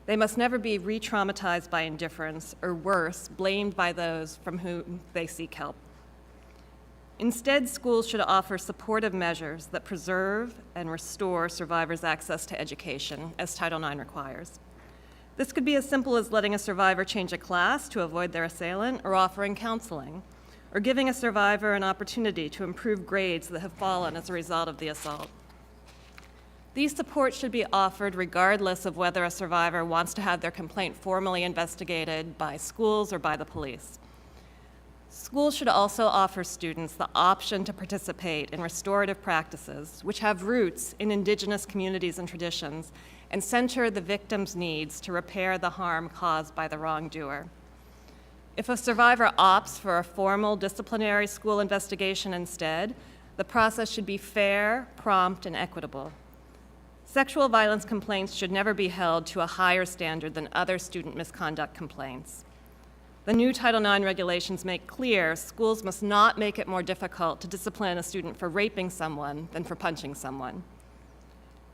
They must never be re-traumatized by indifference, or worse, blamed by those from whom they seek help. Instead, schools should offer supportive measures that preserve and restore survivors' access to education, as Title IX requires. This could be as simple as letting a survivor change a class to avoid their assailant, or offering counseling, or giving a survivor an opportunity to improve grades that have fallen as a result of the assault. These supports should be offered regardless of whether a survivor wants to have their complaint formally investigated by schools or by the police. Schools should also offer students the option to participate in restorative practices, which have roots in Indigenous communities and traditions, and center the victim's needs to repair the harm caused by the wrongdoer. If a survivor opts for a formal disciplinary school investigation instead, the process should be fair, prompt, and equitable. Sexual violence complaints should never be held to a higher standard than other student misconduct complaints. The new Title IX regulations make clear schools must not make it more difficult to discipline a student for raping someone than for punching someone.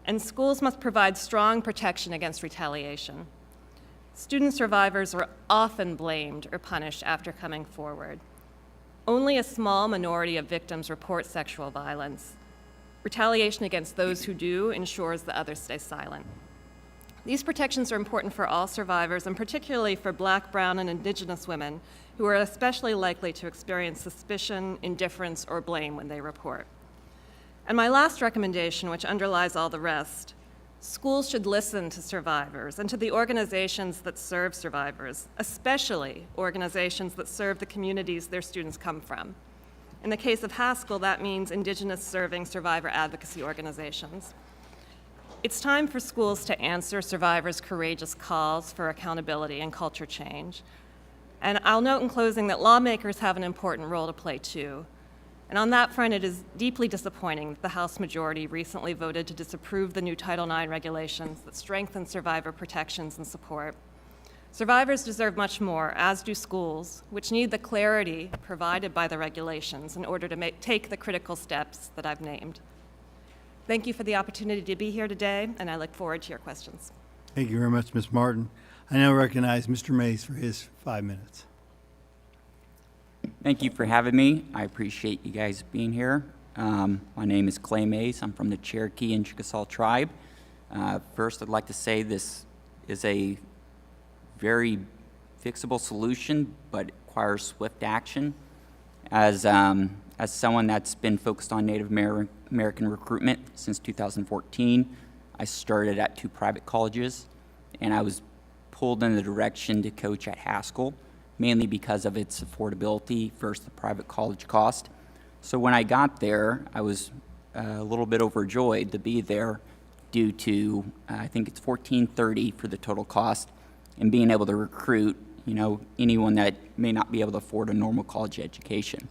And schools must provide strong protection against retaliation. Student survivors are often blamed or punished after coming forward. Only a small minority of victims report sexual violence. Retaliation against those who do ensures that others stay silent. These protections are important for all survivors, and particularly for Black, Brown, and Indigenous women, who are especially likely to experience suspicion, indifference, or blame when they report. And my last recommendation, which underlies all the rest, schools should listen to survivors and to the organizations that serve survivors, especially organizations that serve the communities their students come from. In the case of Haskell, that means Indigenous serving survivor advocacy organizations. It's time for schools to answer survivors' courageous calls for accountability and culture change. And I'll note in closing that lawmakers have an important role to play too. And on that front, it is deeply disappointing that the House majority recently voted to disapprove the new Title IX regulations that strengthen survivor protections and support. Survivors deserve much more, as do schools, which need the clarity provided by the regulations in order to take the critical steps that I've named. Thank you for the opportunity to be here today, and I look forward to your questions. Thank you very much, Ms. Martin. I now recognize Mr. Mays for his 5 minutes. Thank you for having me. I appreciate you guys being here. My name is Clay Mays. I'm from the Cherokee and Chickasaw tribe. First, I'd like to say this is a very fixable solution, but it requires swift action. As someone that's been focused on Native American recruitment since 2014, I started at 2 private colleges, and I was pulled in the direction to coach at Haskell, mainly because of its affordability versus the private college cost. So when I got there, I was a little bit overjoyed to be there due to, I think it's $14.30 for the total cost, and being able to recruit, anyone that may not be able to afford a normal college education.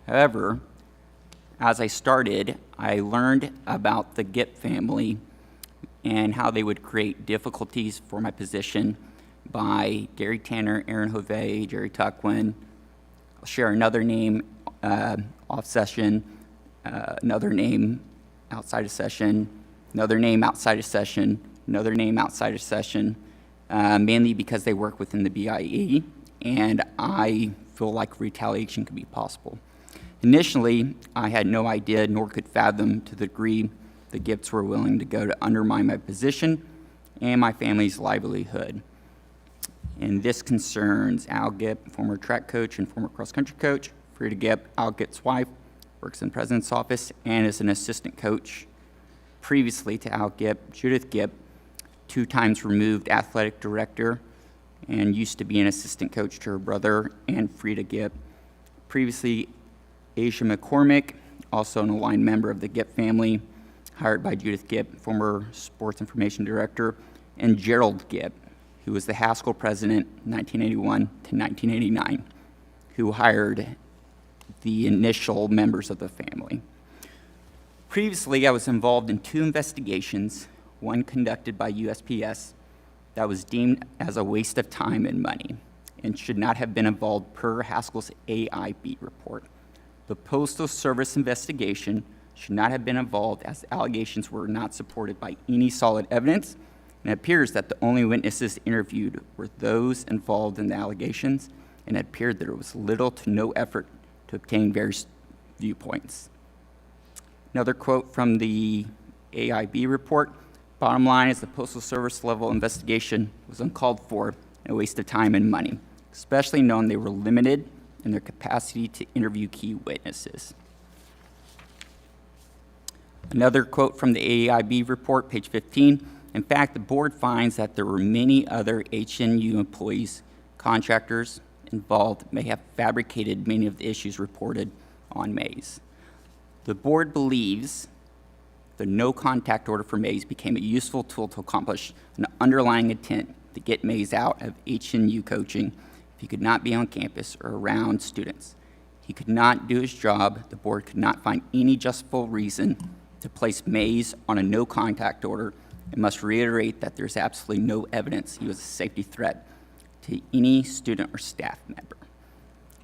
However, as I started, I learned about the Gipp family and how they would create difficulties for my position by Gary Tanner, Aaron Hovey, Jerry Tuckwin. I'll share another name off session, another name outside of session, another name outside of session, another name outside of session, mainly because they work within the BIE, and I feel like retaliation could be possible. Initially, I had no idea nor could fathom to the degree the Gipps were willing to go to undermine my position and my family's livelihood. And this concerns Al Gipp, former track coach and former cross-country coach. Frida Gipp, Al Gipp's wife, works in the president's office and is an assistant coach. Previously to Al Gipp, Judith Gipp, 2 times removed athletic director, and used to be an assistant coach to her brother and Frida Gipp. Previously, Asia McCormick, also an aligned member of the Gipp family, hired by Judith Gipp, former sports information director, and Gerald Gipp, who was the Haskell president 1981 to 1989, who hired the initial members of the family. Previously, I was involved in 2 investigations, one conducted by USPS that was deemed as a waste of time and money and should not have been involved per Haskell's AIB report. The Postal Service investigation should not have been involved as the allegations were not supported by any solid evidence, and it appears that the only witnesses interviewed were those involved in the allegations, and it appeared that there was little to no effort to obtain various viewpoints. Another quote from the AIB report: bottom line is the Postal Service level investigation was uncalled for and a waste of time and money, especially knowing they were limited in their capacity to interview key witnesses. Another quote from the AIB report, page 15. In fact, the board finds that there were many other HNU employees, contractors, involved may have fabricated many of the issues reported on Mays. The board believes the no contact order for Mays became a useful tool to accomplish an underlying intent to get Mays out of HNU coaching if he could not be on campus or around students. He could not do his job. The board could not find any justifiable reason to place Mays on a no contact order and must reiterate that there's absolutely no evidence he was a safety threat to any student or staff member.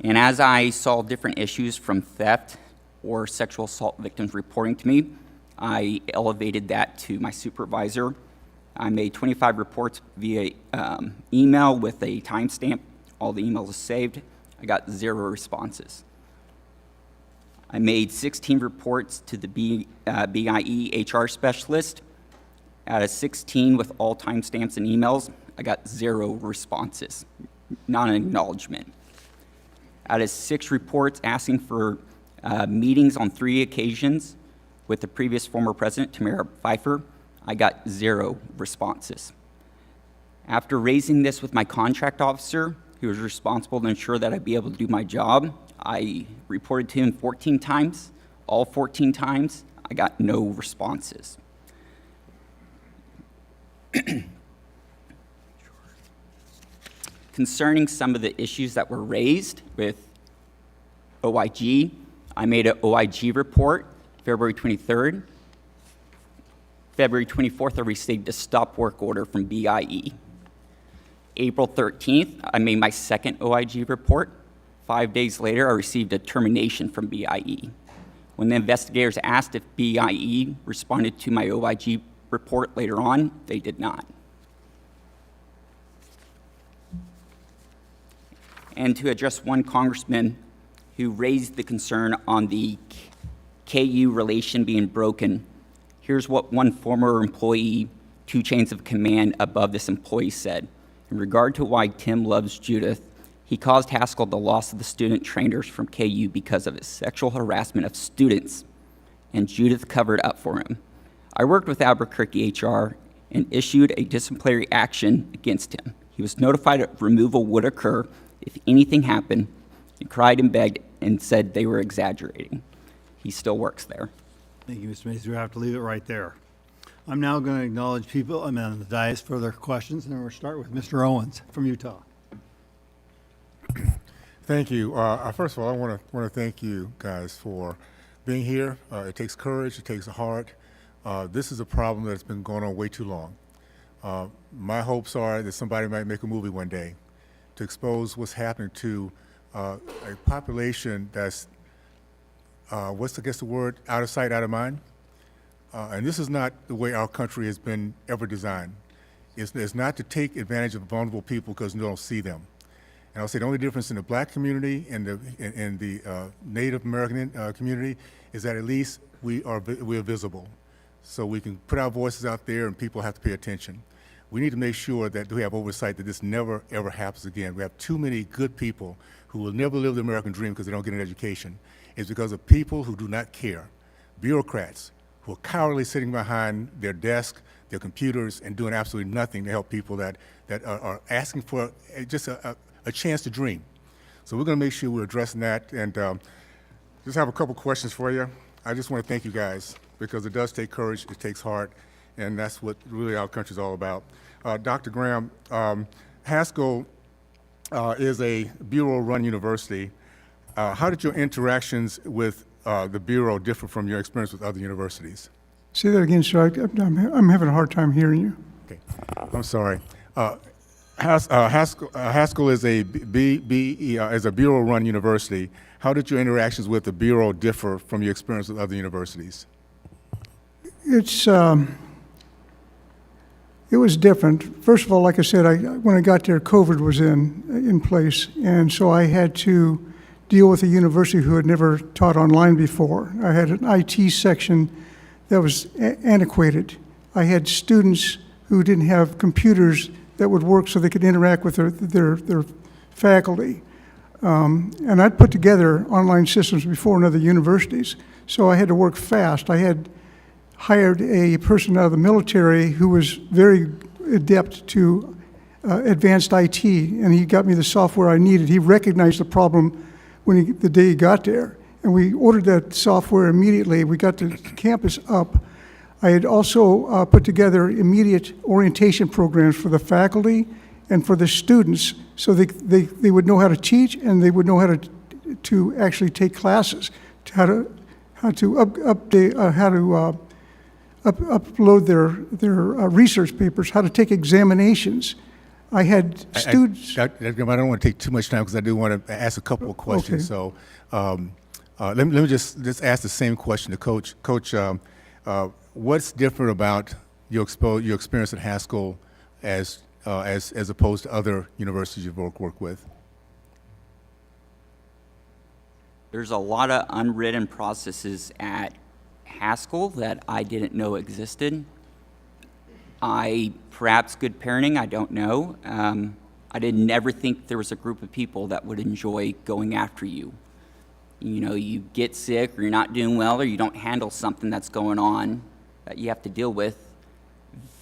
And as I saw different issues from theft or sexual assault victims reporting to me, I elevated that to my supervisor. I made 25 reports via email with a timestamp. All the emails are saved. I got 0 responses. I made 16 reports to the BIE HR specialist. Out of 16 with all timestamps and emails, I got 0 responses, not an acknowledgement. Out of 6 reports asking for meetings on 3 occasions with the previous former president, Tamara Pfeiffer, I got 0 responses. After raising this with my contract officer, who was responsible to ensure that I'd be able to do my job, I reported to him 14 times. All 14 times, I got no responses. Concerning some of the issues that were raised with OIG, I made an OIG report February 23rd. February 24th, I received a stop work order from BIE. April 13th, I made my second OIG report. 5 days later, I received a termination from BIE. When the investigators asked if BIE responded to my OIG report later on, they did not. And to address one congressman who raised the concern on the KU relation being broken, here's what one former employee, 2 chains of command above this employee, said. In regard to why Tim loves Judith, he caused Haskell the loss of the student trainers from KU because of his sexual harassment of students, and Judith covered up for him. I worked with Albuquerque HR and issued a disciplinary action against him. He was notified that removal would occur if anything happened, and cried and begged and said they were exaggerating. He still works there. Thank you, Mr. Mays. We have to leave it right there. I'm now going to acknowledge people on the dais for their questions, and then we'll start with Mr. Owens from Utah. Thank you. First of all, I want to thank you guys for being here. It takes courage. It takes a heart. This is a problem that's been going on way too long. My hopes are that somebody might make a movie one day to expose what's happening to a population that's, what's I guess the word, out of sight, out of mind. And this is not the way our country has been ever designed. It's not to take advantage of vulnerable people because you don't see them. And I'll say the only difference in the black community and the Native American community is that at least we are visible. So we can put our voices out there and people have to pay attention. We need to make sure that we have oversight that this never, ever happens again. We have too many good people who will never live the American dream because they don't get an education. It's because of people who do not care. Bureaucrats who are cowardly sitting behind their desk, their computers, and doing absolutely nothing to help people that are asking for just a chance to dream. So we're going to make sure we're addressing that. And just have a couple questions for you. I just want to thank you guys because it does take courage, it takes heart, and that's what really our country is all about. Dr. Graham, Haskell is a Bureau-run university. How did your interactions with the Bureau differ from your experience with other universities? Say that again, sir. I'm having a hard time hearing you. Okay, I'm sorry. Haskell is a Bureau-run university. How did your interactions with the Bureau differ from your experience with other universities? It was different. First of all, like I said, when I got there, COVID was in place, and so I had to deal with a university who had never taught online before. I had an IT section that was antiquated. I had students who didn't have computers that would work so they could interact with their faculty. And I'd put together online systems before in other universities, so I had to work fast. I had hired a person out of the military who was very adept to advanced IT, and he got me the software I needed. He recognized the problem the day he got there, and we ordered that software immediately. We got the campus up. I had also put together immediate orientation programs for the faculty and for the students, so they would know how to teach and they would know how to actually take classes, how to upload their research papers, how to take examinations. I had students. I don't want to take too much time because I do want to ask a couple of questions. Okay. So let me just ask the same question to Coach. Coach, what's different about your experience at Haskell as opposed to other universities you've worked with? There's a lot of unwritten processes at Haskell that I didn't know existed. Perhaps good parenting, I don't know. I didn't ever think there was a group of people that would enjoy going after you. You know, you get sick or you're not doing well or you don't handle something that's going on that you have to deal with,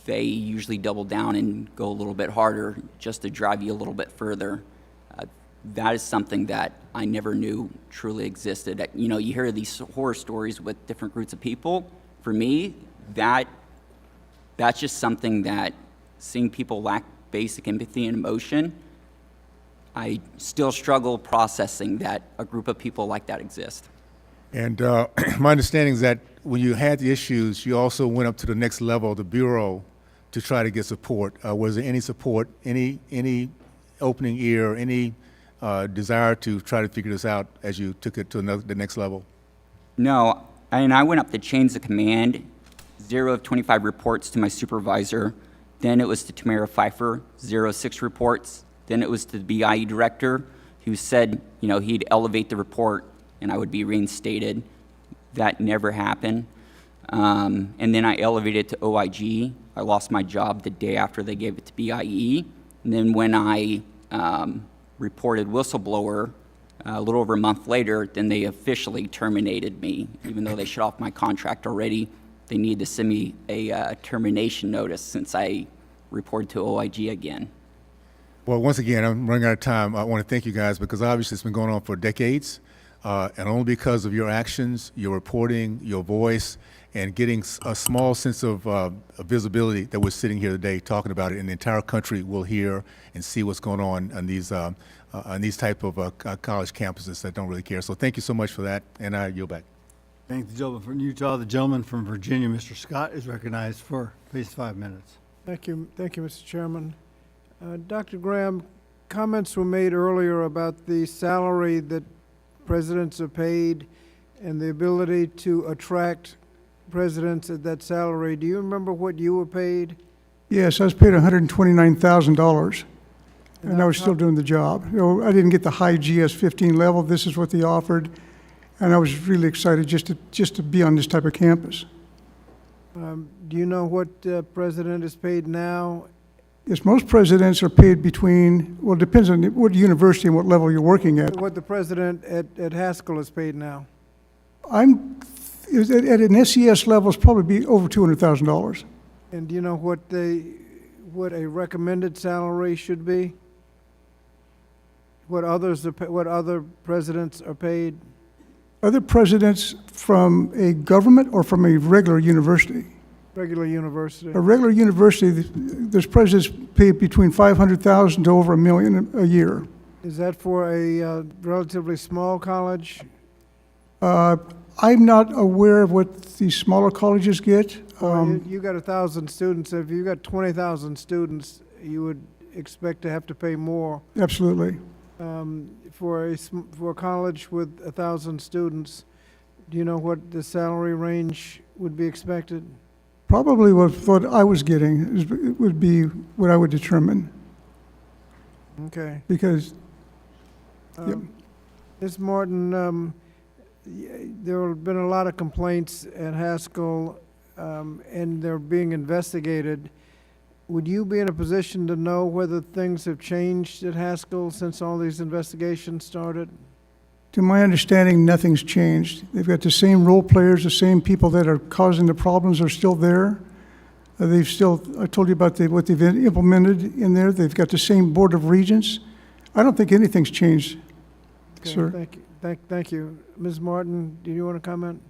they usually double down and go a little bit harder just to drive you a little bit further. That is something that I never knew truly existed. You know, you hear these horror stories with different groups of people. For me, that's just something that seeing people lack basic empathy and emotion, I still struggle processing that a group of people like that exist. And my understanding is that when you had the issues, you also went up to the next level, the Bureau, to try to get support. Was there any support, any opening ear, any desire to try to figure this out as you took it to the next level? No, and I went up the chains of command, 0 of 25 reports to my supervisor. Then it was to Tamara Pfeiffer, 0 of 6 reports. Then it was to the BIE director, who said, you know, he'd elevate the report and I would be reinstated. That never happened. And then I elevated to OIG. I lost my job the day after they gave it to BIE. And then when I reported whistleblower a little over a month later, then they officially terminated me. Even though they shut off my contract already, they needed to send me a termination notice since I reported to OIG again. Well, once again, I'm running out of time. I want to thank you guys because obviously it's been going on for decades, and only because of your actions, your reporting, your voice, and getting a small sense of visibility that we're sitting here today talking about it, and the entire country will hear and see what's going on these type of college campuses that don't really care. So thank you so much for that, and I yield back. Thank the gentleman from Utah. The gentleman from Virginia, Mr. Scott, is recognized for at least 5 minutes. Thank you, Mr. Chairman. Dr. Graham, comments were made earlier about the salary that presidents are paid and the ability to attract presidents at that salary. Do you remember what you were paid? Yes, I was paid $129,000, and I was still doing the job. You know, I didn't get the high GS-15 level. This is what they offered, and I was really excited just to be on this type of campus. Do you know what president is paid now? Yes, most presidents are paid between, well, it depends on what university and what level you're working at. What the president at Haskell is paid now? At an SES level, it's probably be over $200,000. And do you know what a recommended salary should be? What other presidents are paid? Other presidents from a government or from a regular university? Regular university. A regular university, there's presidents paid between $500,000 to over $1 million a year. Is that for a relatively small college? I'm not aware of what these smaller colleges get. You got 1,000 students. If you got 20,000 students, you would expect to have to pay more. Absolutely. For a college with 1,000 students, do you know what the salary range would be expected? Probably what I was getting would be what I would determine. Okay. Because, yep. Ms. Martin, there have been a lot of complaints at Haskell, and they're being investigated. Would you be in a position to know whether things have changed at Haskell since all these investigations started? To my understanding, nothing's changed. They've got the same role players, the same people that are causing the problems are still there. They've still, I told you about what they've implemented in there. They've got the same Board of Regents. I don't think anything's changed, Okay, sir. thank you. Thank you. Ms. Martin, do you want to comment?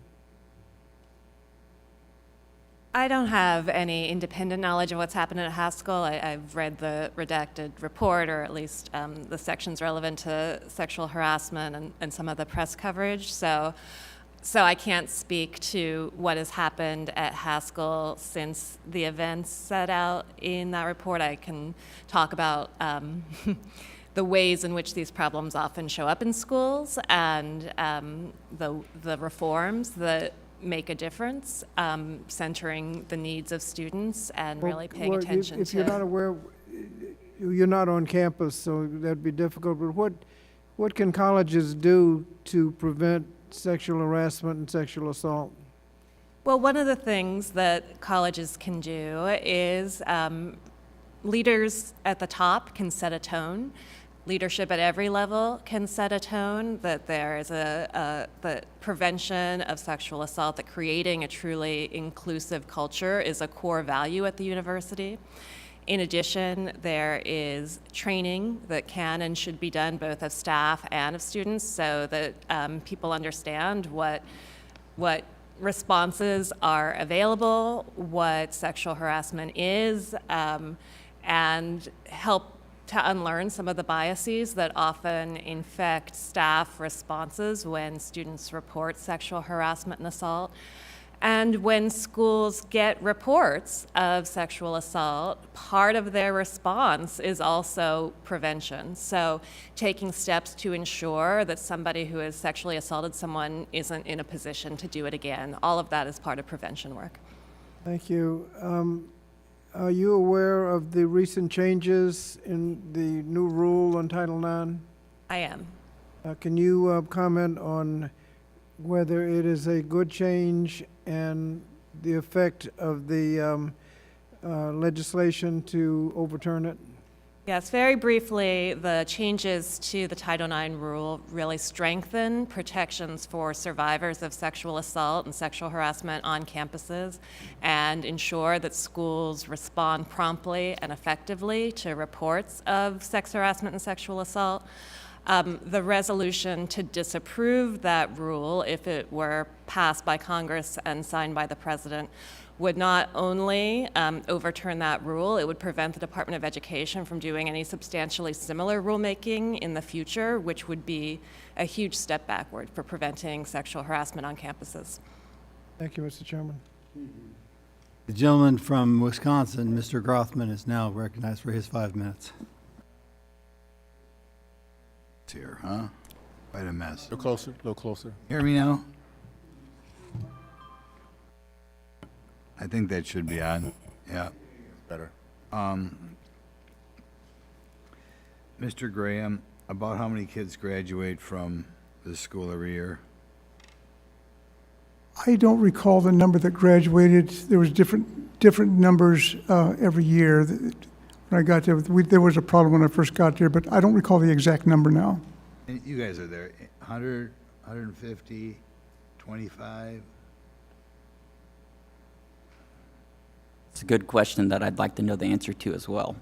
I don't have any independent knowledge of what's happening at Haskell. I've read the redacted report, or at least the sections relevant to sexual harassment and some of the press coverage. So I can't speak to what has happened at Haskell since the events set out in that report. I can talk about the ways in which these problems often show up in schools and the reforms that make a difference, centering the needs of students and really paying attention if to... you're not aware, you're not on campus, so that'd be difficult, but what can colleges do to prevent sexual harassment and sexual assault? Well, one of the things that colleges can do is leaders at the top can set a tone. Leadership at every level can set a tone that there is the prevention of sexual assault, that creating a truly inclusive culture is a core value at the university. In addition, there is training that can and should be done both of staff and of students so that people understand what responses are available, what sexual harassment is, and help to unlearn some of the biases that often infect staff responses when students report sexual harassment and assault. And when schools get reports of sexual assault, part of their response is also prevention. So taking steps to ensure that somebody who has sexually assaulted someone isn't in a position to do it again. All of that is part of prevention work. Thank you. Are you aware of the recent changes in the new rule on Title IX? I am. Can you comment on whether it is a good change and the effect of the legislation to overturn it? Yes, very briefly, the changes to the Title IX rule really strengthen protections for survivors of sexual assault and sexual harassment on campuses and ensure that schools respond promptly and effectively to reports of sex harassment and sexual assault. The resolution to disapprove that rule, if it were passed by Congress and signed by the President, would not only overturn that rule, it would prevent the Department of Education from doing any substantially similar rulemaking in the future, which would be a huge step backward for preventing sexual harassment on campuses. Thank you, Mr. Chairman. The gentleman from Wisconsin, Mr. Grothman, is now recognized for his 5 minutes. It's here, huh? Quite a mess. A little closer. Hear me now? I think that should be on. Yeah. Better. Mr. Graham, about how many kids graduate from this school every year? I don't recall the number that graduated. There was different numbers every year. When I got there, there was a problem when I first got there, but I don't recall the exact number now. And you guys are there, 100, 150, 25? It's a good question that I'd like to know the answer to as well.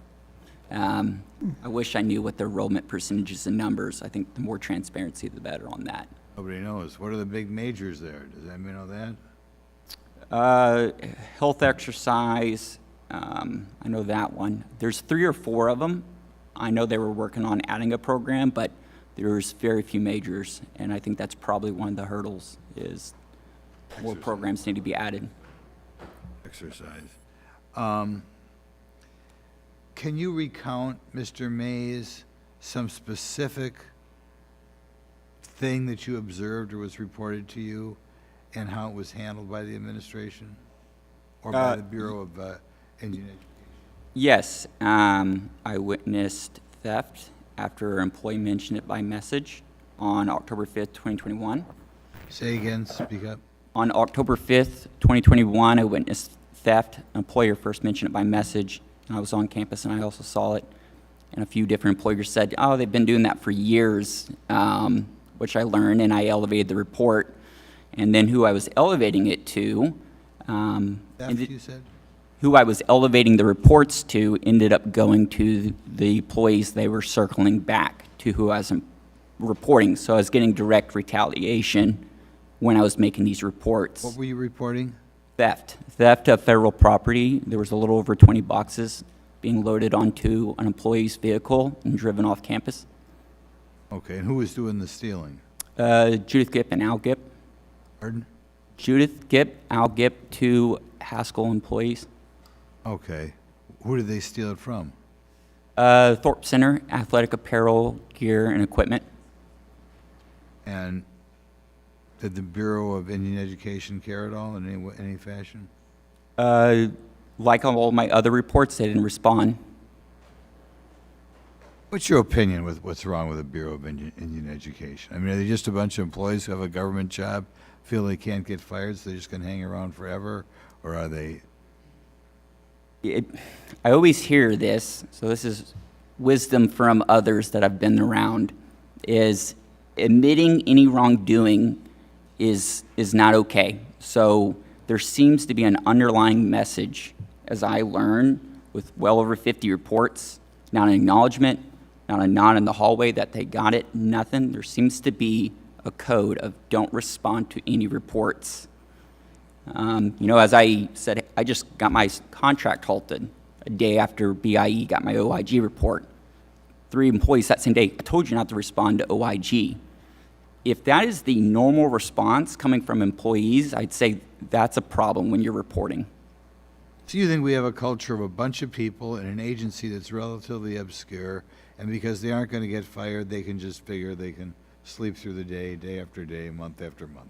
I wish I knew what the enrollment percentages and numbers. I think the more transparency, the better on that. Nobody knows. What are the big majors there? Does anybody know that? Health exercise, I know that one. There's 3 or 4 of them. I know they were working on adding a program, but there's very few majors, and I think that's probably one of the hurdles is more programs need to be added. Exercise. Can you recount, Mr. Mays, some specific thing that you observed or was reported to you and how it was handled by the administration or by the Bureau of Indian Education? Yes, I witnessed theft after an employee mentioned it by message on October 5th, 2021. Say again, speak up. On October 5th, 2021, I witnessed theft. An employer first mentioned it by message, and I was on campus and I also saw it. And a few different employers said, oh, they've been doing that for years, which I learned, and I elevated the report. And then who I was elevating it to. Theft, you said? who I was elevating the reports to ended up going to the employees they were circling back to who I was reporting. So I was getting direct retaliation when I was making these reports. What were you reporting? Theft of federal property. There was a little over 20 boxes being loaded onto an employee's vehicle and driven off campus. Okay, and who was doing the stealing? Judith Gipp and Al Gipp. Pardon? Judith Gipp, Al Gipp, 2 Haskell employees. Okay. Who did they steal it from? Thorpe Center, athletic apparel, gear, and equipment. And did the Bureau of Indian Education care at all in any fashion? Like on all my other reports, they didn't respond. What's your opinion with what's wrong with the Bureau of Indian Education? I mean, are they just a bunch of employees who have a government job, feel they can't get fired, so they're just going to hang around forever? Or are they... I always hear this, so this is wisdom from others that I've been around, is admitting any wrongdoing is not okay. So there seems to be an underlying message, as I learn, with well over 50 reports, not an acknowledgement, not a nod in the hallway that they got it, nothing. There seems to be a code of don't respond to any reports. You know, as I said, I just got my contract halted a day after BIE got my OIG report. 3 employees that same day, I told you not to respond to OIG. If that is the normal response coming from employees, I'd say that's a problem when you're reporting. So you think we have a culture of a bunch of people in an agency that's relatively obscure, and because they aren't going to get fired, they can just figure they can sleep through the day, day after day, month after month?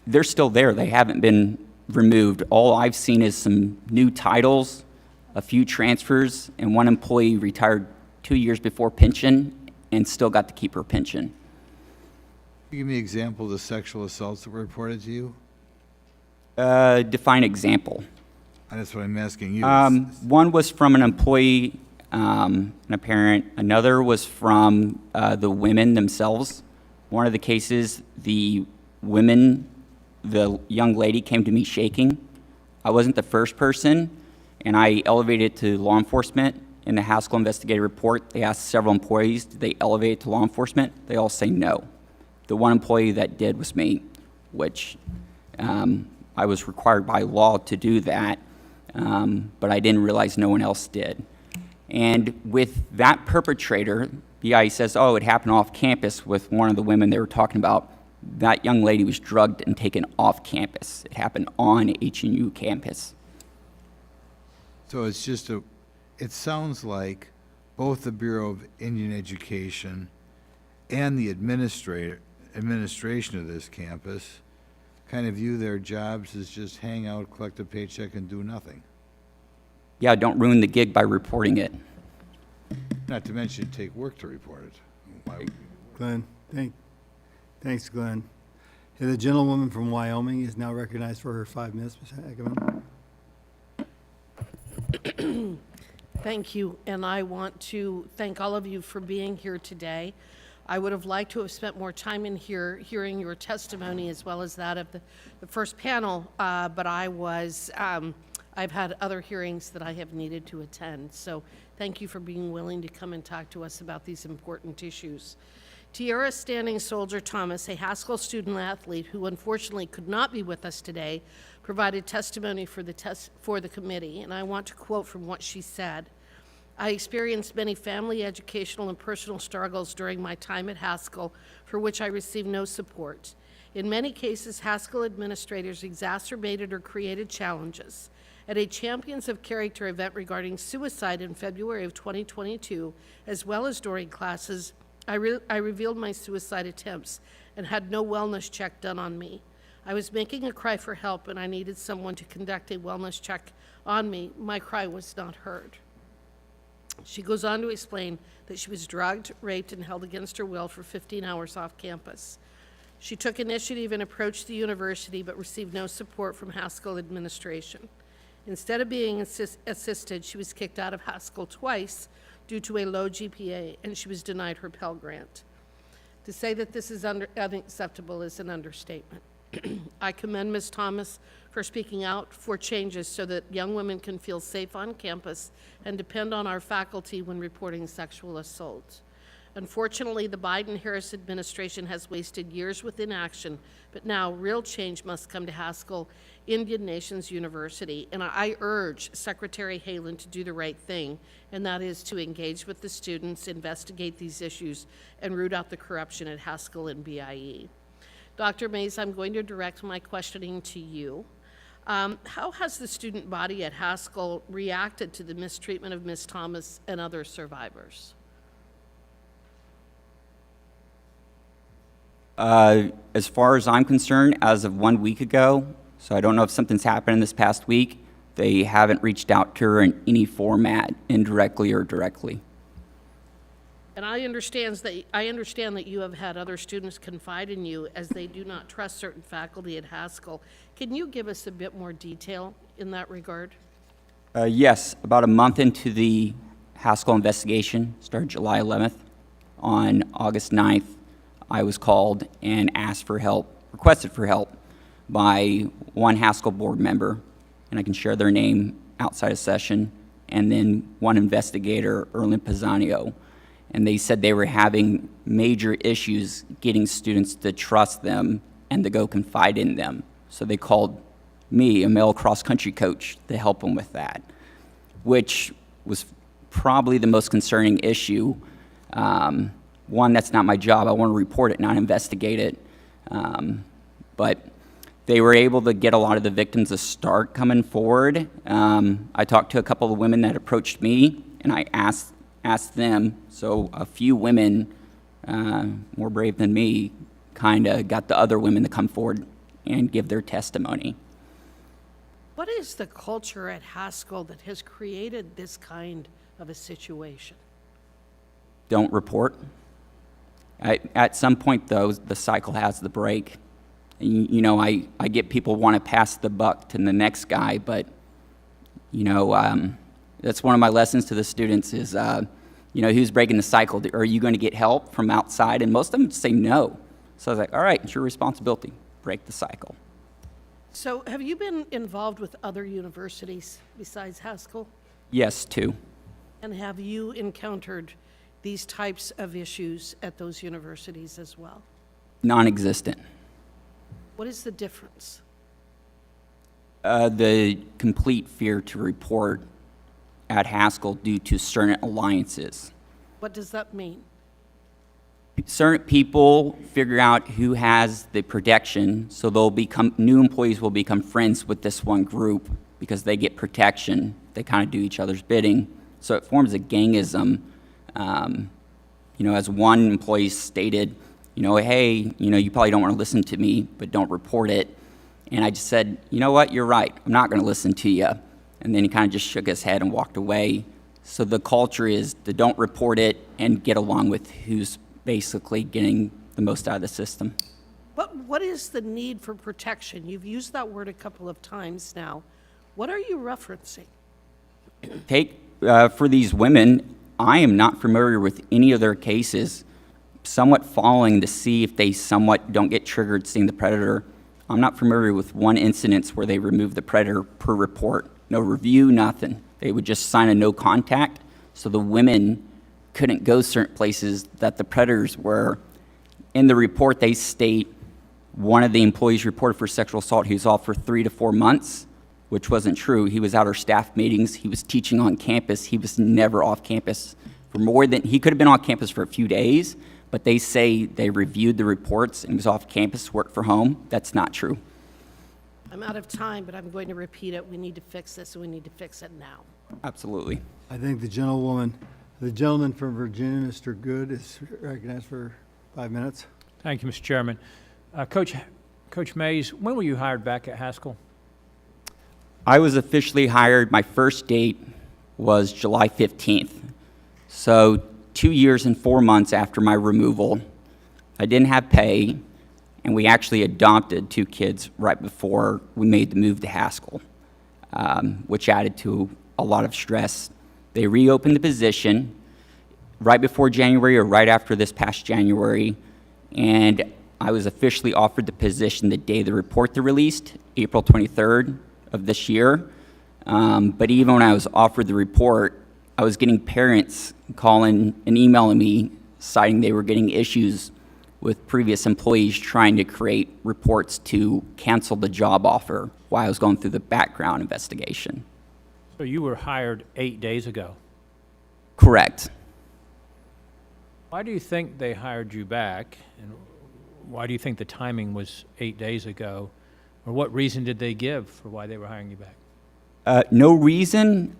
They're still there. They haven't been removed. All I've seen is some new titles, a few transfers, and 1 employee retired 2 years before pension and still got to keep her pension. Can you give me an example of the sexual assaults that were reported to you? Define example. That's what I'm asking you. One was from an employee and a parent. Another was from the women themselves. One of the cases, the young lady came to me shaking. I wasn't the first person, and I elevated it to law enforcement. In the Haskell investigative report, they asked several employees, did they elevate it to law enforcement? They all say no. The 1 employee that did was me, which I was required by law to do that, but I didn't realize no one else did. And with that perpetrator, BIE says, oh, it happened off campus with one of the women they were talking about. That young lady was drugged and taken off campus. It happened on HNU campus. So it's just it sounds like both the Bureau of Indian Education and the administration of this campus kind of view their jobs as just hang out, collect a paycheck, and do nothing. Yeah, don't ruin the gig by reporting it. Not to mention take work to report it. Glenn, thanks, Glenn. Hey, the gentlewoman from Wyoming is now recognized for her 5 minutes. Ms. Hageman. Thank you, and I want to thank all of you for being here today. I would have liked to have spent more time in here hearing your testimony as well as that of the first panel, but I've had other hearings that I have needed to attend. So thank you for being willing to come and talk to us about these important issues. Tiara Standing Soldier Thomas, a Haskell student athlete who unfortunately could not be with us today, provided testimony for the committee, and I want to quote from what she said. I experienced many family, educational, and personal struggles during my time at Haskell, for which I received no support. In many cases, Haskell administrators exacerbated or created challenges. At a Champions of Character event regarding suicide in February of 2022, as well as during classes, I revealed my suicide attempts and had no wellness check done on me. I was making a cry for help and I needed someone to conduct a wellness check on me. My cry was not heard. She goes on to explain that she was drugged, raped, and held against her will for 15 hours off campus. She took initiative and approached the university but received no support from Haskell administration. Instead of being assisted, she was kicked out of Haskell twice due to a low GPA, and she was denied her Pell Grant. To say that this is unacceptable is an understatement. I commend Ms. Thomas for speaking out for changes so that young women can feel safe on campus and depend on our faculty when reporting sexual assault. Unfortunately, the Biden-Harris administration has wasted years with inaction, but now real change must come to Haskell Indian Nations University, and I urge Secretary Haaland to do the right thing, and that is to engage with the students, investigate these issues, and root out the corruption at Haskell and BIE. Dr. Mays, I'm going to direct my questioning to you. How has the student body at Haskell reacted to the mistreatment of Ms. Thomas and other survivors? As far as I'm concerned, as of 1 week ago, so I don't know if something's happened in this past week, they haven't reached out to her in any format, indirectly or directly. And I understand that you have had other students confide in you as they do not trust certain faculty at Haskell. Can you give us a bit more detail in that regard? Yes, about a month into the Haskell investigation, started July 11th. On August 9th, I was called and asked for help, requested for help by one Haskell board member, and I can share their name outside of session, and then one investigator, Erlin Pisanio. And they said they were having major issues getting students to trust them and to go confide in them. So they called me, a male cross-country coach, to help them with that, which was probably the most concerning issue. One, that's not my job. I want to report it, not investigate it. But they were able to get a lot of the victims to start coming forward. I talked to a couple of women that approached me, and I asked them. So a few women, more brave than me, kind of got the other women to come forward and give their testimony. What is the culture at Haskell that has created this kind of a situation? Don't report. At some point, though, the cycle has to break. You know, I get people want to pass the buck to the next guy, but, you know, that's one of my lessons to the students is, you know, who's breaking the cycle? Are you going to get help from outside? And most of them say no. So I was like, all right, it's your responsibility. Break the cycle. So have you been involved with other universities besides Haskell? Yes, two. And have you encountered these types of issues at those universities as well? Non-existent. What is the difference? The complete fear to report at Haskell due to certain alliances. What does that mean? Certain people figure out who has the protection, so new employees will become friends with this one group because they get protection. They kind of do each other's bidding. So it forms a gangism. You know, as one employee stated, you know, hey, you know, you probably don't want to listen to me, but don't report it. And I just said, you know what, you're right. I'm not going to listen to you. And then he kind of just shook his head and walked away. So the culture is to don't report it and get along with who's basically getting the most out of the system. What is the need for protection? You've used that word a couple of times now. What are you referencing? For these women, I am not familiar with any of their cases, somewhat following to see if they somewhat don't get triggered seeing the predator. I'm not familiar with one incident where they removed the predator per report. No review, nothing. They would just sign a no contact, so the women couldn't go certain places that the predators were. In the report, they state one of the employees reported for sexual assault. He was off for 3 to 4 months, which wasn't true. He was at our staff meetings. He was teaching on campus. He was never off campus for more than, he could have been on campus for a few days, but they say they reviewed the reports and he was off campus, worked from home. That's not true. I'm out of time, but I'm going to repeat it. We need to fix this, and we need to fix it now. Absolutely. I think the gentleman from Virginia, Mr. Good, is recognized for 5 minutes. Thank you, Mr. Chairman. Coach Mays, when were you hired back at Haskell? I was officially hired, my first date was July 15th. So 2 years and 4 months after my removal. I didn't have pay, and we actually adopted 2 kids right before we made the move to Haskell, which added to a lot of stress. They reopened the position right before January or right after this past January, and I was officially offered the position the day the report was released, April 23rd of this year. But even when I was offered the report, I was getting parents calling and emailing me citing they were getting issues with previous employees trying to create reports to cancel the job offer while I was going through the background investigation. So you were hired 8 days ago. Correct. Why do you think they hired you back? And why do you think the timing was 8 days ago? Or what reason did they give for why they were hiring you back? No reason,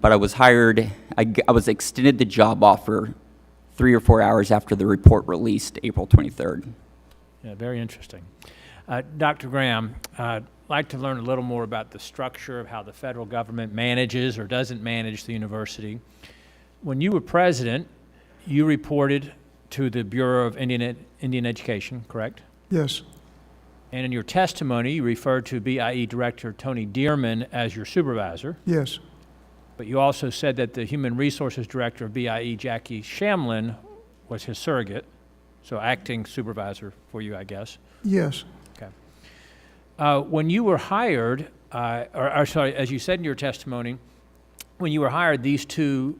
but I was hired, I was extended the job offer 3 or 4 hours after the report released, April 23rd. Yeah, very interesting. Dr. Graham, I'd like to learn a little more about the structure of how the federal government manages or doesn't manage the university. When you were president, you reported to the Bureau of Indian Education, correct? Yes. And in your testimony, you referred to BIE Director Tony Dearman as your supervisor. Yes. But you also said that the Human Resources Director of BIE, Jackie Shamlin, was his surrogate, so acting supervisor for you, I guess. Yes. Okay. When you were hired, or sorry, as you said in your testimony, when you were hired, these two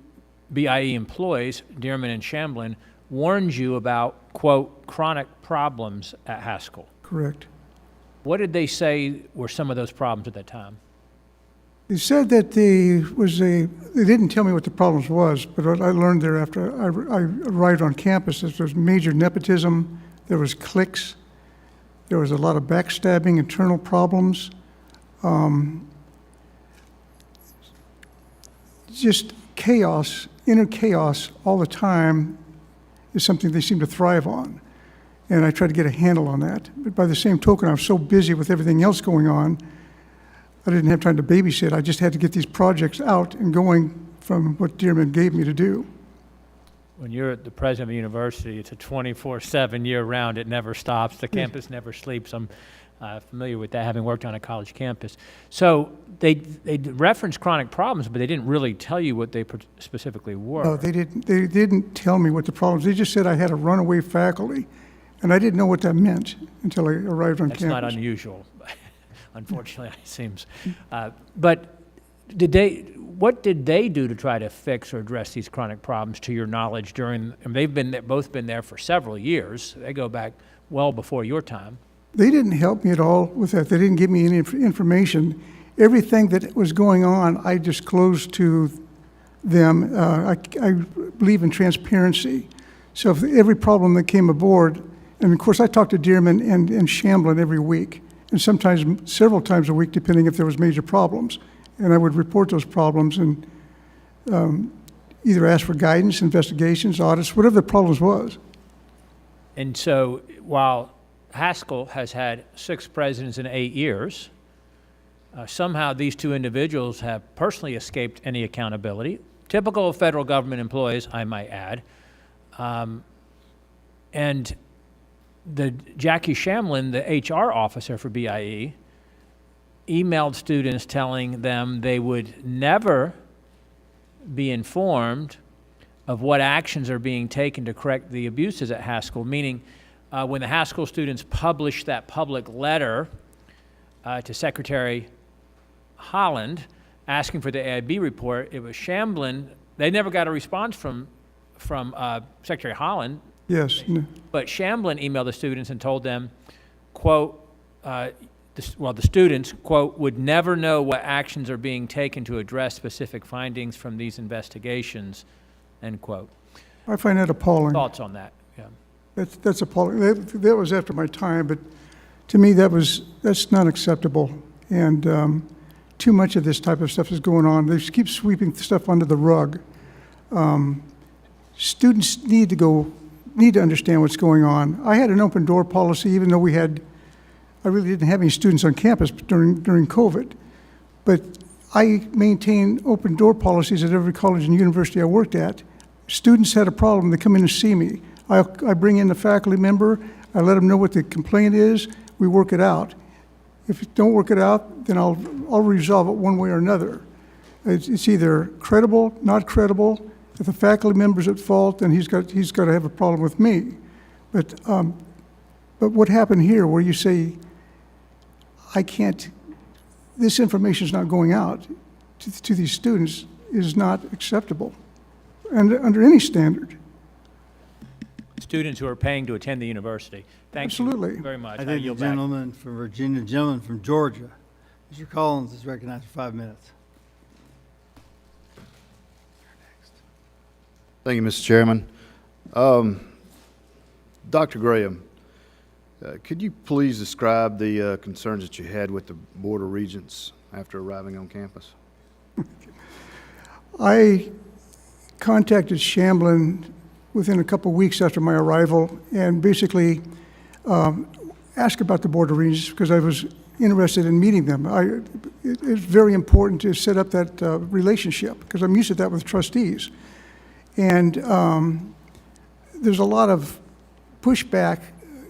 BIE employees, Dearman and Shamlin, warned you about, quote, chronic problems at Haskell. Correct. What did they say were some of those problems at that time? They said that they didn't tell me what the problems was, but what I learned there after I arrived on campus is there was major nepotism, there was cliques, there was a lot of backstabbing, internal problems, just chaos, inner chaos all the time is something they seem to thrive on. And I tried to get a handle on that. But by the same token, I was so busy with everything else going on, I didn't have time to babysit. I just had to get these projects out and going from what Dearman gave me to do. When you're the president of a university, it's a 24/7 year-round. It never stops. The campus never sleeps. I'm familiar with that, having worked on a college campus. So they referenced chronic problems, but they didn't really tell you what they specifically were. No, they didn't tell me what the problems. They just said I had a runaway faculty, and I didn't know what that meant until I arrived on campus. That's not unusual, unfortunately, it seems. But what did they do to try to fix or address these chronic problems, to your knowledge, during, and they've both been there for several years. They go back well before your time. They didn't help me at all with that. They didn't give me any information. Everything that was going on, I disclosed to them. I believe in transparency. So if every problem that came aboard, and of course I talked to Dearman and Shamlin every week, and sometimes several times a week, depending if there was major problems. And I would report those problems and either ask for guidance, investigations, audits, whatever the problems was. And so while Haskell has had 6 presidents in 8 years, somehow these two individuals have personally escaped any accountability. Typical of federal government employees, I might add. And Jackie Shamlin, the HR officer for BIE, emailed students telling them they would never be informed of what actions are being taken to correct the abuses at Haskell, meaning when the Haskell students published that public letter to Secretary Holland asking for the AIB report, it was Shamlin. They never got a response from Secretary Holland. Yes. But Shamlin emailed the students and told them, quote, the students, quote, would never know what actions are being taken to address specific findings from these investigations, end quote. I find that appalling. Thoughts on that? Yeah. That's appalling. That was after my time, but to me that's not acceptable. And too much of this type of stuff is going on. They just keep sweeping stuff under the rug. Students need to understand what's going on. I had an open door policy, even though I really didn't have any students on campus during COVID. But I maintain open door policies at every college and university I worked at. Students had a problem, they come in and see me. I bring in the faculty member, I let them know what the complaint is, we work it out. If you don't work it out, then I'll resolve it one way or another. It's either credible, not credible. If the faculty member's at fault, then he's got to have a problem with me. But But what happened here where you say, I can't, this information is not going out to these students is not acceptable and under any standard. Students who are paying to attend the university. Thank Absolutely. you very much. I think the gentleman from Virginia, the gentleman from Georgia, Mr. Collins is recognized for 5 minutes. Thank you, Mr. Chairman. Dr. Graham, could you please describe the concerns that you had with the Board of Regents after arriving on campus? I contacted Shamblin within a couple of weeks after my arrival and basically asked about the Board of Regents because I was interested in meeting them. It's very important to set up that relationship because I'm used to that with trustees. And there's a lot of pushback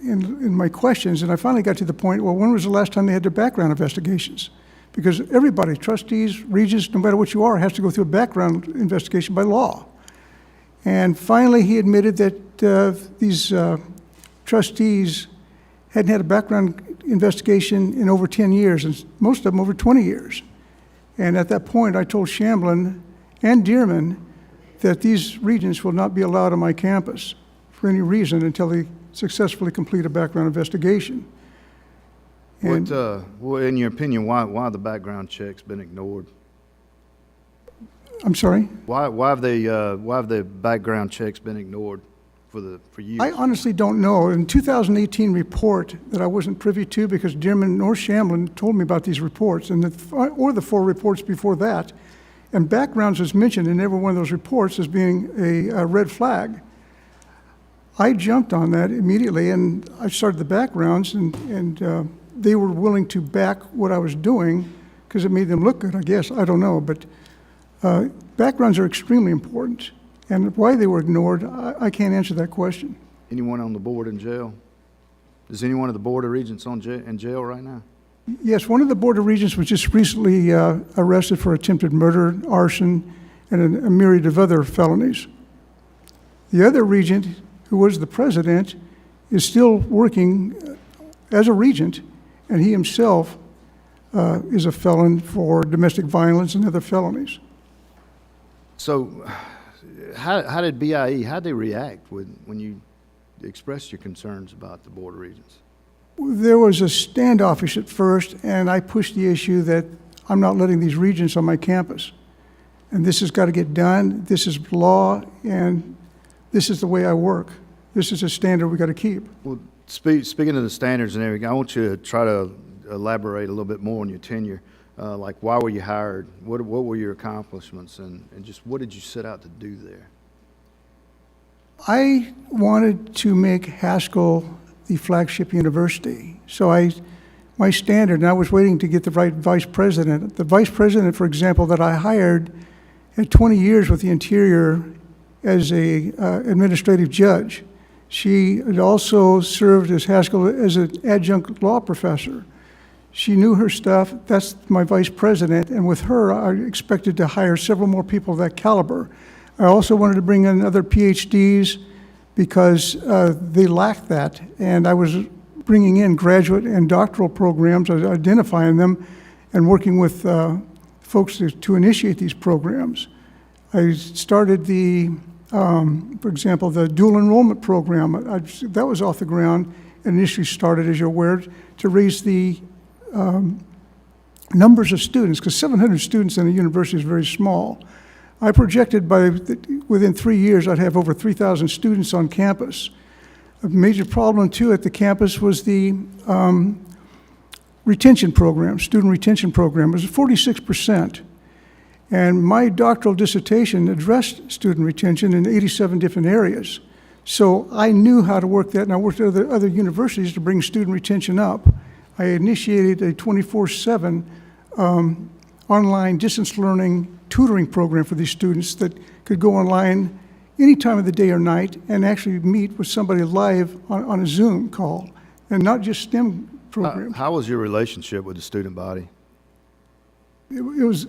in my questions, and I finally got to the point, well, when was the last time they had their background investigations? Because everybody, trustees, regents, no matter what you are, has to go through a background investigation by law. And finally, he admitted that these trustees hadn't had a background investigation in over 10 years, and most of them over 20 years. And at that point, I told Shamblin and Dearman that these regents will not be allowed on my campus for any reason until they successfully complete a background investigation. And Well, in your opinion, why the background checks been ignored? I'm sorry? Why have the background checks been ignored for years? I honestly don't know. In 2018 report that I wasn't privy to because Dearman nor Shamblin told me about these reports, and or the 4 reports before that, and backgrounds was mentioned in every one of those reports as being a red flag. I jumped on that immediately, and I started the backgrounds, and they were willing to back what I was doing because it made them look good, I guess. I don't know, but backgrounds are extremely important, and why they were ignored, I can't answer that question. Anyone on the board in jail? Is anyone of the Board of Regents in jail right now? Yes, one of the Board of Regents was just recently arrested for attempted murder, arson, and a myriad of other felonies. The other regent, who was the president, is still working as a regent, and he himself is a felon for domestic violence and other felonies. So how did BIE, how'd they react when you expressed your concerns about the Board of Regents? There was a standoffish at first, and I pushed the issue that I'm not letting these regents on my campus. And this has got to get done. This is law, and this is the way I work. This is a standard we got to keep. Well, speaking of the standards and everything, I want you to try to elaborate a little bit more on your tenure. Like, why were you hired? What were your accomplishments? And just what did you set out to do there? I wanted to make Haskell the flagship university. So my standard, and I was waiting to get the right vice president. The vice president, for example, that I hired had 20 years with the Interior as a administrative judge. She had also served as Haskell as an adjunct law professor. She knew her stuff. That's my vice president, and with her, I expected to hire several more people of that caliber. I also wanted to bring in other PhDs because they lacked that, and I was bringing in graduate and doctoral programs, identifying them, and working with folks to initiate these programs. I started for example, the dual enrollment program. That was off the ground and initially started, as you're aware, to raise the numbers of students, because 700 students in a university is very small. I projected within 3 years I'd have over 3,000 students on campus. A major problem, too, at the campus was the retention program, student retention program. It was 46%. And my doctoral dissertation addressed student retention in 87 different areas. So I knew how to work that, and I worked at other universities to bring student retention up. I initiated a 24/7 online distance learning tutoring program for these students that could go online any time of the day or night and actually meet with somebody live on a Zoom call, and not just STEM programs. How was your relationship with the student body? It was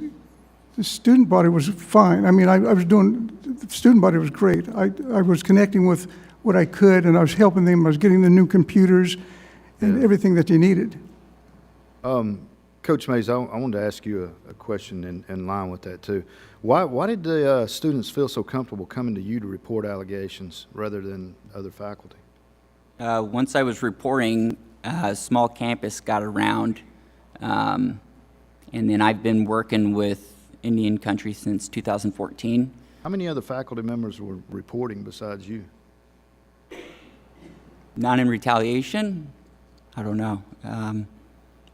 the student body was fine. I mean, the student body was great. I was connecting with what I could, and I was helping them. I was getting the new computers and everything that they needed. Coach Mays, I wanted to ask you a question in line with that too. Why did the students feel so comfortable coming to you to report allegations rather than other faculty? Once I was reporting, a small campus got around, and then I've been working with Indian Country since 2014. How many other faculty members were reporting besides you? Not in retaliation? I don't know.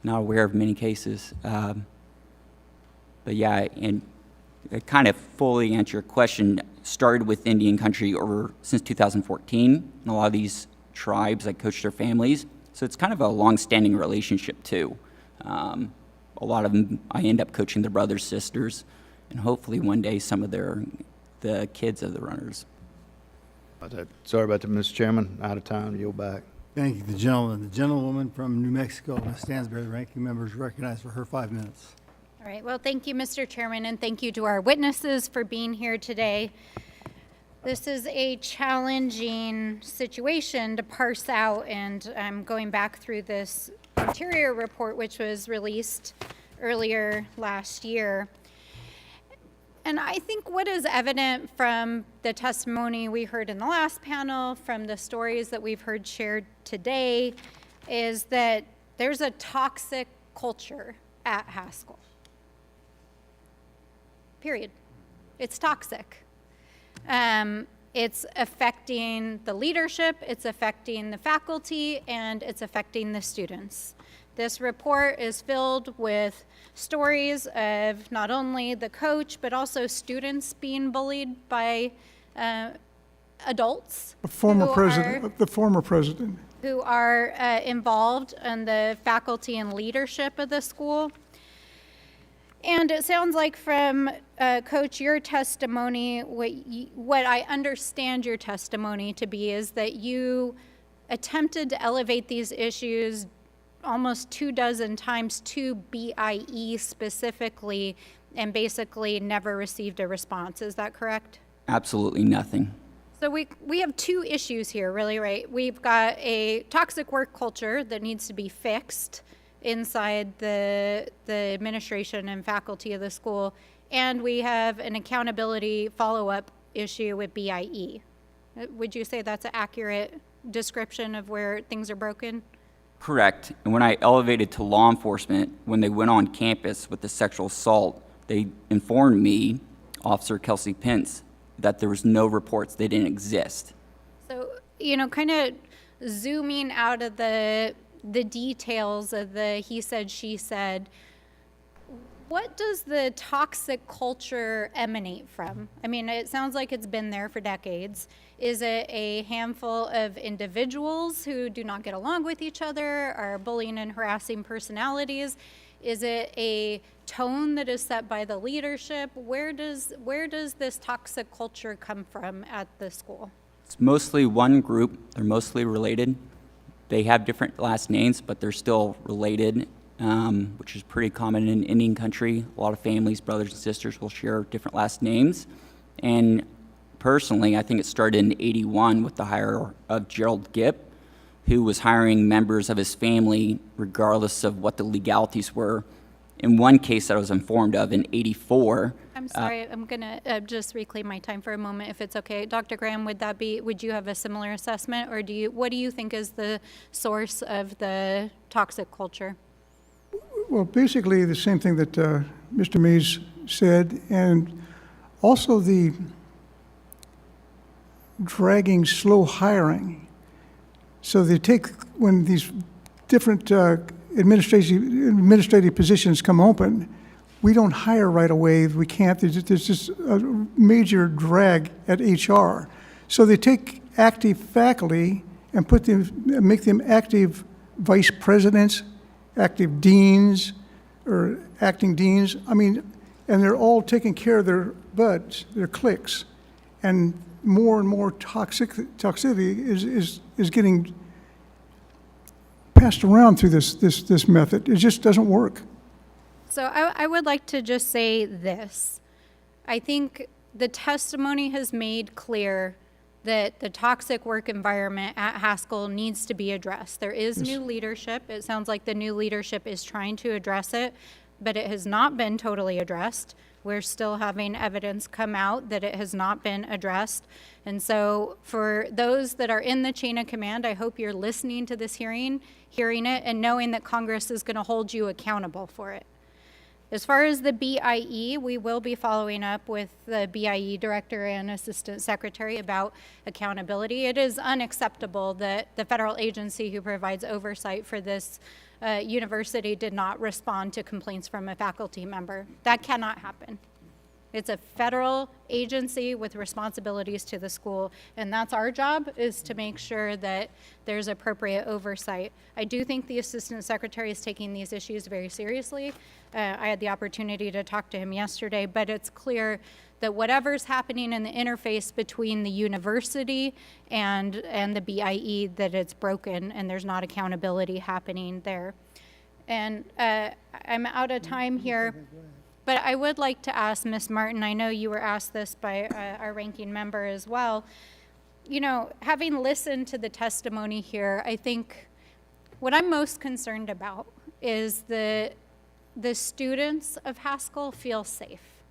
Not aware of many cases. But yeah, and I kind of fully answer your question, started with Indian Country since 2014. And a lot of these tribes, I coach their families. So it's kind of a long-standing relationship too. A lot of them, I end up coaching their brothers, sisters, and hopefully one day some of the kids of the runners. Sorry about that, Mr. Chairman. Out of time. Yield back. Thank you, the gentleman. The gentlewoman from New Mexico, Ms. Stansberry, the ranking member, is recognized for her 5 minutes. All right, well, thank you, Mr. Chairman, and thank you to our witnesses for being here today. This is a challenging situation to parse out, and I'm going back through this Interior report, which was released earlier last year. And I think what is evident from the testimony we heard in the last panel, from the stories that we've heard shared today, is that there's a toxic culture at Haskell. Period. It's toxic. It's affecting the leadership, it's affecting the faculty, and it's affecting the students. This report is filled with stories of not only the coach, but also students being bullied by adults. The former president. Who are involved in the faculty and leadership of the school. And it sounds like from, Coach, your testimony, what I understand your testimony to be is that you attempted to elevate these issues almost 24 times to BIE specifically, and basically never received a response. Is that correct? Absolutely nothing. So we have two issues here, really, right? We've got a toxic work culture that needs to be fixed inside the administration and faculty of the school, and we have an accountability follow-up issue with BIE. Would you say that's an accurate description of where things are broken? Correct. And when I elevated to law enforcement, when they went on campus with the sexual assault, they informed me, Officer Kelsey Pence, that there was no reports. They didn't exist. So, kind of zooming out of the details of the he said, she said, what does the toxic culture emanate from? I mean, it sounds like it's been there for decades. Is it a handful of individuals who do not get along with each other, are bullying and harassing personalities? Is it a tone that is set by the leadership? Where does this toxic culture come from at the school? It's mostly one group. They're mostly related. They have different last names, but they're still related, which is pretty common in Indian Country. A lot of families, brothers and sisters, will share different last names. And personally, I think it started in '81 with the hire of Gerald Gipp, who was hiring members of his family regardless of what the legalities were. In one case that I was informed of in '84. I'm sorry, I'm gonna just reclaim my time for a moment, if it's okay. Dr. Graham, would you have a similar assessment, or what do you think is the source of the toxic culture? Well, basically the same thing that Mr. Mays said, and also the dragging, slow hiring. So they take, when these different administrative positions come open, we don't hire right away. We can't. There's just a major drag at HR. So they take active faculty and make them active vice presidents, active deans, or acting deans. I mean, and they're all taking care of their buds, their cliques, and more toxicity is getting passed around through this method. It just doesn't work. So I would like to just say this. I think the testimony has made clear that the toxic work environment at Haskell needs to be addressed. There is new leadership. It sounds like the new leadership is trying to address it, but it has not been totally addressed. We're still having evidence come out that it has not been addressed. And so for those that are in the chain of command, I hope you're listening to this hearing it, and knowing that Congress is going to hold you accountable for it. As far as the BIE, we will be following up with the BIE director and assistant secretary about accountability. It is unacceptable that the federal agency who provides oversight for this university did not respond to complaints from a faculty member. That cannot happen. It's a federal agency with responsibilities to the school, and that's our job, is to make sure that there's appropriate oversight. I do think the assistant secretary is taking these issues very seriously. I had the opportunity to talk to him yesterday, but it's clear that whatever's happening in the interface between the university and the BIE, that it's broken and there's not accountability happening there. And I'm out of time here. But I would like to ask Ms. Martin, I know you were asked this by our ranking member as well. You know, having listened to the testimony here, I think what I'm most concerned about is the students of Haskell feel safe.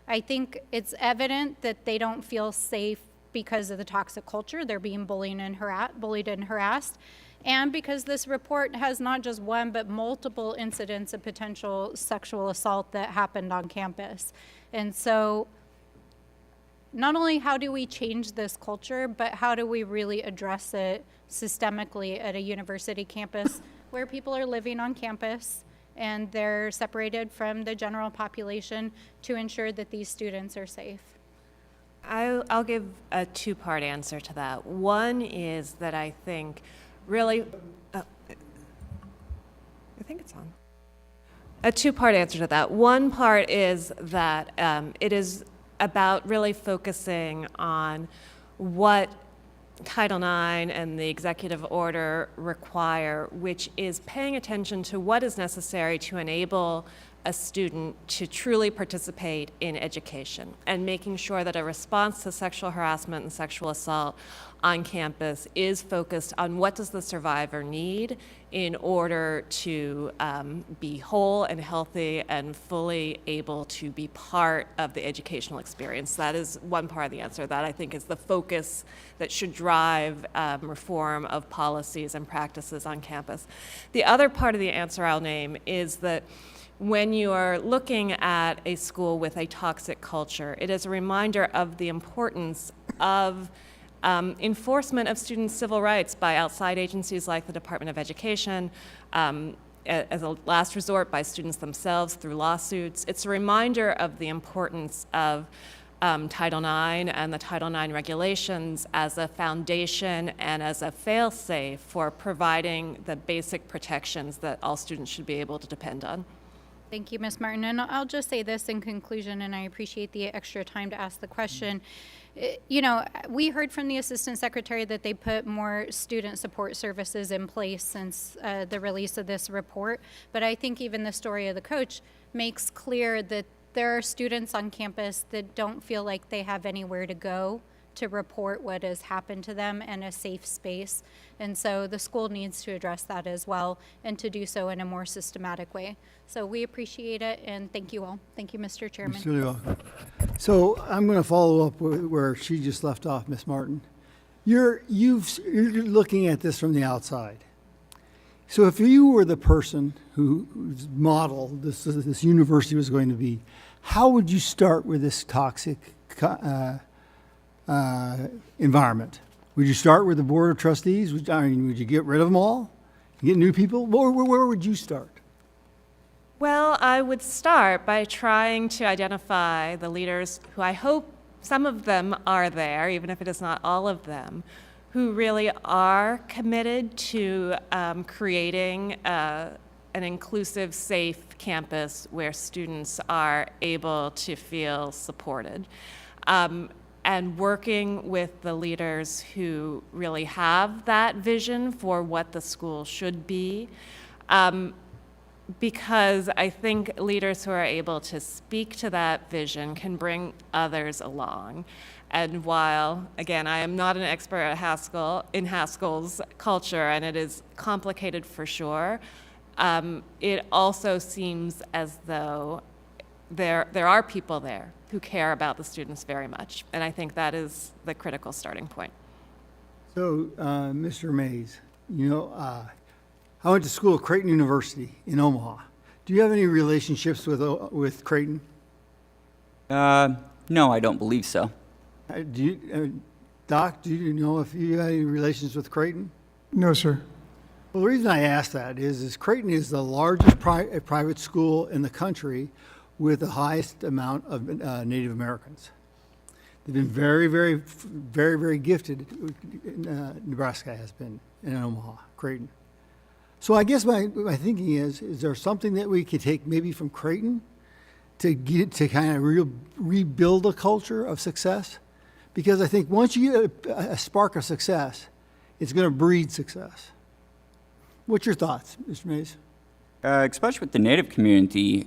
I think it's evident that they don't feel safe because of the toxic culture. They're being bullied and harassed. And because this report has not just one, but multiple incidents of potential sexual assault that happened on campus. And so not only how do we change this culture, but how do we really address it systemically at a university campus where people are living on campus and they're separated from the general population to ensure that these students are safe? I'll give a two-part answer to that. One is that I think really, I think it's on. A two-part answer to that. One part is that it is about really focusing on what Title IX and the executive order require, which is paying attention to what is necessary to enable a student to truly participate in education, and making sure that a response to sexual harassment and sexual assault on campus is focused on what does the survivor need in order to be whole and healthy and fully able to be part of the educational experience. That is one part of the answer. That I think is the focus that should drive reform of policies and practices on campus. The other part of the answer I'll name is that when you are looking at a school with a toxic culture, it is a reminder of the importance of enforcement of students' civil rights by outside agencies like the Department of Education, as a last resort by students themselves through lawsuits. It's a reminder of the importance of Title IX and the Title IX regulations as a foundation and as a fail-safe for providing the basic protections that all students should be able to depend on. Thank you, Ms. Martin. And I'll just say this in conclusion, and I appreciate the extra time to ask the question. You know, we heard from the Assistant Secretary that they put more student support services in place since the release of this report. But I think even the story of the coach makes clear that there are students on campus that don't feel like they have anywhere to go to report what has happened to them in a safe space. And so the school needs to address that as well, and to do so in a more systematic way. So we appreciate it, and thank you all. Thank you, Mr. Chairman. You're really welcome. So I'm going to follow up where she just left off, Ms. Martin. You're looking at this from the outside. So if you were the person whose model this university was going to be, how would you start with this toxic environment? Would you start with the Board of Trustees? Would you get rid of them all? Get new people? Where would you start? Well, I would start by trying to identify the leaders who I hope some of them are there, even if it is not all of them, who really are committed to creating an inclusive, safe campus where students are able to feel supported. And working with the leaders who really have that vision for what the school should be. because I think leaders who are able to speak to that vision can bring others along. And while, again, I am not an expert at Haskell's culture, and it is complicated for sure, it also seems as though there are people there who care about the students very much. And I think that is the critical starting point. So, Mr. Mays, I went to school at Creighton University in Omaha. Do you have any relationships with Creighton? No, I don't believe so. Doc, do you know if you have any relations with Creighton? No, sir. Well, the reason I ask that is Creighton is the largest private school in the country with the highest amount of Native Americans. They've been very, very, very, very gifted. Nebraska has been in Omaha, Creighton. So I guess my thinking is there something that we could take maybe from Creighton to kind of rebuild a culture of success? Because I think once you get a spark of success, it's going to breed success. What's your thoughts, Mr. Mays? Especially with the Native community,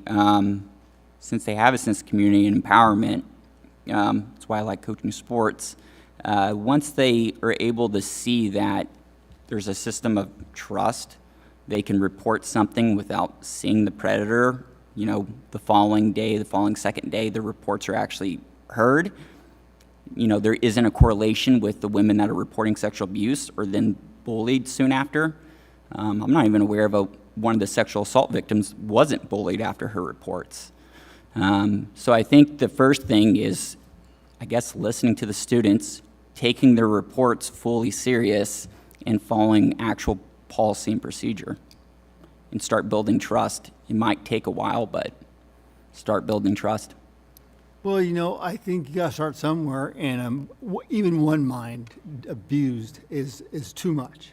since they have a sense of community and empowerment, that's why I like coaching sports. Once they are able to see that there's a system of trust, they can report something without seeing the predator. The following day, the following second day, the reports are actually heard. There isn't a correlation with the women that are reporting sexual abuse or then bullied soon after. I'm not even aware of one of the sexual assault victims wasn't bullied after her reports. So I think the first thing is, I guess, listening to the students, taking their reports fully serious, and following actual policy and procedure, and start building trust. It might take a while, but start building trust. Well, I think you got to start somewhere, and even one mind abused is too much.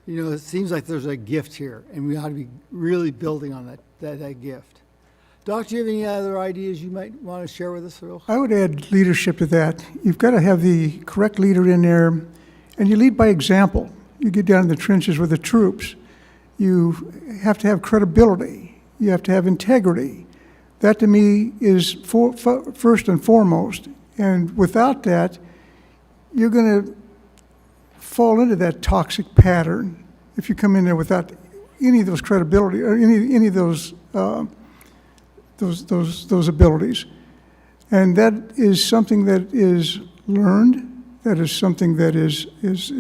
It seems like there's a gift here, and we ought to be really building on that gift. Doc, do you have any other ideas you might want to share with us? I would add leadership to that. You've got to have the correct leader in there, and you lead by example. You get down in the trenches with the troops. You have to have credibility. You have to have integrity. That, to me, is first and foremost. And without that, you're going to fall into that toxic pattern if you come in there without any of those credibility or any of those abilities. And that is something that is learned. That is something that is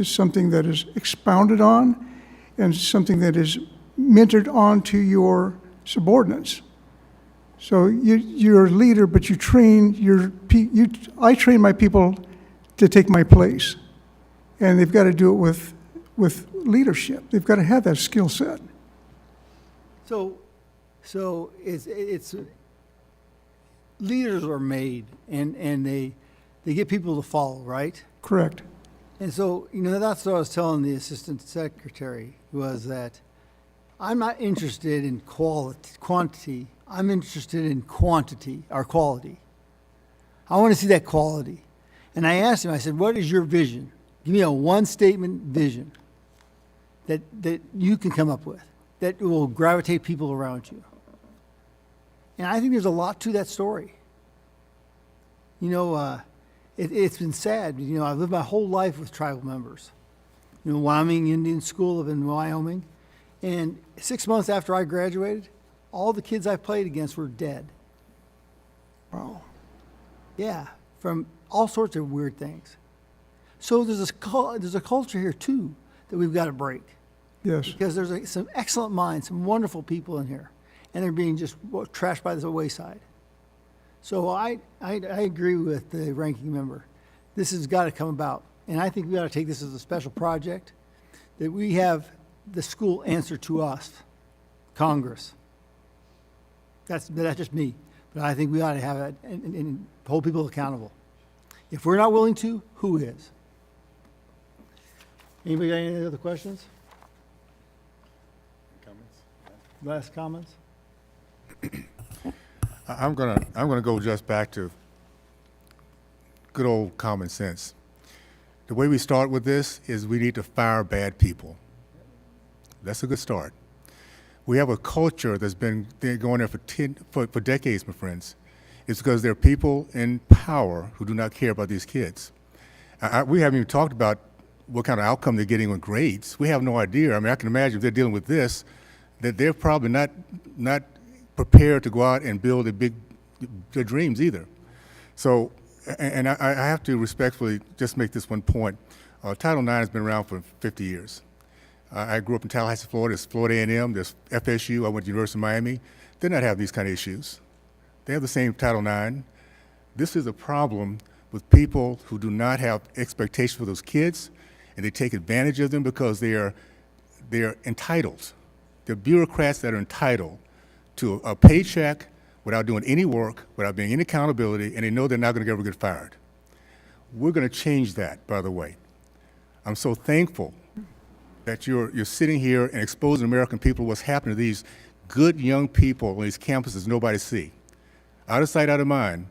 something that is expounded on, and something that is mentored onto your subordinates. So you're a leader, but I train my people to take my place, and they've got to do it with leadership. They've got to have that skill set. So it's leaders are made, and they get people to follow, right? Correct. And so, that's what I was telling the assistant secretary, was that I'm not interested in quantity. I'm interested in quantity, or quality. I want to see that quality. And I asked him, I said, what is your vision? Give me a one-statement vision that you can come up with that will gravitate people around you. And I think there's a lot to that story. It's been sad. I've lived my whole life with tribal members. Wyoming Indian School up in Wyoming. And 6 months after I graduated, all the kids I played against were dead. Wow. Yeah, from all sorts of weird things. So there's a culture here, too, that we've got to break. Yes. Because there's some excellent minds, some wonderful people in here, and they're being just trashed by the wayside. So I agree with the ranking member. This has got to come about. And I think we got to take this as a special project, that we have the school answer to us, Congress. That's just me. But I think we ought to have it and hold people accountable. If we're not willing to, who is? Anybody got any other questions? Last comments? I'm gonna go just back to good old common sense. The way we start with this is we need to fire bad people. That's a good start. we have a culture that's been going there for decades, my friends. It's because there are people in power who do not care about these kids. We haven't even talked about what kind of outcome they're getting with grades. We have no idea. I mean, I can imagine if they're dealing with this, that they're probably not prepared to go out and build their dreams either. So, and I have to respectfully just make this one point. Title IX has been around for 50 years. I grew up in Tallahassee, Florida. There's Florida A&M, there's FSU. I went to the University of Miami. They're not having these kind of issues. They have the same Title IX. This is a problem with people who do not have expectations for those kids, and they take advantage of them because they are entitled. They're bureaucrats that are entitled to a paycheck without doing any work, without being any accountability, and they know they're not going to ever get fired. We're going to change that, by the way. I'm so thankful that you're sitting here and exposing American people to what's happening to these good young people on these campuses nobody see. Out of sight, out of mind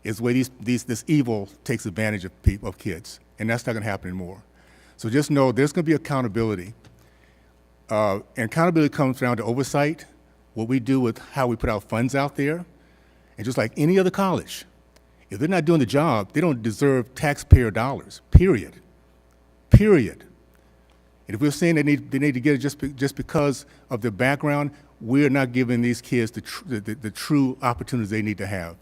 is the way this evil takes advantage of kids, and that's not going to happen anymore. So just know there's going to be accountability. And accountability comes down to oversight, what we do with how we put our funds out there. And just like any other college, if they're not doing the job, they don't deserve taxpayer dollars, period. Period. And if we're saying they need to get it just because of their background, we're not giving these kids the true opportunities they need to have.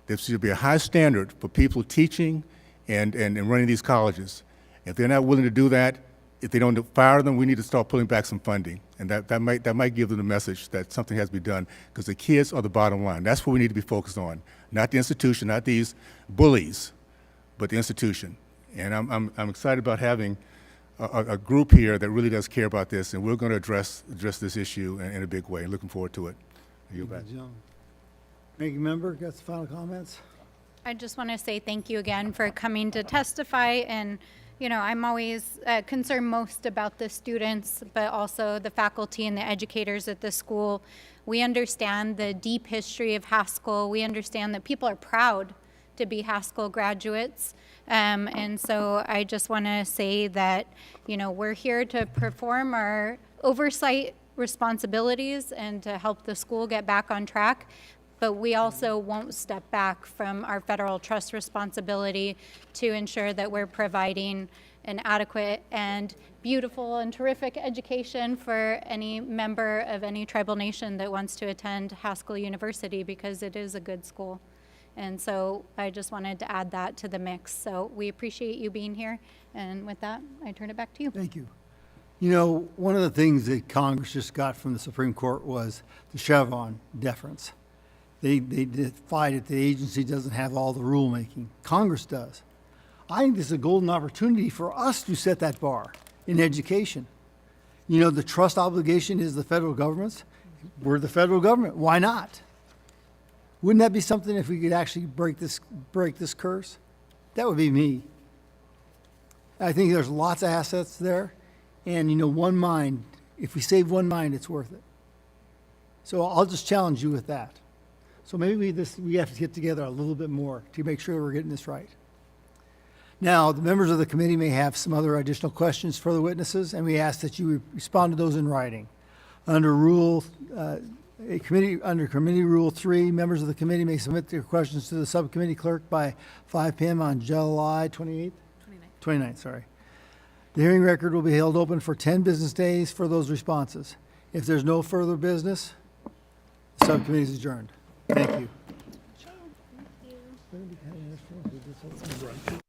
There should be a high standard for people teaching and running these colleges. If they're not willing to do that, if they don't fire them, we need to start pulling back some funding. And that might give them the message that something has to be done, because the kids are the bottom line. That's what we need to be focused on, not the institution, not these bullies, but the institution. And I'm excited about having a group here that really does care about this, and we're going to address this issue in a big way. Looking forward to it. You back. Ranking member, got some final comments? I just want to say thank you again for coming to testify. And, you know, I'm always concerned most about the students, but also the faculty and the educators at the school. We understand the deep history of Haskell. We understand that people are proud to be Haskell graduates. And so I just want to say that, you know, we're here to perform our oversight responsibilities and to help the school get back on track. But we also won't step back from our federal trust responsibility to ensure that we're providing an adequate and beautiful and terrific education for any member of any tribal nation that wants to attend Haskell University, because it is a good school. And so I just wanted to add that to the mix. So we appreciate you being here. And with that, I turn it back to you. Thank you. You know, one of the things that Congress just got from the Supreme Court was the Chevron deference. They defied it. The agency doesn't have all the rulemaking. Congress does. I think this is a golden opportunity for us to set that bar in education. You know, the trust obligation is the federal government's. We're the federal government. Why not? Wouldn't that be something if we could actually break this curse? That would be me. I think there's lots of assets there, and you know, one mind, if we save one mind, it's worth it. So I'll just challenge you with that. So maybe we have to get together a little bit more to make sure we're getting this right. Now, the members of the committee may have some other additional questions for the witnesses, and we ask that you respond to those in writing. Under Committee Rule 3, members of the committee may submit their questions to the subcommittee clerk by 5 p.m. on July 29th, sorry. The hearing record will be held open for 10 business days for those responses. If there's no further business, the subcommittee is adjourned. Thank you.